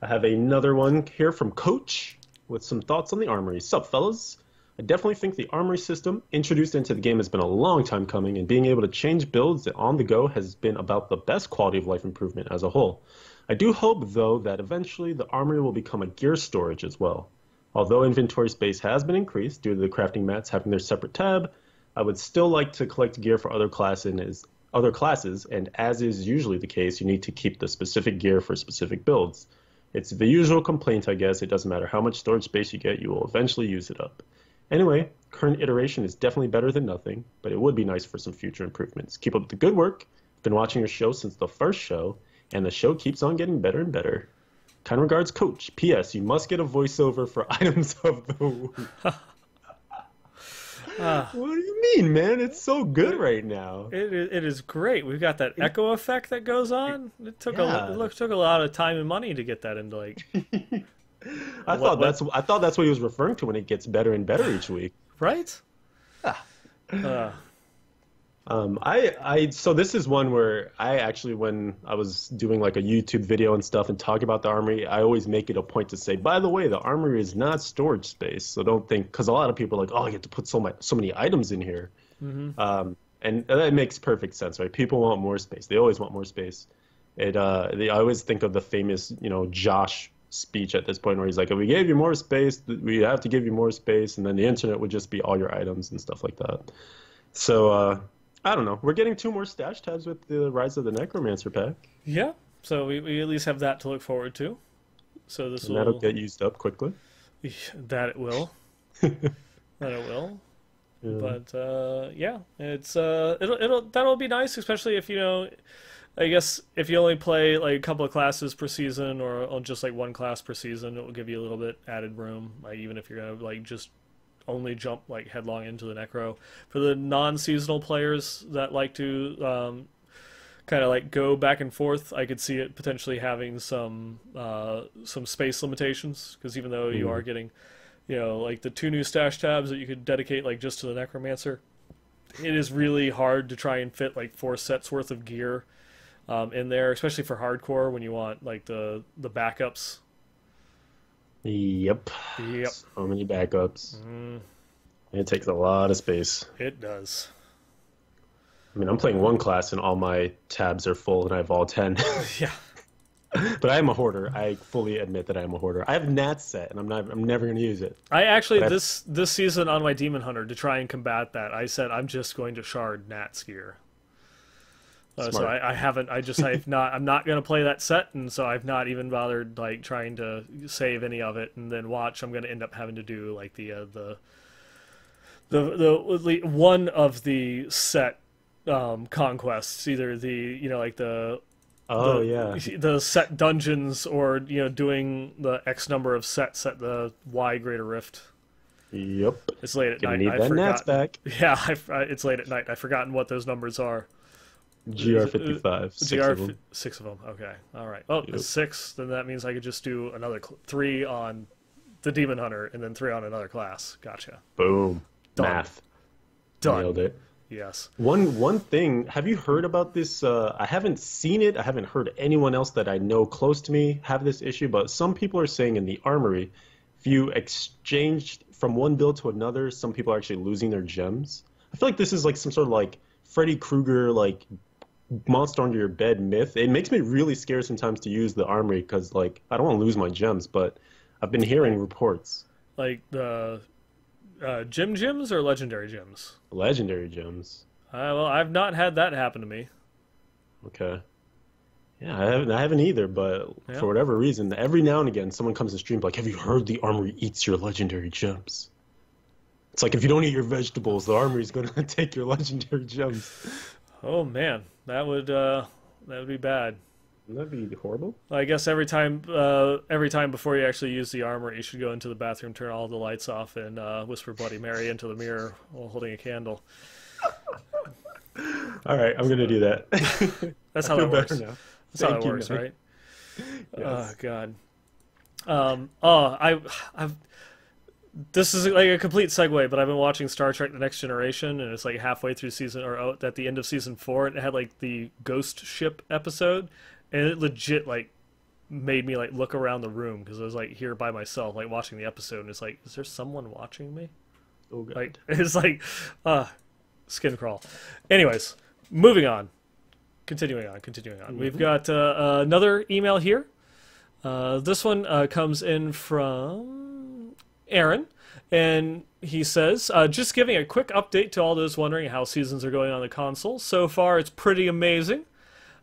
I have another one here from Coach with some thoughts on the armory. Sup, fellas? I definitely think the armory system introduced into the game has been a long time coming, and being able to change builds on the go has been about the best quality of life improvement as a whole. I do hope, though, that eventually the armory will become a gear storage as well. Although inventory space has been increased due to the crafting mats having their separate tab, I would still like to collect gear for other classes, and as is usually the case, you need to keep the specific gear for specific builds. It's the usual complaint, I guess. It doesn't matter how much storage space you get, you will eventually use it up. Anyway, current iteration is definitely better than nothing, but it would be nice for some future improvements. Keep up the good work. I've been watching your show since the first show, and the show keeps on getting better and better. Kind regards, Coach. P.S. You must get a voiceover for items of the week. What do you mean, man? It's so good right now. It is great. We've got that echo effect that goes on. It took took a lot of time and money to get that into like. I thought that's what he was referring to when it gets better and better each week. Right? So this is one where I actually, when I was doing like a YouTube video and stuff and talking about the armory, I always make it a point to say, by the way, the armory is not storage space. So don't think, because a lot of people are like, oh, you have to put so many items in here. And that makes perfect sense, right? People want more space. They always want more space. I always think of the famous, Josh speech at this point where he's like, if we gave you more space, we have to give you more space, and then the internet would just be all your items and stuff like that. So I don't know. We're getting 2 more stash tabs with the Rise of the Necromancer pack. Yeah. So we at least have that to look forward to. So That'll get used up quickly. That it will. That it will. Yeah. But yeah, it's that'll be nice, especially if I guess if you only play like a couple of classes per season or just like one class per season, it will give you a little bit added room. Like even if you're gonna like just only jump like headlong into the Necro. For the non-seasonal players that like to kind of like go back and forth, I could see it potentially having some space limitations, because even though you are getting like the 2 new stash tabs that you could dedicate like just to the Necromancer, it is really hard to try and fit like 4 sets worth of gear in there, especially for hardcore when you want like the backups. Yep. So many backups. It takes a lot of space. It does. I mean, I'm playing one class and all my tabs are full and I have all 10. Yeah. But I am a hoarder. I fully admit that I am a hoarder. I have Nat set and I'm never going to use it. I actually this season on my Demon Hunter, to try and combat that, I said I'm just going to shard Nat's gear. So I'm not going to play that set, and so I've not even bothered like trying to save any of it, and then watch. I'm going to end up having to do like the one of the set conquests, either the set dungeons, or doing the X number of sets at the Y Greater Rift. Yep. It's late at night. Need that Nats back. Yeah, it's late at night. I've forgotten what those numbers are. GR55. 6 of them. Okay. All right. Oh, it's 6. Then that means I could just do another 3 on the Demon Hunter and then 3 on another class. Gotcha. Boom. Done. Math. Done. Nailed it. Yes. One thing. Have you heard about this? I haven't seen it. I haven't heard anyone else that I know close to me have this issue, but some people are saying in the armory, if you exchange from one build to another, some people are actually losing their gems. I feel like this is like some sort of like Freddy Krueger, like monster under your bed myth. It makes me really scared sometimes to use the armory because like I don't want to lose my gems, but I've been hearing reports. Like the gems or legendary gems? Legendary gems. Well, I've not had that happen to me. Okay. Yeah, I haven't either, but Yeah. for whatever reason, every now and again, someone comes to stream like, have you heard the armory eats your legendary gems? It's like, if you don't eat your vegetables, the armory's going to take your legendary gems. Oh man, that would be bad. Wouldn't that be horrible? I guess every time before you actually use the armor, you should go into the bathroom, turn all the lights off, and whisper Bloody Mary into the mirror while holding a candle. All right, I'm going to do that. That's how that works. Now. That's how it works, right? Oh God. I've. This is like a complete segue, but I've been watching Star Trek: The Next Generation, and it's like halfway through at the end of season 4, and it had like the ghost ship episode, and it legit like made me like look around the room because I was like here by myself, like watching the episode, and it's like, is there someone watching me? Oh God. Like it's like, skin crawl. Anyways, moving on. Continuing on. Mm-hmm. We've got another email here. This one comes in from Aaron, and he says, just giving a quick update to all those wondering how seasons are going on the console. So far, it's pretty amazing.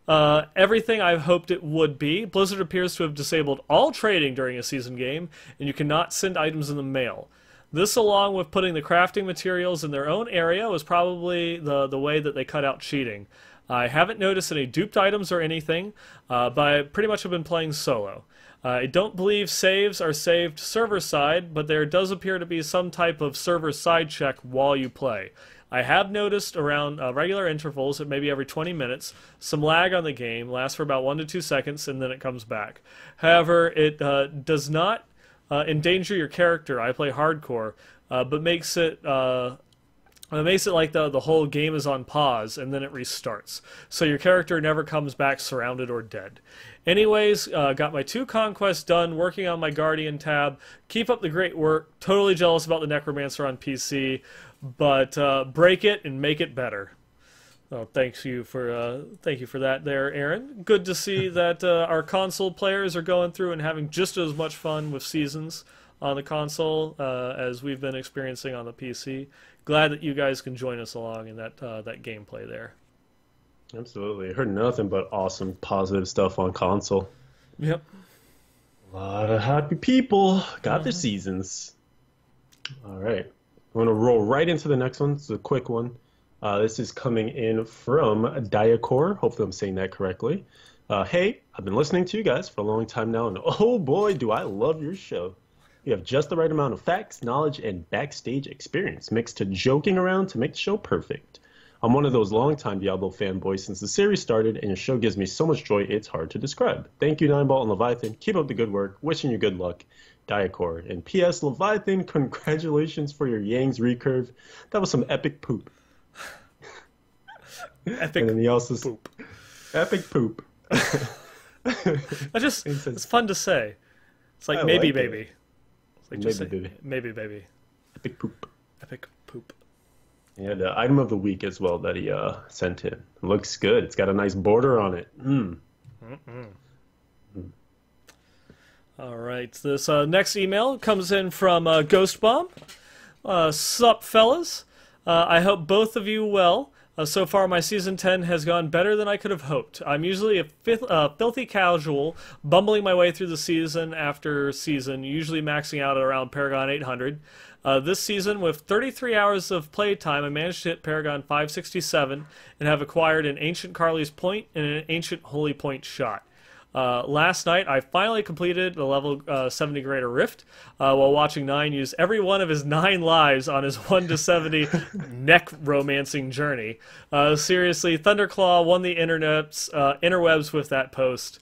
Everything I've hoped it would be. Blizzard appears to have disabled all trading during a season game, and you cannot send items in the mail. This, along with putting the crafting materials in their own area, was probably the way that they cut out cheating. I haven't noticed any duped items or anything, but I pretty much have been playing solo. I don't believe saves are saved server-side, but there does appear to be some type of server-side check while you play. I have noticed around regular intervals, at maybe every 20 minutes, some lag on the game, lasts for about 1 to 2 seconds, and then it comes back. However, it does not endanger your character. I play hardcore, but makes it like the whole game is on pause, and then it restarts. So your character never comes back surrounded or dead. Anyways, got my 2 conquests done, working on my Guardian tab. Keep up the great work. Totally jealous about the Necromancer on PC, but break it and make it better. Well, thank you for that there, Aaron. Good to see that our console players are going through and having just as much fun with seasons on the console as we've been experiencing on the PC. Glad that you guys can join us along in that gameplay there. Absolutely. I heard nothing but awesome, positive stuff on console. Yep. A lot of happy people got their seasons. All right. I'm going to roll right into the next one. It's a quick one. This is coming in from Diacor. Hopefully I'm saying that correctly. Hey, I've been listening to you guys for a long time now, and oh boy, do I love your show. You have just the right amount of facts, knowledge, and backstage experience mixed to joking around to make the show perfect. I'm one of those longtime Diablo fanboys since the series started, and your show gives me so much joy it's hard to describe. Thank you, Nineball and Leviathan. Keep up the good work. Wishing you good luck, Diacor. And P.S. Leviathan, congratulations for your Yang's recurve. That was some epic poop. Epic and then he also poop. Epic poop. It's fun to say. It's like maybe baby. It's like maybe just say, baby. Maybe baby. Epic poop. Epic poop. Yeah, the item of the week as well that he sent in. It looks good. It's got a nice border on it. All right. This next email comes in from Ghost Bomb. Sup, fellas? I hope both of you well. So far, my Season 10 has gone better than I could have hoped. I'm usually a filthy casual, bumbling my way through the season after season, usually maxing out at around Paragon 800. This season, with 33 hours of playtime, I managed to hit Paragon 567 and have acquired an Ancient Carly's Point and an Ancient Holy Point shot. Last night, I finally completed the level 70 Greater Rift while watching 9 use every one of his 9 lives on his 1 to 70 Necromancing journey. Seriously, Thunderclaw won the interwebs with that post.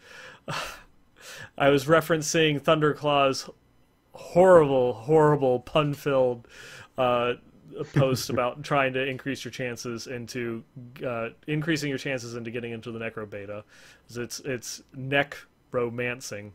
I was referencing Thunderclaw's horrible pun-filled post about trying to increase your chances into increasing your chances into getting into the Necro beta. It's Necromancing.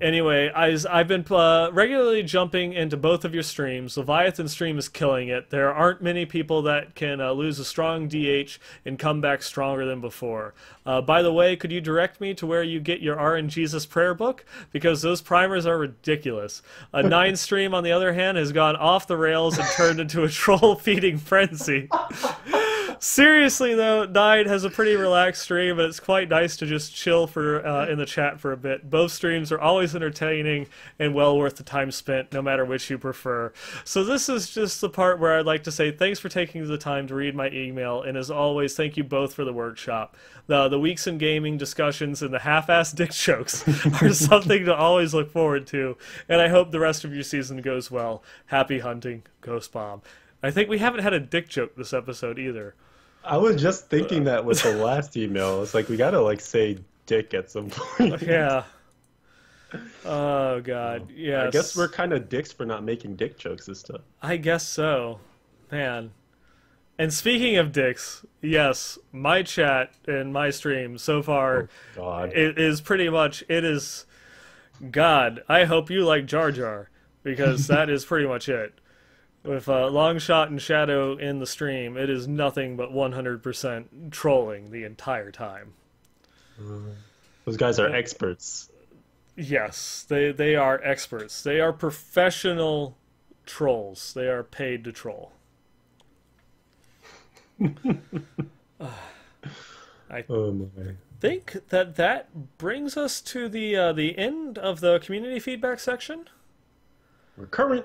Anyway, I've been regularly jumping into both of your streams. Leviathan stream is killing it. There aren't many people that can lose a strong DH and come back stronger than before. By the way, could you direct me to where you get your RNGesus prayer book? Because those primers are ridiculous. 9 stream, on the other hand, has gone off the rails and turned into a troll feeding frenzy. Seriously though, Nine has a pretty relaxed stream, and it's quite nice to just chill for in the chat for a bit. Both streams are always entertaining and well worth the time spent, no matter which you prefer. So this is just the part where I'd like to say thanks for taking the time to read my email, and as always, thank you both for the workshop. The Weeks in Gaming discussions and the half-assed dick jokes are something to always look forward to, and I hope the rest of your season goes well. Happy hunting, Ghost Bomb. I think we haven't had a dick joke this episode either. I was just thinking that with the last email. It's like we gotta like say dick at some point. Yeah. Oh god. Yes. I guess we're kind of dicks for not making dick jokes and stuff. I guess so. Man. And speaking of dicks, yes, my chat and my stream so far is pretty much, it is, God, I hope you like Jar Jar, because that is pretty much it. With Longshot and Shadow in the stream, it is nothing but 100% trolling the entire time. Those guys are experts. Yes, they are experts. They are professional trolls. They are paid to troll. I think that brings us to the end of the community feedback section. We're current.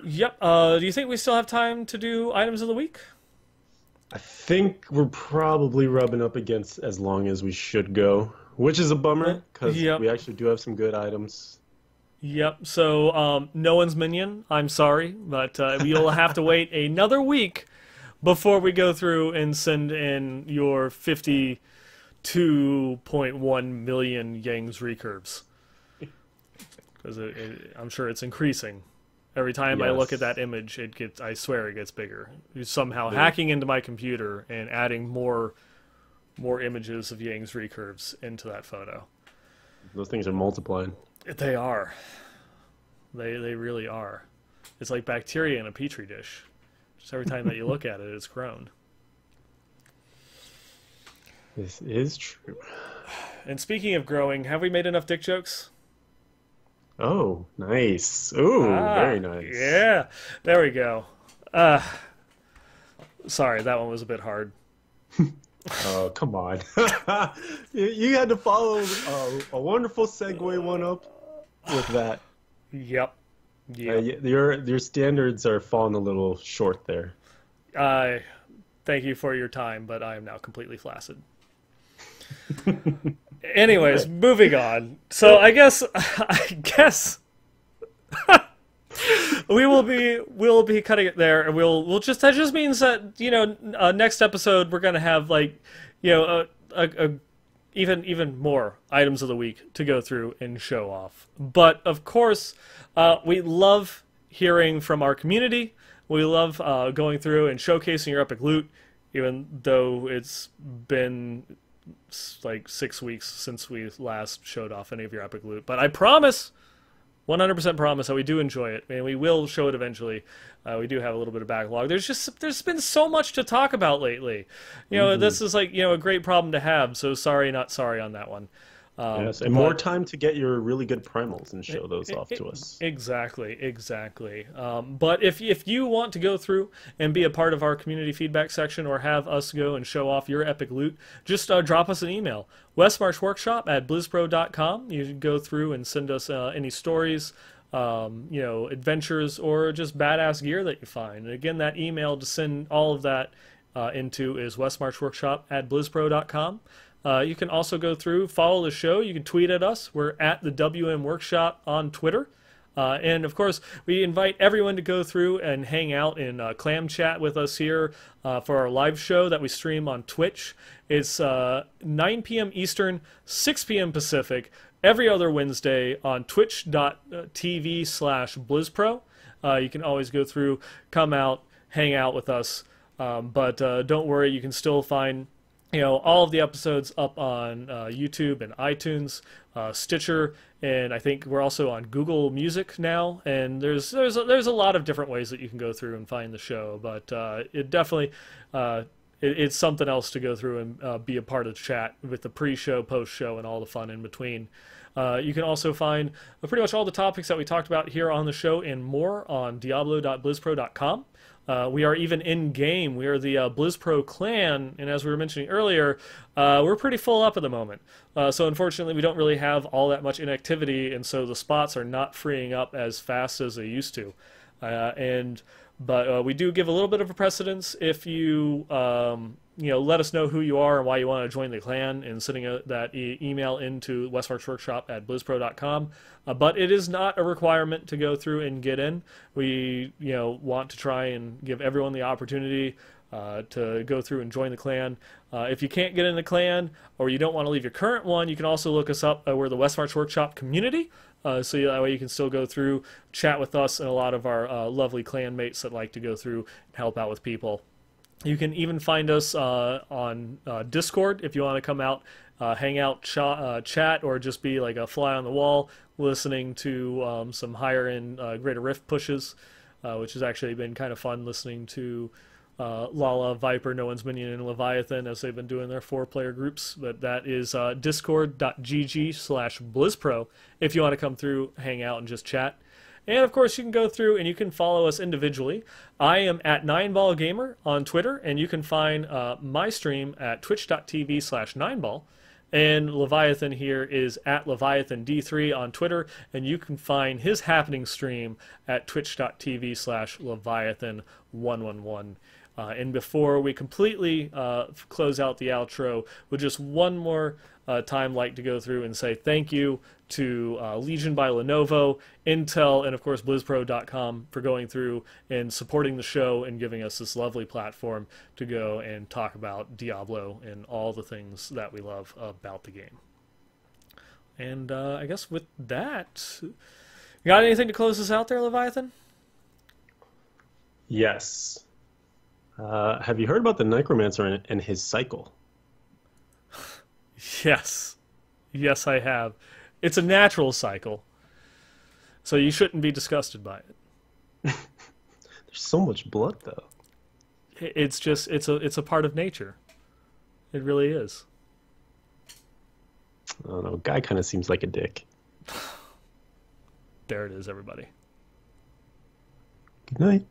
Yep. Do you think we still have time to do items of the week? I think we're probably rubbing up against as long as we should go, which is a bummer because we actually do have some good items. Yep. So no one's minion. I'm sorry, but you'll have to wait another week before we go through and send in your 52.1 million Yang's recurves. Because I'm sure it's increasing. Every time I look at that image, I swear it gets bigger. You're somehow hacking into my computer and adding more images of Yang's recurves into that photo. Those things are multiplying. They are. They really are. It's like bacteria in a petri dish. Just every time that you look at it, it's grown. This is true. And speaking of growing, have we made enough dick jokes? Oh, nice. Ooh, very nice. Yeah, there we go. Sorry, that one was a bit hard. Oh, come on. You had to follow a wonderful segue one up with that. Yep. Your standards are falling a little short there. Thank you for your time, but I am now completely flaccid. Anyways, moving on. So I guess we'll be cutting it there, and we'll just, that just means that, you know, next episode we're gonna have, like, you know, even more items of the week to go through and show off. But of course, we love hearing from our community. We love going through and showcasing your epic loot, even though it's been like 6 weeks since we last showed off any of your epic loot. But I promise, 100% promise, that we do enjoy it, and we will show it eventually. We do have a little bit of backlog. There's been so much to talk about lately. You know, this is, like, you know, a great problem to have. So sorry, not sorry on that one. Yes, and more time to get your really good primals and show those off to us. Exactly. But if you want to go through and be a part of our community feedback section, or have us go and show off your epic loot, just drop us an email. westmarchworkshop@blizzpro.com. You can go through and send us any stories, you know, adventures, or just badass gear that you find. And again, that email to send all of that into is westmarchworkshop@blizzpro.com. You can also go through, follow the show. You can tweet at us. We're at the WM Workshop on Twitter. And of course, we invite everyone to go through and hang out in clam chat with us here for our live show that we stream on Twitch. It's 9 p.m. Eastern, 6 p.m. Pacific, every other Wednesday on twitch.tv/BlizzPro. You can always go through, come out, hang out with us. But don't worry, you can still find, you know, all of the episodes up on YouTube and iTunes, Stitcher, and I think we're also on Google Music now. And there's a lot of different ways that you can go through and find the show. But it definitely it's something else to go through and be a part of the chat with the pre-show, post-show, and all the fun in between. You can also find pretty much all the topics that we talked about here on the show and more on diablo.blizzpro.com. We are even in game. We are the BlizzPro clan, and as we were mentioning earlier, we're pretty full up at the moment. So unfortunately, we don't really have all that much inactivity, and so the spots are not freeing up as fast as they used to. But we do give a little bit of a precedence if you let us know who you are and why you want to join the clan, and sending that email into westmarchworkshop@blizzpro.com. But it is not a requirement to go through and get in. We want to try and give everyone the opportunity to go through and join the clan. If you can't get in the clan, or you don't want to leave your current one, you can also look us up. We're the Westmarch Workshop community. So that way you can still go through, chat with us and a lot of our lovely clan mates that like to go through and help out with people. You can even find us on Discord if you want to come out, hang out, chat, or just be like a fly on the wall listening to some higher-end Greater Rift pushes, which has actually been kind of fun listening to Lala, Viper, No One's Minion, and Leviathan as they've been doing their 4-player groups. But that is discord.gg/BlizzPro if you want to come through, hang out, and just chat. And of course, you can go through and you can follow us individually. I am at 9ballgamer on Twitter, and you can find my stream at twitch.tv/9ball. And Leviathan here is at LeviathanD3 on Twitter, and you can find his happening stream at twitch.tv/Leviathan111. And before we completely close out the outro, with just one more time, like to go through and say thank you to Legion by Lenovo, Intel, and of course BlizzPro.com for going through and supporting the show and giving us this lovely platform to go and talk about Diablo and all the things that we love about the game. And I guess with that, you got anything to close us out there, Leviathan? Yes. Have you heard about the Necromancer and his cycle? Yes. Yes, I have. It's a natural cycle, so you shouldn't be disgusted by it. There's so much blood, though. It's just, it's a part of nature. It really is. I don't know. Guy kind of seems like a dick. There it is, everybody. Good night.